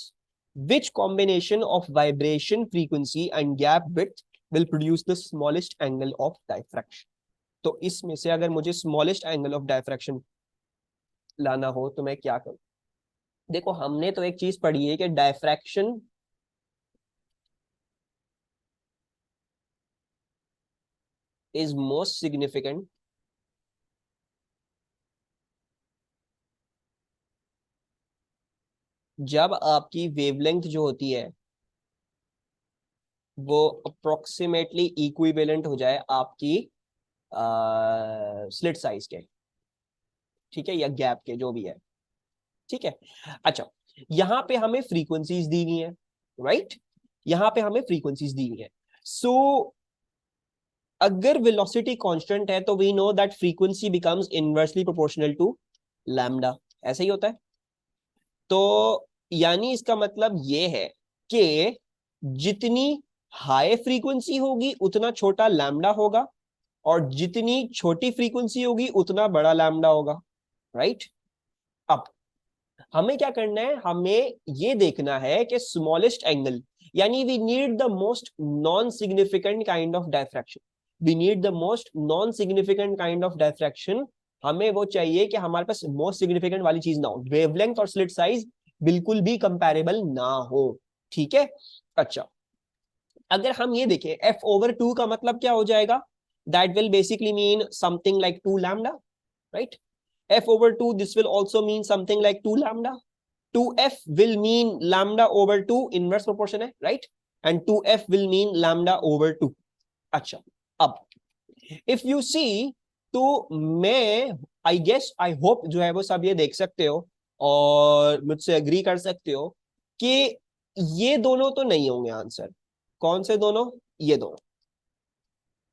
Which combination of vibration frequency and gap width will produce the smallest angle of diffraction? तो इसमें से अगर मुझे smallest angle of diffraction लाना हो तो मैं क्या करूं? देखो हमने तो एक चीज पढ़ी है कि डायफ्रैक्शन इज मोस्ट सिग्निफिकेंट जब आपकी वेवलेंथ जो होती है वो अप्रोक्सीमेटली इक्विवेलेंट हो जाए आपकी स्लिट साइज के, ठीक है, या गैप के, जो भी है, ठीक है। अच्छा, यहां पे हमें फ्रीक्वेंसीज दी गई है, राइट, यहां पे हमें फ्रीक्वेंसीज दी गई है। सो अगर वेलोसिटी कांस्टेंट है तो we know that frequency becomes inversely proportional to lambda, ऐसा ही होता है। तो यानी इसका मतलब ये है कि जितनी हाई फ्रीक्वेंसी होगी उतना छोटा लैम्डा होगा, और जितनी छोटी फ्रीक्वेंसी होगी उतना बड़ा लैम्डा होगा, राइट। अब हमें क्या करना है, हमें ये देखना है कि स्मॉलेस्ट एंगल, यानी we need the most non significant kind of diffraction, we need the most non significant kind of diffraction. हमें वो चाहिए कि हमारे पास मोस्ट सिग्निफिकेंट वाली चीज ना हो, वेवलेंथ और स्लिट साइज बिल्कुल भी कंपैरेबल ना हो, ठीक है। अच्छा, अगर हम ये देखें f/2 का मतलब क्या हो जाएगा, that will basically mean something like 2 lambda, right. f/2 this will also mean something like 2 lambda. 2f will mean lambda over 2, inverse proportion है, right, and 2f will mean lambda over 2. अच्छा, अब if you see, तो मैं I guess I hope जो है वो सब ये देख सकते हो और मुझसे एग्री कर सकते हो कि ये दोनों तो नहीं होंगे आंसर। कौन से दोनों? ये दोनों,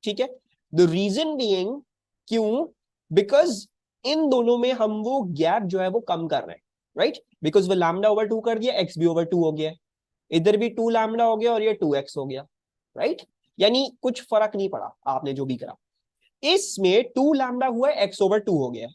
ठीक है। द रीजन बीइंग, क्यों? बिकॉज इन दोनों में हम वो गैप जो है वो कम कर रहे हैं, राइट, बिकॉज वो लैम्डा ओवर 2 कर दिया, एक्स भी ओवर 2 हो गया, इधर भी 2 लैम्डा हो गया और ये 2x हो गया, राइट। यानी कुछ फर्क नहीं पड़ा आपने जो भी करा, इसमें 2 लैम्डा हुआ है, एक्स ओवर 2 हो गया,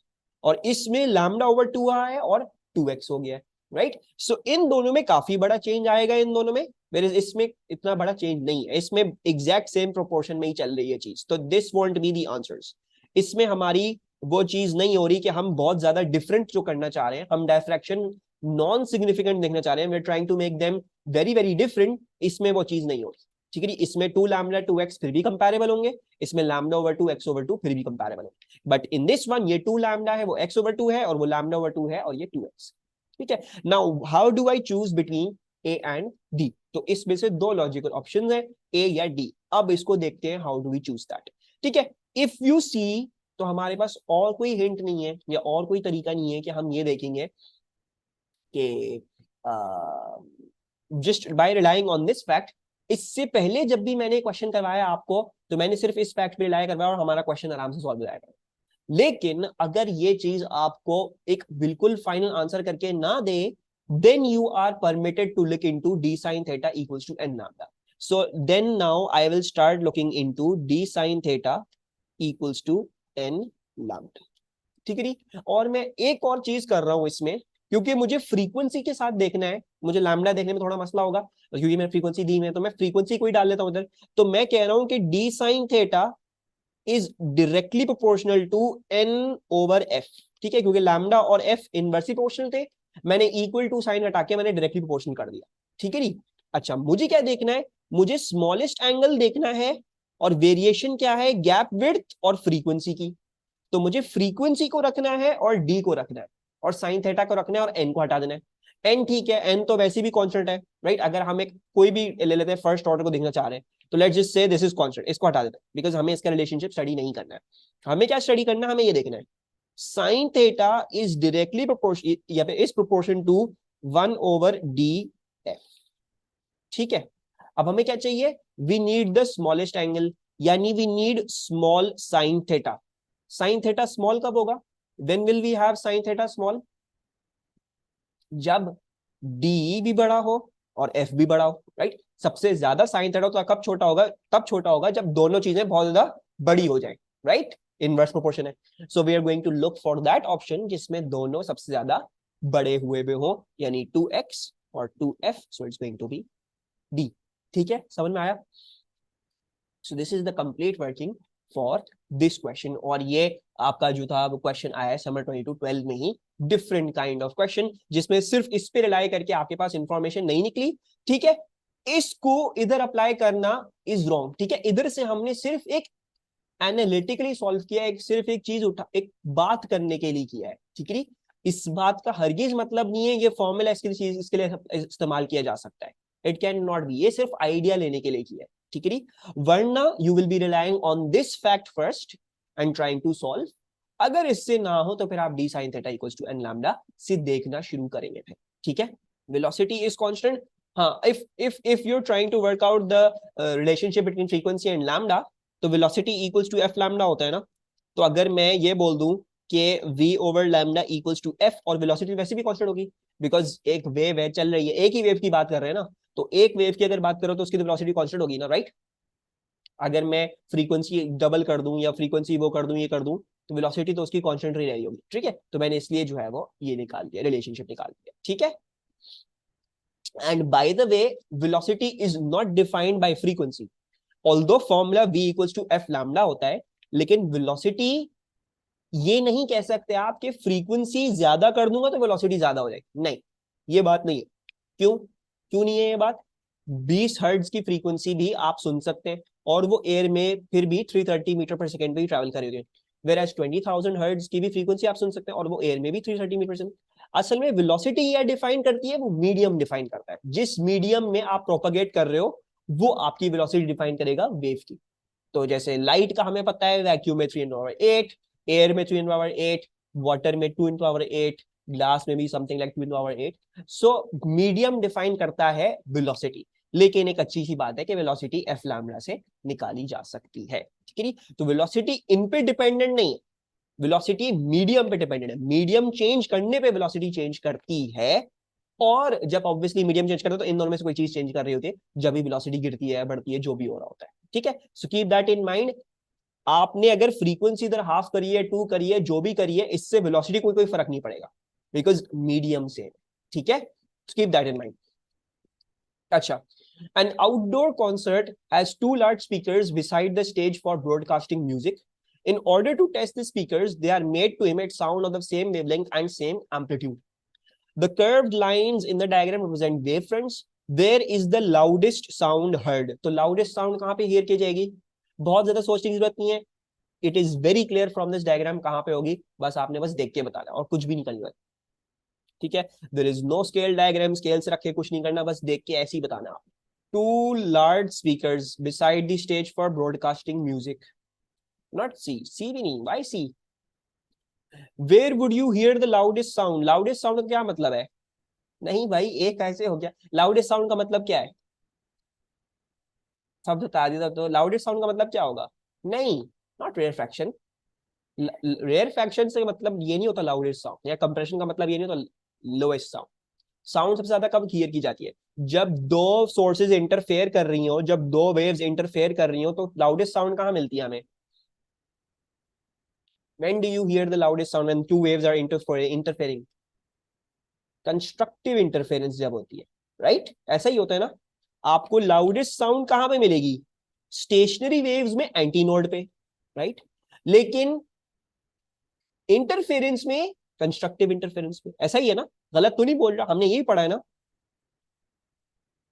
और इसमें लैम्डा ओवर 2 आया है और 2x हो गया, राइट। सो इन दोनों में काफी बड़ा चेंज आएगा, इन दोनों में, मेरे इसमें इतना बड़ा चेंज नहीं है, इसमें एग्जैक्ट सेम प्रोपोर्शन में ही चल रही है चीज, तो this want be the answers. इसमें हमारी वो चीज नहीं हो रही कि हम बहुत ज्यादा डिफरेंट जो करना चाह रहे हैं, हम डायफ्रैक्शन नॉन सिग्निफिकेंट देखना चाह रहे हैं, we are trying to make them very very different, इसमें वो चीज नहीं हो रही। ठीक है, इसमें 2 लैम्डा 2x फिर भी कंपैरेबल होंगे, इसमें लैम्डा ओवर 2 x ओवर 2 फिर भी कंपैरेबल होंगे, बट इन दिस वन ये 2 लैम्डा है वो x ओवर 2 है, और वो लैम्डा ओवर 2 है और ये 2x। ठीक है, now how do I choose between A and D? तो इसमें से दो लॉजिकल ऑप्शंस हैं, ए या डी। अब इसको देखते हैं how do we choose that. ठीक है, इफ यू सी, तो हमारे पास और कोई हिंट नहीं है या और कोई तरीका नहीं है कि हम ये देखेंगे कि just by relying on this fact. इससे पहले जब भी मैंने क्वेश्चन करवाया आपको, तो मैंने सिर्फ इस फैक्ट पे रिलाई करवाया और हमारा क्वेश्चन आराम से सॉल्व हो जाएगा। लेकिन अगर ये चीज आपको एक बिल्कुल फाइनल आंसर करके ना दे, then you are permitted to look into d sin theta equals to n lambda. So then now I will start looking into d sin theta equals to n lambda. ठीक है नी? और मैं एक और चीज कर रहा हूं इसमें, क्योंकि मुझे फ्रीक्वेंसी के साथ देखना है, मुझे लैम्डा देखने में थोड़ा मसला होगा, क्योंकि मैं फ्रीक्वेंसी दी है तो मैं फ्रीक्वेंसी को ही डाल लेता हूं उधर। तो मैं कह रहा हूं कि d sin theta is directly proportional to n over f। ठीक है, क्योंकि लैम्डा और f इनवर्सली प्रोपोर्शनल थे, मैंने इक्वल टू साइन हटा के मैंने डायरेक्टली प्रोपोर्शनल कर दिया। ठीक है नी? अच्छा, मुझे क्या देखना है? मुझे स्मॉलेस्ट एंगल देखना है, और वेरिएशन क्या है? गैप विड्थ और फ्रीक्वेंसी की। तो मुझे फ्रीक्वेंसी को रखना है और डी को रखना है, और साइन थीटा को रखना है और एन को हटा देना है। एन ठीक है, एन तो वैसे भी कांस्टेंट है, राइट? अगर हम एक कोई भी ले लेते हैं, फर्स्ट ऑर्डर को देखना चाह रहे हैं, तो let's just say this is constant, इसको हटा देते हैं, बिकॉज हमें इसका रिलेशनशिप स्टडी नहीं करना है। हमें क्या स्टडी करना है? हमें ये देखना है sine theta is directly proportion या P is proportion to 1 over D F. ठीक है, अब हमें क्या चाहिए? We need the smallest angle, यानी we need small sine theta. Sine theta small कब होगा? When will we have sine theta small? जब डी भी बड़ा हो और एफ भी बड़ा हो, राइट? सबसे ज्यादा साइन थीटा तो कब छोटा होगा? तब छोटा होगा जब दोनों चीजें बहुत ज्यादा बड़ी हो जाए, राइट? इनवर्स प्रोपोर्शन है। So we are going to look for that option जिसमें दोनों सबसे ज्यादा बड़े हुए भी हो, यानी 2x और 2f। So it's going to be D. ठीक है, समझ में आया? So this is the complete working for this question. और ये आपका जो था वो क्वेश्चन आया है समर 22-12 में ही, डिफरेंट काइंड ऑफ क्वेश्चन, जिसमें सिर्फ इस पे रिलाई करके आपके पास इंफॉर्मेशन नहीं निकली। ठीक है, इसको इधर अप्लाई करना इज रॉन्ग। ठीक है, इधर से हमने सिर्फ एक एनालिटिकली सॉल्व किया, एक सिर्फ एक चीज उठा, एक बात करने के लिए किया है। ठीक है, इस बात का हरगिज मतलब नहीं है ये फॉर्मूला इसके लिए इस्तेमाल किया जा सकता है। इट कैन नॉट बी, ये सिर्फ आइडिया लेने के लिए किया है। ठीक है, वरना you will be relying on this fact first and trying to solve. अगर इससे ना हो तो फिर आप d sine theta equals to n lambda से देखना शुरू करेंगे फिर। ठीक है, वेलोसिटी इज कांस्टेंट। हाँ, if you're trying to work out the relationship between frequency and lambda, तो velocity equals to F lambda होता है ना। तो अगर मैं ये बोल दूं कि v over lambda equals to f, और वेलोसिटी वैसे भी कांस्टेंट होगी, बिकॉज एक वेव है चल रही है, एक ही वेव की बात कर रहे हैं ना, तो एक वेव की अगर बात करो तो उसकी तो वेलोसिटी कांस्टेंट होगी ना, राइट? अगर मैं फ्रीक्वेंसी डबल कर दूं या फ्रीक्वेंसी वो कर दूं, ये कर दूं, तो वेलोसिटी तो उसकी कांस्टेंट ही रही होगी। ठीक है, तो मैंने इसलिए जो है वो ये निकाल दिया, रिलेशनशिप निकाल दिया। ठीक है, and by the way velocity is not defined by frequency, although formula v equals to F lambda होता है, लेकिन वेलोसिटी ये नहीं कह सकते आप कि फ्रीक्वेंसी ज्यादा कर दूंगा तो वेलोसिटी ज्यादा हो जाएगी। नहीं, ये बात नहीं है। क्यों क्यों नहीं है ये बात? 20 हर्ट्ज की फ्रीक्वेंसी भी आप सुन सकते हैं, और वो एयर में फिर भी 330 मीटर पर सेकेंड पे ही ट्रैवल करेगी। वेयर 20,000 हर्ट्ज की भी फ्रीक्वेंसी आप सुन सकते हैं, और वो एयर में भी 330 मीटर पर। असल में वेलोसिटी ये डिफाइन करती है, वो मीडियम डिफाइन करता है। जिस मीडियम में आप प्रोपेगेट कर रहे हो वो आपकी वेलोसिटी डिफाइन करेगा वेव की। तो जैसे लाइट का हमें पता है वैक्यूम में 3×8, एयर में 3×8, वाटर में 2×8, ग्लास में भी something like 2×8। So medium define करता है वेलोसिटी, लेकिन एक अच्छी सी बात है कि वेलोसिटी एफ लैम्डा से निकाली जा सकती है। ठीक है, तो वेलोसिटी इन पे डिपेंडेंट नहीं है, वेलोसिटी मीडियम पे डिपेंडेंट है। मीडियम चेंज करने पे वेलोसिटी चेंज करती है, और जब ऑब्वियसली मीडियम चेंज करते हैं तो इन दोनों में से कोई चीज चेंज कर रही होती है, जब भी वेलोसिटी गिरती है, बढ़ती है, जो भी हो रहा होता है। ठीक है, so keep that in mind. आपने अगर फ्रीक्वेंसी इधर हाफ करी है, 2 करी है, जो भी करी है, इससे वेलोसिटी कोई फर्क नहीं पड़ेगा, बिकॉज मीडियम से। ठीक है, कीप दैट इन माइंड। अच्छा, an outdoor concert has 2 large speakers beside the stage for broadcasting music. In order to test the speakers, they are made to emit sound of the same wavelength and same amplitude. The curved lines in the diagram represent wavefronts. There is the loudest sound heard. तो loudest sound कहाँ पे hear की जाएगी? बहुत ज्यादा सोचने की जरूरत नहीं है. It is very clear from this diagram कहाँ पे होगी. बस आपने बस देख के बताना और कुछ भी नहीं करना. ठीक है? There is no scale diagram, scale से रख के कुछ नहीं करना, बस देख के ऐसे ही बताना आप. Two large speakers beside the stage for broadcasting music. Not C. C भी नहीं. Why C? Where would you hear the loudest sound? Loudest sound का क्या मतलब है? नहीं भाई, एक ऐसे हो गया. Loudest sound का मतलब क्या है? सब बता दिया. तो loudest sound का मतलब क्या होगा? नहीं, not rarefaction. Rarefaction से मतलब ये नहीं होता loudest sound, या compression का मतलब ये नहीं होता lowest sound. साउंड सबसे ज्यादा कब हियर की जाती है? जब दो सोर्सेज इंटरफेयर कर रही हो, जब दो वेव्स इंटरफेयर कर रही हो, तो लाउडेस्ट साउंड कहां मिलती है हमें? When do you hear the loudest sound when two waves are interfering? Constructive interference जब होती है, राइट? ऐसा ही होता है ना. आपको लाउडेस्ट साउंड कहां पे मिलेगी? स्टेशनरी वेव्स में एंटी नोड पे, राइट? लेकिन इंटरफेरेंस में कंस्ट्रक्टिव इंटरफेरेंस पे. ऐसा ही है ना? गलत तो नहीं बोल रहा, हमने यही पढ़ा है ना.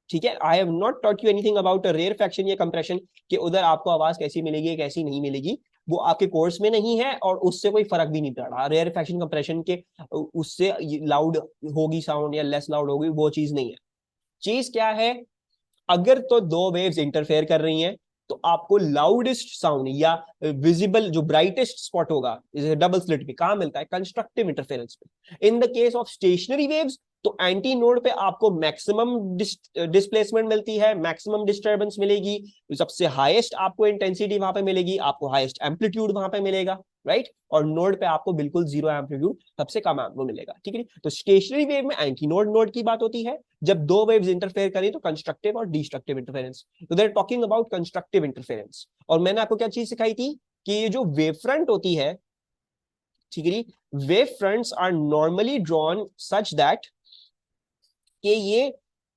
ठीक है. I have not taught you anything about rarefaction या कंप्रेशन, कि उधर आपको आवाज कैसी मिलेगी कैसी नहीं मिलेगी, वो आपके कोर्स में नहीं है और उससे कोई फर्क भी नहीं पड़ रहा. रेयरफैक्शन कंप्रेशन के उससे लाउड होगी साउंड या लेस लाउड होगी, वो चीज नहीं है. चीज क्या है? अगर तो दो वेव्स इंटरफेयर कर रही हैं, तो आपको लाउडेस्ट साउंड या विजिबल जो ब्राइटेस्ट स्पॉट होगा डबल स्लिट पे कहां मिलता है? कंस्ट्रक्टिव इंटरफेरेंस पे. In the case of stationery waves, तो एंटी नोड पे आपको मैक्सिमम डिस्प्लेसमेंट मिलती है, मैक्सिमम डिस्टर्बेंस मिलेगी, सबसे हाईएस्ट आपको इंटेंसिटी वहां पे मिलेगी, आपको हाईएस्ट एम्पलीट्यूड वहां पे मिलेगा, राइट? और नोड पे आपको बिल्कुल जीरो एम्पलीट्यूड, सबसे कम आपको मिलेगा. ठीक है. तो स्टेशनरी वेव में एंटी नोड नोड की बात होती है. जब दो वेव्स इंटरफेयर करें तो कंस्ट्रक्टिव और डिस्ट्रक्टिव इंटरफेरेंस. तो they are talking about constructive interference. और मैंने आपको क्या चीज सिखाई थी कि ये जो वेव फ्रंट होती है, ठीक है, wave fronts are normally drawn such that कि ये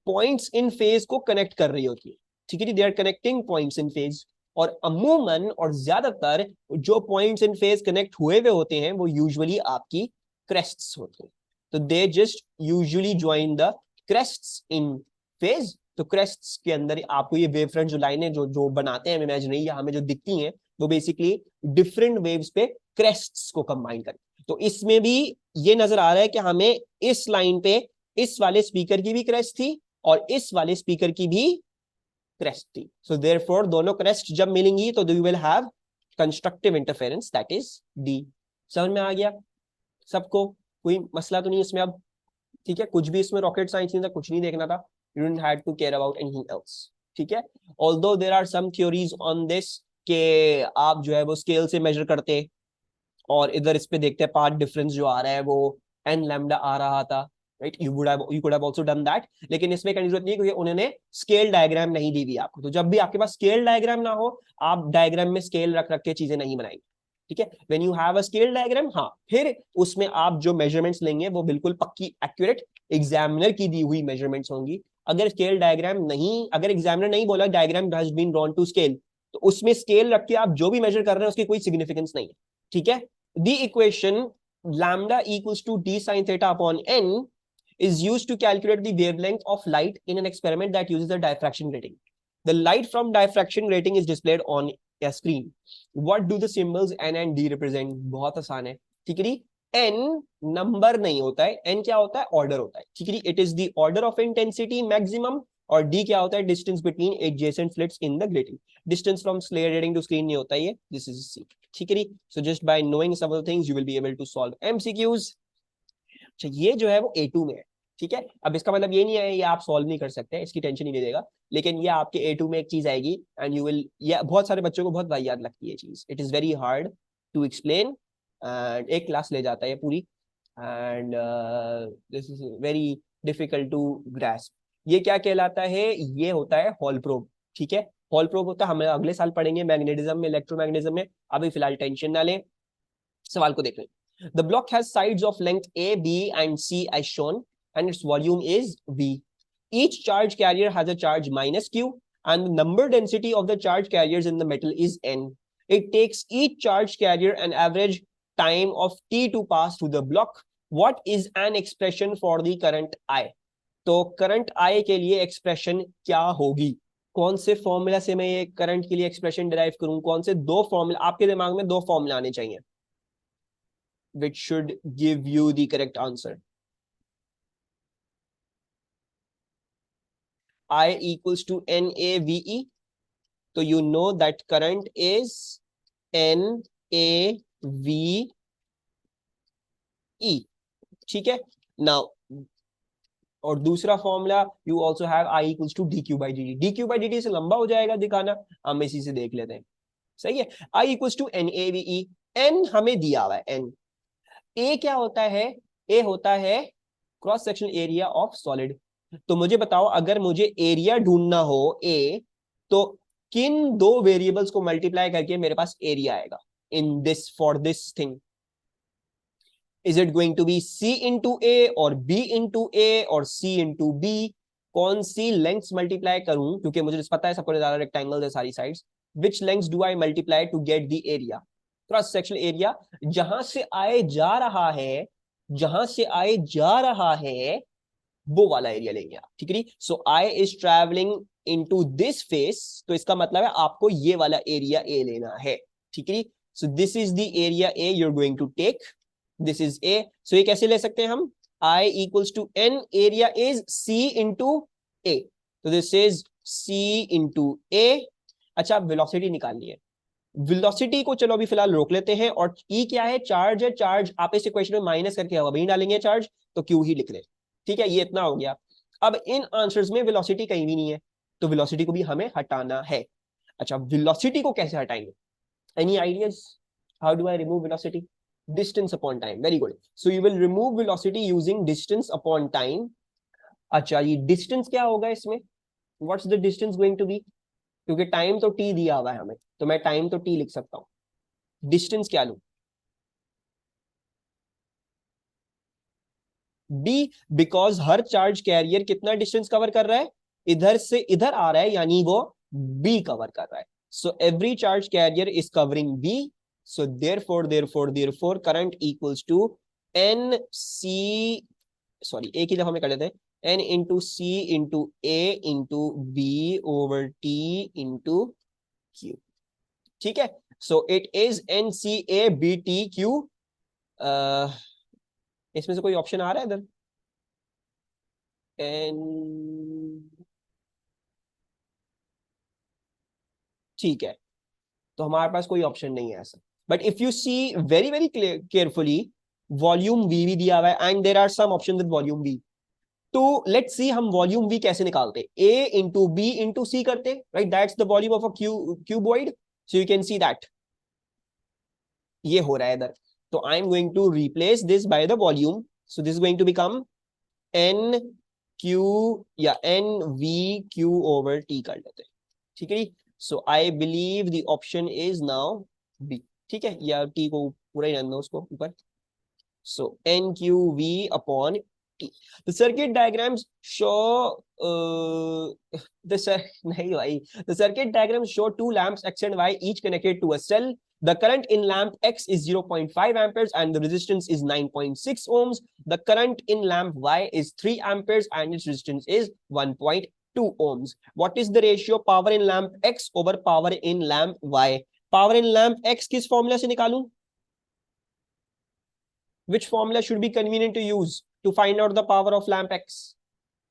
पॉइंट्स इन फेज को कनेक्ट कर रही होती है. ठीक है, they are connecting points in phase. और अमूमन और ज्यादातर जो पॉइंट्स इन फेज कनेक्ट हुए हुए होते हैं वो यूजुअली आपकी क्रेस्ट्स होते हैं. तो they just usually join the crests in phase. तो क्रेस्ट्स के अंदर आपको ये वेव फ्रंट जो लाइनें जो जो बनाते हैं इमेजिनरी या हमें जो दिखती हैं, वो बेसिकली डिफरेंट वेव्स पे क्रेस्ट्स को कंबाइन करते. तो इसमें भी ये नजर आ रहा है कि हमें इस लाइन पे इस वाले स्पीकर की भी क्रेस्ट थी और इस वाले स्पीकर की भी क्रेस्ट थी. सो देयरफॉर दोनों क्रेस्ट जब मिलेंगी तो you will have constructive interference, that is D. समझ में आ गया सबको? कोई मसला तो नहीं इसमें अब? ठीक है, कुछ भी इसमें रॉकेट साइंस नहीं था, कुछ नहीं देखना था. You don't have to care about anything else. ठीक है. Although there are some theories on this के आप जो है वो स्केल से मेजर करते और इधर इस पे देखते हैं पार्ट डिफरेंस जो आ रहा है वो n लैम्डा आ रहा था, right? You could have also done that. लेकिन इसमें करने की जरूरत नहीं क्योंकि उन्होंने स्केल डायग्राम नहीं दी हुई आपको. तो जब भी आपके पास स्केल डायग्राम ना हो, आप डायग्राम में स्केल रख रख के चीजें नहीं बनाएंगे. ठीक है. When you have a scale diagram, हाँ, फिर उसमें आप जो मेजरमेंट्स लेंगे वो बिल्कुल पक्की एक्यूरेट एग्जामिनर की दी हुई मेजरमेंट्स होंगी. अगर स्केल डायग्राम नहीं, अगर एग्जामिनर नहीं बोला diagram has been drawn to scale, तो उसमें स्केल रख के आप जो भी मेजर कर रहे हैं उसकी कोई सिग्निफिकेंस नहीं है. ठीक है. The equation lambda equals to d sin theta upon n is used to calculate the wavelength of light in an experiment that uses the diffraction grating. The light from diffraction grating is displayed on a screen. What do the symbols n and d represent? बहुत आसान है. ठीक है. n number नहीं होता है, n क्या होता है? ऑर्डर होता है. ठीक है. It is the order of intensity maximum. और d क्या होता है? Distance between adjacent slits in the grating. Distance from slayer grating to screen नहीं होता है ये. This is c. ठीक है. So just by knowing some of the things you will be able to solve MCQs. अच्छा, ये जो है वो A2 में है. ठीक है. अब इसका मतलब ये नहीं है ये आप सॉल्व नहीं कर सकते, इसकी टेंशन नहीं लीजिएगा. लेकिन ये आपके A2 में एक चीज आएगी एंड यू विल, ये बहुत सारे बच्चों को बहुत वाहियात लगती है चीज. It is very hard to explain and एक क्लास ले जाता है पूरी. And this is very difficult to grasp. ये क्या कहलाता है? ये होता है हॉल प्रोब. ठीक है. हॉल प्रोब होता है, हम अगले साल पढ़ेंगे मैग्नेटिज्म में, इलेक्ट्रोमैग्नेटिज्म में. अभी फिलहाल टेंशन ना लें, सवाल को देख लें. The block has sides of length A, B, and C as shown, and its volume is V. Each charge carrier has a charge minus Q, and the number density of the charge carriers in the metal is N. It takes each charge carrier an average time of t to pass through the block. What is an expression for the current I? तो current I के लिए expression क्या होगी? कौन से formula से मैं ये करंट के लिए एक्सप्रेशन डिराइव करूं? कौन से दो फॉर्मूला आपके दिमाग में, दो फॉर्मूला आने चाहिए which should give you the correct answer. I equals to NAVE. तो you know that current is NAVE. ठीक है. Now और दूसरा formula you also have I equals to DQ by dt. DQ by dt से लंबा हो जाएगा दिखाना, हम इसी से देख लेते हैं. सही है. I equals to NAVE. N हमें दिया हुआ है. N A क्या होता है? A होता है cross sectional area of solid. तो मुझे बताओ, अगर मुझे एरिया ढूंढना हो A, तो किन दो वेरिएबल्स को मल्टीप्लाई करके मेरे पास एरिया आएगा in this, for this thing? Is it going to be C into A or B into A or C into B? कौन सी लेंथ्स मल्टीप्लाई करूं, क्योंकि मुझे पता है सबको ज्यादा रेक्टेंगल है सारी sides. Which lengths do I multiply to get the area, cross sectional area? जहां से आए जा रहा है, जहां से आए जा रहा है वो वाला एरिया लेंगे आप. ठीक है. So I is travelling into this phase, तो इसका मतलब है आपको ये वाला एरिया ए लेना है. ठीक है. So this is the area A you are going to take. This is A. सो ये कैसे ले सकते हैं हम? I equals to n, area is C into A. तो this is C into A. अच्छा, वेलोसिटी निकालनी है. वेलोसिटी को चलो अभी फिलहाल रोक लेते हैं. और E क्या है? चार्ज है. चार्ज आप इस इक्वेशन में माइनस करके वहीं डालेंगे चार्ज, तो Q ही लिख ले. ठीक है, ये इतना हो गया. अब इन आंसर्स में वेलोसिटी कहीं भी नहीं है, तो वेलोसिटी को भी हमें हटाना है. अच्छा, वेलोसिटी को कैसे हटाएंगे? Any ideas? How do I remove velocity? Distance upon time. Very good. So you will remove velocity using distance upon time. अच्छा, ये distance क्या होगा इसमें? What's the distance going to be? क्योंकि टाइम तो t दिया हुआ है हमें, तो मैं टाइम तो t लिख सकता हूं. डिस्टेंस क्या लूं? d, because her charge carrier कितना डिस्टेंस कवर कर रहा है? इधर से इधर आ रहा है, यानी वो b कवर कर रहा है. So every charge carrier is covering b. So therefore current equals to NC, sorry, एक ही दफा में कर लेते हैं, N into C into A into B over T into Q. ठीक है. So it is NCABTQ. इसमें से कोई ऑप्शन आ रहा है इधर? ठीक है, तो हमारे पास कोई ऑप्शन नहीं है ऐसा. But if you see very very carefully, volume V भी दिया हुआ है and there are some option with volume V. तो लेट्स सी हम वॉल्यूम वी कैसे निकालते. A into B into C करते, right? That's the volume of a cuboid. So you can see that ये हो रहा है इधर. तो I am going to replace this by the volume. So this is going to become N Q या N V Q over T कर लेते हैं. ठीक है. So I believe the option is now B. ठीक है, या T को पूरा ही रहने दो उसको ऊपर. So NQV upon T. The circuit diagrams show नहीं भाई. The circuit diagrams show two lamps X and Y each connected to a cell. The current in lamp X is 0.5 amperes and the resistance is 9.6 ohms. The current in lamp Y is 3 amperes and its resistance is 1.2 ohms. What is the ratio power in lamp X over power in lamp Y? Power in lamp X किस formula से निकालूं? Which formula should be convenient to use to find out the power of lamp X?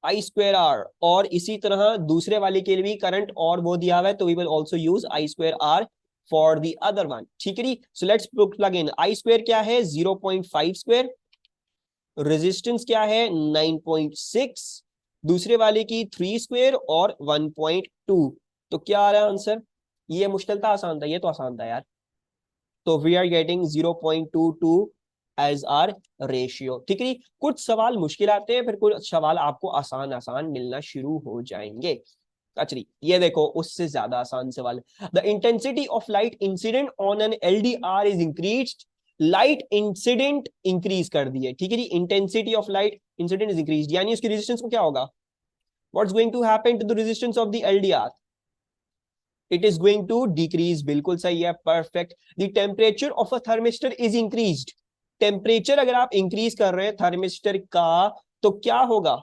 I square R. और इसी तरह दूसरे वाले के लिए भी करंट और वो दिया हुआ है, तो we will also use I square R for the other one. ठीक है. So let's plug in. I square क्या है? 0.5 square. रेजिस्टेंस क्या है? 9.6. दूसरे वाले की 3 स्क्वायर और 1.2. तो क्या आ रहा है आंसर? ये मुश्किल था, आसान था? ये तो आसान था यार. तो we are getting 0.22 as our ratio. ठीक है. कुछ सवाल मुश्किल आते हैं, फिर कुछ सवाल आपको आसान आसान मिलना शुरू हो जाएंगे. अच्छा, ये देखो उससे ज्यादा आसान सवाल. The intensity of light incident on an LDR is increased. Light incident increase कर दी है. ठीक है. Intensity of light incident is increased, यानी उसकी रेजिस्टेंस को क्या होगा? What's going to happen to the resistance of the LDR? It is going to decrease, बिल्कुल सही है, perfect. The temperature of a thermistor is increased, temperature अगर आप इंक्रीज कर रहे हैं थर्मिस्टर का तो क्या होगा,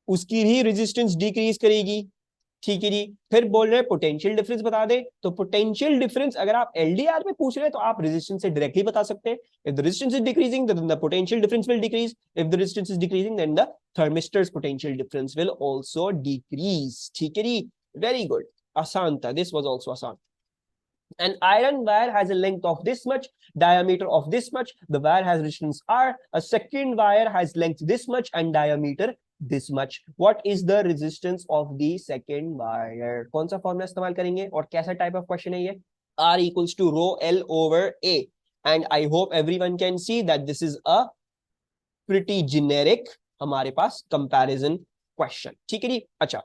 उसकी भी रेजिस्टेंस डिक्रीज करेगी। ठीक है जी। फिर बोल रहे हैं पोटेंशियल डिफरेंस बता दे, तो पोटेंशियल डिफरेंस अगर आप एलडीआर में पूछ रहे हैं तो आप रेजिस्टेंस से डायरेक्टली बता सकते हैं। If the resistance is decreasing then the potential difference will decrease, if the resistance is decreasing then the thermistor's potential difference will also decrease. ठीक है जी, वेरी गुड, आसान था, दिस वाज आल्सो आसान। An iron wire has a length of this much, diameter of this much, the wire has resistance R, a second wire has length this much and diameter this much. What is the resistance of the second wire? कौन सा formula इस्तेमाल करेंगे और कैसा type of question है ये? R equals to rho L over A, and I hope everyone can see that this is a pretty generic हमारे पास comparison question. ठीक है जी। अच्छा,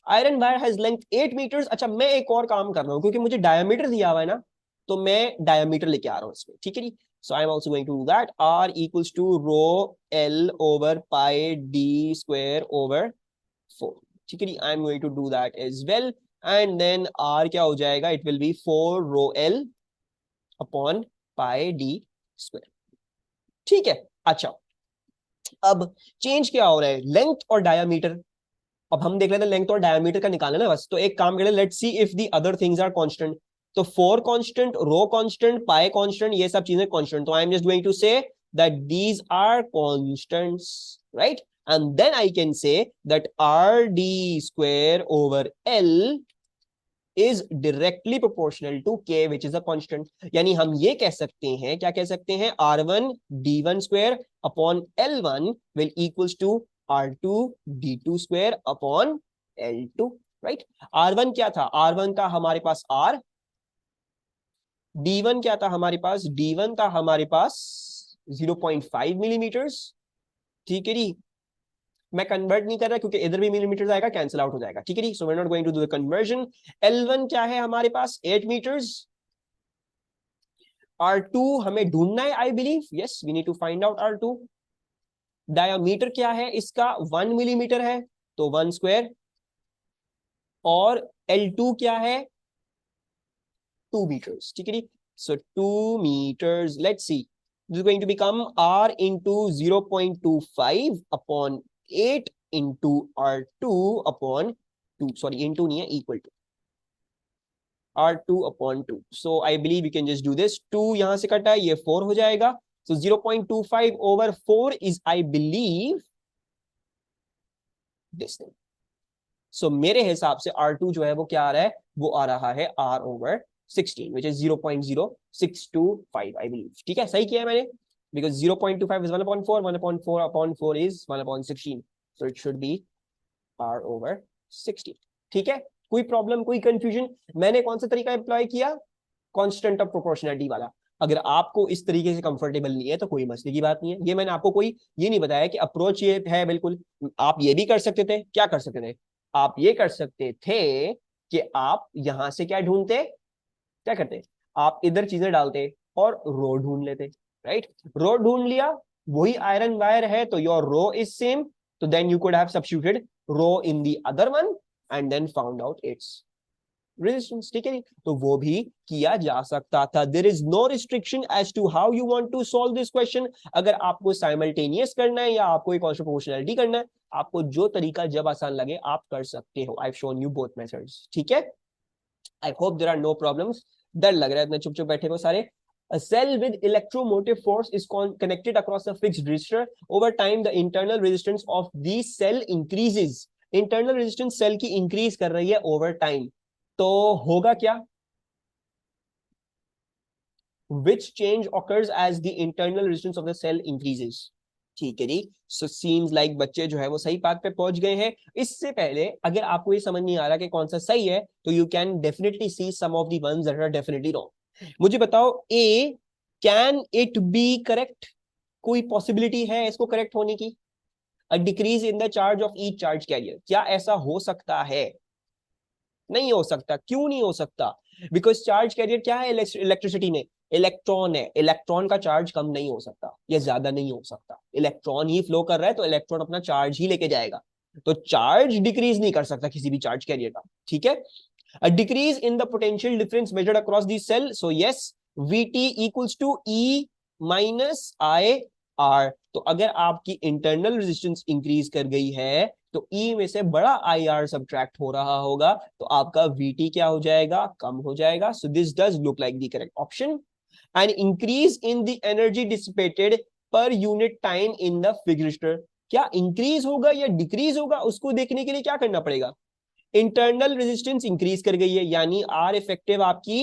iron wire has length 8 meters. अच्छा, मैं एक और काम कर रहा हूं क्योंकि मुझे डायमीटर दिया हुआ है ना, तो मैं डायमीटर लेके आ रहा हूं इसमें। ठीक है जी। So I am also going to do that. R equals to rho L over pi D square over 4। ठीक है जी, I am going to do that as well, and then R क्या हो जाएगा, it will be 4 rho L upon pi D square. ठीक है। अच्छा, अब चेंज क्या हो रहा है, लेंथ और डायमीटर। अब हम देख लेते हैं लेंथ और डायमीटर का निकालना ना बस, तो एक काम करें, let's see if the other things are constant. तो 4 constant, rho constant, pi constant, ये सब चीजें कांस्टेंट, तो I am just going to say that these are constants, right, and then I can say that R D square over L is directly proportional to k which is a constant। यानी हम ये कह सकते हैं, क्या कह सकते हैं, r1 d1 square upon l1 will equals to r2 d2 square upon l2, right। r1 क्या था, r1 था हमारे पास r, d1 क्या था हमारे पास, d1 था हमारे पास 0.5 मिलीमीटर्स। ठीक है जी, मैं कन्वर्ट नहीं कर रहा क्योंकि इधर भी मिलीमीटर आएगा, कैंसिल आउट हो जाएगा। ठीक है जी, so we are not going to do the conversion. L1 क्या है हमारे पास, 8 मीटर्स। R2 हमें ढूंढना है, I believe, yes we need to find out R2। Diameter क्या है इसका, 1 मिलीमीटर है, तो 1 स्क्वायर। और L2 क्या है, 2 meters। ठीक है जी, सो 2 meters, let's see, this is going to become R into 0.25 upon 8 into R2 upon 2, sorry into नहीं है, equal to R2 upon 2। So I believe you can just do this, 2 यहां से कटा है, ये 4 हो जाएगा, so 0.25 over 4 is I believe this thing। So मेरे हिसाब से R2 जो है वो क्या आ रहा है, वो आ रहा है R over 16 which is 0.0625 I believe। ठीक है, सही किया है मैंने, because 0.25 is 1 upon 4, 1 upon 4 upon 4 is 1 upon 16, so it should be R over 16। ठीक है, कोई प्रॉब्लम, कोई कंफ्यूजन? मैंने कौन सा तरीका एम्प्लॉय किया, कांस्टेंट ऑफ प्रोपोर्शनलिटी वाला। अगर आपको इस तरीके से कंफर्टेबल नहीं है तो कोई मसले की बात नहीं है, ये मैंने आपको कोई ये नहीं बताया कि अप्रोच ये है, बिल्कुल आप ये भी कर सकते थे। क्या कर सकते थे, आप ये कर सकते थे कि आप यहां से क्या ढूंढते, क्या करते, आप इधर चीजें डालते और रो ढूंढ लेते, राइट। रो ढूंढ लिया, वही आयरन वायर है तो योर रो इज सेम, तो then you could have substituted rho in the other one and then found out its resistance. ठीक है, तो वो भी किया जा सकता था। There is no restriction as to how you want to solve this question. अगर आपको साइमल्टेनियस करना है या आपको एक प्रोपोर्शनलिटी करना है, आपको जो तरीका जब आसान लगे आप कर सकते हो। I have shown you both methods. ठीक है, I hope there are no problems. डर लग रहा है इतने चुप चुप बैठे हो सारे। A cell with electromotive force is connected across a fixed resistor. Over time, the internal resistance of the cell increases. Internal resistance cell की increase कर रही है over time. तो होगा क्या? Which change occurs as the internal resistance of the cell increases? ठीक है जी, so seems like बच्चे जो है वो सही बात पे पहुंच गए हैं। इससे पहले अगर आपको ये समझ नहीं आ रहा कि कौन सा सही है, तो you can definitely see some of the ones that are definitely wrong। मुझे बताओ, ए कैन इट बी करेक्ट, कोई पॉसिबिलिटी है इसको करेक्ट होने की? A decrease in the charge of each charge carrier, क्या ऐसा हो सकता है? नहीं हो सकता। क्यों नहीं हो सकता? बिकॉज चार्ज कैरियर क्या है इलेक्ट्रिसिटी में, इलेक्ट्रॉन है। इलेक्ट्रॉन का चार्ज कम नहीं हो सकता या ज्यादा नहीं हो सकता, इलेक्ट्रॉन ही फ्लो कर रहा है तो इलेक्ट्रॉन अपना चार्ज ही लेके जाएगा। तो चार्ज डिक्रीज नहीं कर सकता किसी भी चार्ज कैरियर का, ठीक है। A decrease in the potential difference measured across the cell. So yes, VT equals to E minus IR. तो अगर आपकी इंटरनल रेजिस्टेंस इंक्रीज कर गई है तो E में से बड़ा IR सब्ट्रैक्ट हो रहा होगा, तो आपका VT क्या हो जाएगा, कम हो जाएगा. So this does look like the correct option. An increase in the energy dissipated per unit time in the fixed resistor. क्या इंक्रीज होगा या डिक्रीज होगा, उसको देखने के लिए क्या करना पड़ेगा, इंटरनल रेजिस्टेंस इंक्रीज कर गई है, यानी आर इफेक्टिव आपकी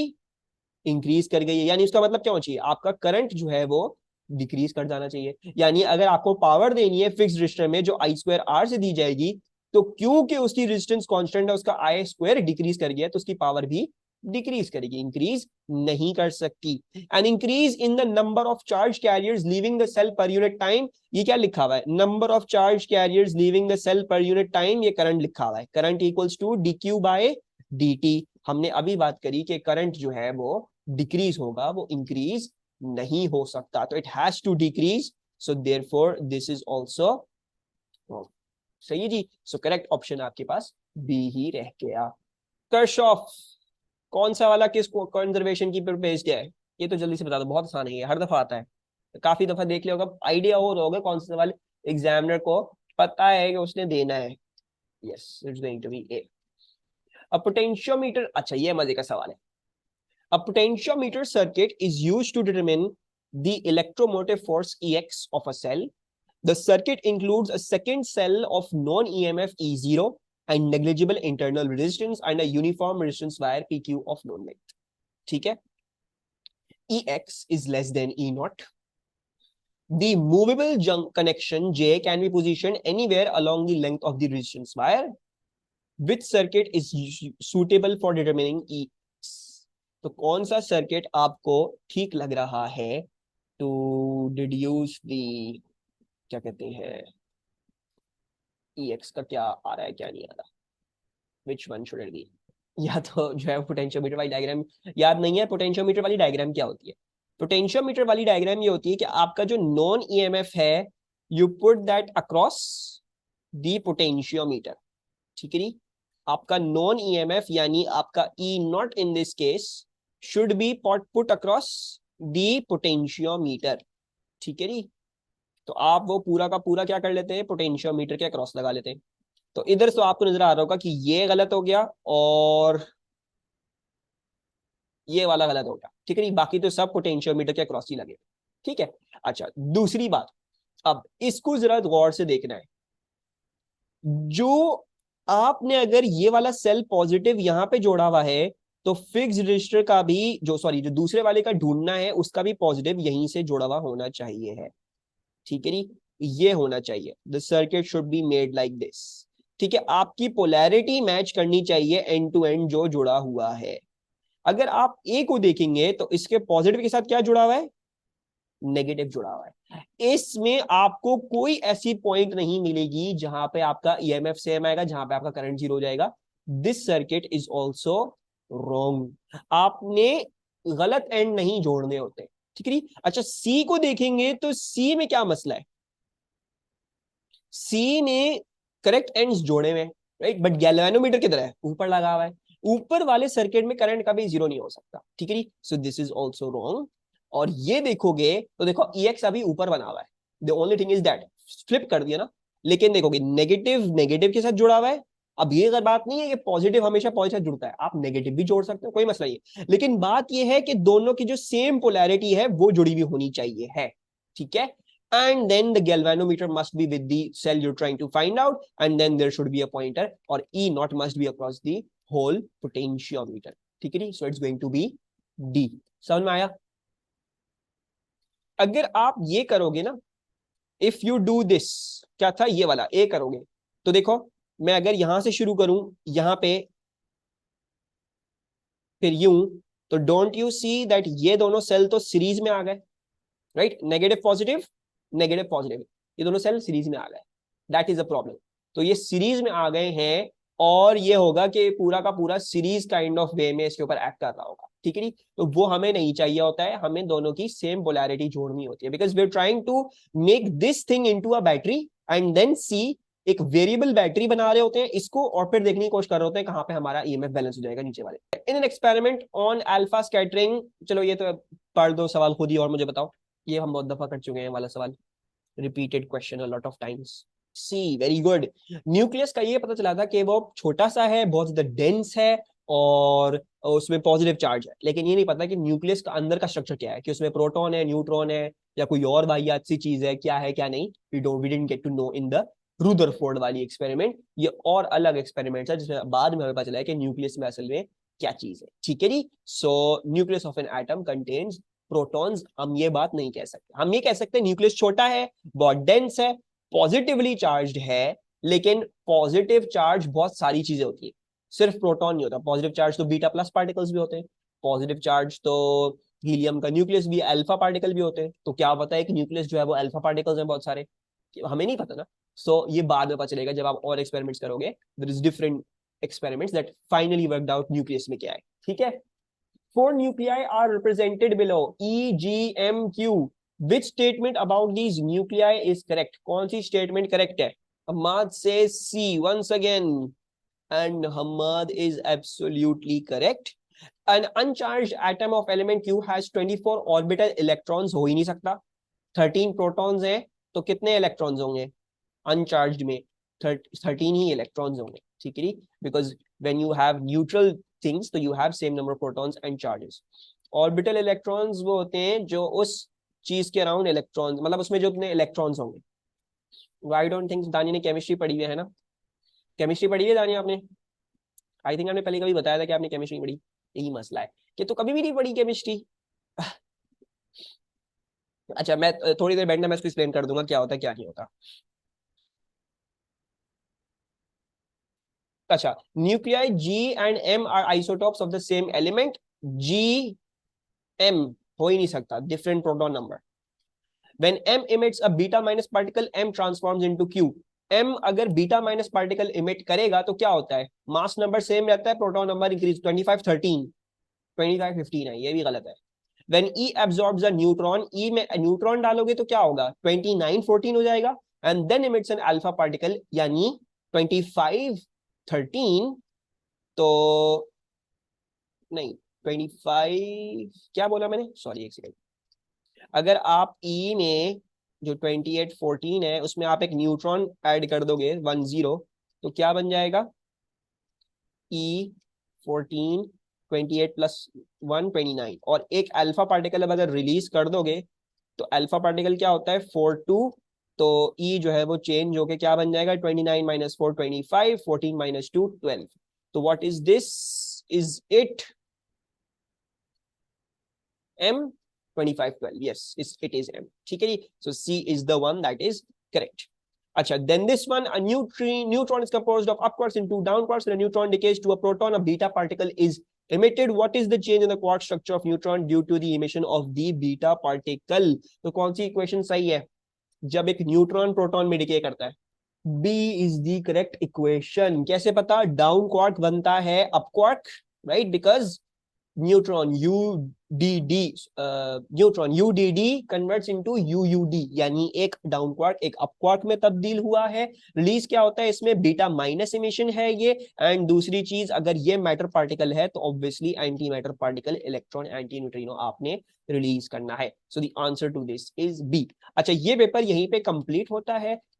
इंक्रीज कर गई है, यानी उसका मतलब क्या होना चाहिए, आपका करंट जो है वो डिक्रीज कर जाना चाहिए. यानी अगर आपको पावर देनी है फिक्स्ड रजिस्टर में जो आई स्क्वायर आर से दी जाएगी, तो क्योंकि उसकी रेजिस्टेंस कांस्टेंट है, उसका आई स्क्वायर डिक्रीज कर गया, तो उसकी पावर भी डिक्रीज करेगी, इंक्रीज नहीं कर सकती. An increase in the number of charge carriers leaving the cell per unit time. ये क्या लिखा हुआ है, number of charge carriers leaving the cell per unit time, ये करंट लिखा हुआ है. Current equals to dq by dt. हमने अभी बात करी कि करंट जो है वो डिक्रीज होगा, वो इंक्रीज नहीं हो सकता, तो it has to decrease. So therefore this is also wrong. सही है जी. सो करेक्ट ऑप्शन आपके पास बी ही रह गया. कर्शॉफ कौन सा वाला किस कंजर्वेशन की पर बेस्ड है, ये तो जल्दी से बता दो, बहुत आसान है, ये हर दफा आता है, काफी दफा देख लिया होगा, आइडिया हो रहा होगा कौन से वाले एग्जामिनर को पता है कि उसने देना है. Yes, it's going to be A. A potentiometer, अच्छा ये मजे का सवाल है. A potentiometer circuit is used to determine the electromotive force Ex of a cell. The circuit includes a second cell of non-EMF E0 and negligible internal resistance and a uniform resistance wire PQ of known length. ठीक है. Ex is less than E0. The movable connection J can be positioned anywhere along the length of the resistance wire. Which circuit is suitable for determining Ex? तो कौन सा circuit आपको ठीक लग रहा है to deduce the, क्या कहते हैं, Ex का क्या आ रहा है क्या नहीं आ रहा, which one should it be. या तो जो है पोटेंशियोमीटर वाली डायग्राम याद नहीं है. पोटेंशियोमीटर वाली डायग्राम क्या होती है, पोटेंशियोमीटर वाली डायग्राम ये होती है कि आपका जो नॉन ईएमएफ है, you put that across the potentiometer. ठीक है नी. आपका नॉन ईएमएफ यानी आपका E not in this case should be put across the potentiometer. ठीक है नी. तो आप वो पूरा का पूरा क्या कर लेते हैं, पोटेंशियोमीटर के क्रॉस लगा लेते हैं. तो इधर से आपको नजर आ रहा होगा कि ये गलत हो गया और ये वाला गलत हो गया. ठीक है नहीं, बाकी तो सब पोटेंशियोमीटर के क्रॉस ही लगे. ठीक है. अच्छा, दूसरी बात, अब इसको जरा गौर से देखना है. जो आपने अगर ये वाला सेल पॉजिटिव यहां पे जोड़ा हुआ है, तो फिक्स रजिस्टर का भी जो दूसरे वाले का ढूंढना है, उसका भी पॉजिटिव यहीं से जोड़ा हुआ होना चाहिए है. ठीक है नी, ये होना चाहिए. The circuit should be made like this. ठीक है. आपकी पोलैरिटी मैच करनी चाहिए एंड टू एंड जो जुड़ा हुआ है. अगर आप ए को देखेंगे तो इसके पॉजिटिव के साथ क्या जुड़ा हुआ है, नेगेटिव जुड़ा हुआ है. इसमें आपको कोई ऐसी पॉइंट नहीं मिलेगी जहां पे आपका ईएमएफ सेम आएगा, जहां पे आपका करंट जीरो हो जाएगा. This circuit is also wrong. आपने गलत एंड नहीं जोड़ने होते. ठीक है. अच्छा, सी को देखेंगे तो सी में क्या मसला है, सी ने करेक्ट एंड्स जोड़े हुए, राइट, बट गैल्वेनोमीटर किधर है, ऊपर लगा हुआ है. ऊपर वाले सर्किट में करंट कभी जीरो नहीं हो सकता. ठीक है. So this is also wrong. और ये देखोगे तो देखो Ex अभी ऊपर बना हुआ है. The only thing is that flip कर दिया ना, लेकिन देखोगे नेगेटिव नेगेटिव के साथ जुड़ा हुआ है. अब ये अगर बात नहीं है कि पॉजिटिव हमेशा पॉजिटिव जुड़ता है, आप नेगेटिव भी जोड़ सकते हो, कोई मसला नहीं है. लेकिन बात ये है कि दोनों की जो सेम पोलैरिटी है वो जुड़ी हुई होनी चाहिए है. ठीक है. And then the galvanometer must be with the cell you're trying to find out, and then there should be a pointer, or E naught must be across the whole potentiometer. ठीक है नी. So it's going to be D. समझ में आया. अगर आप ये करोगे ना, इफ यू डू दिस, क्या था ये वाला ए करोगे, तो देखो मैं अगर यहां से शुरू करूं यहां पे फिर यूं, तो डोंट यू सी दैट ये दोनों सेल तो सीरीज में आ गए, right, negative positive negative positive, ये दोनों सेल सीरीज में आ गए. That is a problem. तो ये सीरीज में आ गए हैं और ये होगा कि पूरा का पूरा सीरीज काइंड ऑफ वे में इसके ऊपर एक्ट कर रहा होगा. ठीक है नी. तो वो हमें नहीं चाहिए होता है, हमें दोनों की सेम पोलैरिटी जोड़नी होती है, because we are trying to make this thing into a battery and then see एक वेरिएबल बैटरी बना रहे होते हैं इसको, और फिर देखने की कोशिश कर रहे होते हैं कहां पे हमारा ईएमएफ बैलेंस हो जाएगा नीचे वाले। In an experiment on alpha scattering, चलो ये तो पढ़ दो सवाल खुद ही और मुझे बताओ, ये हम बहुत दफा कर चुके हैं वाला सवाल, repeated question a lot of times. See very good. Nucleus का ये पता चला था कि वो छोटा सा है, बहुत ज्यादा डेंस है और उसमें पॉजिटिव चार्ज है, लेकिन ये नहीं पता कि न्यूक्लियस का अंदर का स्ट्रक्चर क्या है, कि उसमें प्रोटॉन है, न्यूट्रॉन है, या कोई और वाहियात सी चीज है, क्या है क्या नहीं, we didn't get to know in the Rutherford वाली एक्सपेरिमेंट। ये और अलग एक्सपेरिमेंट है जिसमें बाद में हमें पता चला है कि न्यूक्लियस में असल में क्या चीज है। ठीक है जी। So nucleus of an atom contains protons, हम ये बात नहीं कह सकते, हम ये कह सकते हैं न्यूक्लियस छोटा है, बहुत डेंस है, पॉजिटिवली चार्ज्ड है, लेकिन पॉजिटिव चार्ज बहुत सारी चीजें होती है, सिर्फ प्रोटॉन नहीं होता। पॉजिटिव चार्ज तो बीटा प्लस पार्टिकल्स भी होते हैं, पॉजिटिव चार्ज तो हीलियम का न्यूक्लियस भी, अल्फा पार्टिकल भी होते हैं। तो क्या पता है कि न्यूक्लियस जो है वो अल्फा पार्टिकल्स हैं बहुत सारे, हमें नहीं पता ना। सो ये बाद में पता चलेगा जब आप और एक्सपेरिमेंट्स करोगे, there is different experiments that finally worked out nucleus में क्या है। ठीक है। 4 nuclei are represented below E, G, M, Q. Which statement about these nuclei is correct? कौन सी statement correct है? Hamad says C once again, and Hamad is absolutely correct. An uncharged atom of element Q has 24 orbital electrons, हो ही नहीं सकता। 13 protons है, तो कितने electrons होंगे अनचार्ज्ड में? 13 ही इलेक्ट्रॉन्स होंगे। ठीक है, because when you have neutral things तो you have same number of protons and charges. Orbital electrons वो होते हैं जो उस चीज के अराउंड इलेक्ट्रॉन्स, मतलब उसमें जो अपने इलेक्ट्रॉन्स होंगे। आई डोंट थिंक दानी ने केमिस्ट्री पढ़ी है ना? केमिस्ट्री पढ़ी है दानी आपने? आई थिंक आपने पहले कभी बताया था कि आपने केमिस्ट्री पढ़ी, यही मसला है कि तो कभी भी नहीं पढ़ी केमिस्ट्री। अच्छा, मैं थोड़ी देर बैठना, मैं इसको एक्सप्लेन कर दूंगा क्या होता है क्या नहीं होता। अच्छा, nuclei G and M are isotopes of the same element. G M हो ही नहीं सकता, different proton number. When M emits a beta minus particle, M transforms into Q. M अगर बीटा माइनस पार्टिकल इमिट करेगा तो क्या होता है? मास नंबर सेम रहता है, प्रोटॉन नंबर इंक्रीज, 25 13, 25 15 है, ये भी गलत है। व्हेन ई एब्सॉर्ब्स अ न्यूट्रॉन, ई में न्यूट्रॉन डालोगे तो क्या होगा? 29 14 हो जाएगा, and then emits an alpha particle, यानी 25 13, तो नहीं 25, क्या बोला मैंने, सॉरी एक सेकंड। अगर आप ई में जो 28 14 है उसमें आप एक न्यूट्रॉन ऐड कर दोगे 10, तो क्या बन जाएगा? ई 14 28 प्लस 1 29, और एक अल्फा पार्टिकल अब अगर रिलीज कर दोगे तो अल्फा पार्टिकल क्या होता है? 42, तो ई जो है वो चेंज होके क्या बन जाएगा? 29 माइनस 4 25, 14 माइनस 2 12। तो what is this? Is it M? 25 12, yes, it is M। ठीक है जी, so C is the one that is correct। अच्छा, then this one, a neutron is composed of upwards and two downwards, and a neutron decays to a proton, a beta particle is emitted। What is the change in the quark structure of neutron due to the emission of the beta particle? तो कौन सी equation सही है जब एक neutron proton में decay करता है? B is the correct equation। कैसे पता? डाउन क्वार्क बनता है up quark, right? Because neutron UDD converts into UUD, यानी एक डाउन क्वार्क एक अप क्वार्क में तब्दील हुआ है। रिलीज क्या होता है इसमें? बीटा माइनस इमिशन है ये। एंड दूसरी चीज, अगर ये मैटर पार्टिकल है तो obviously anti matter particle, electron, anti neutrino आपने रिलीज करना है। So the answer to this is B. अच्छा, ये पेपर यहीं पे कंप्लीट होता है।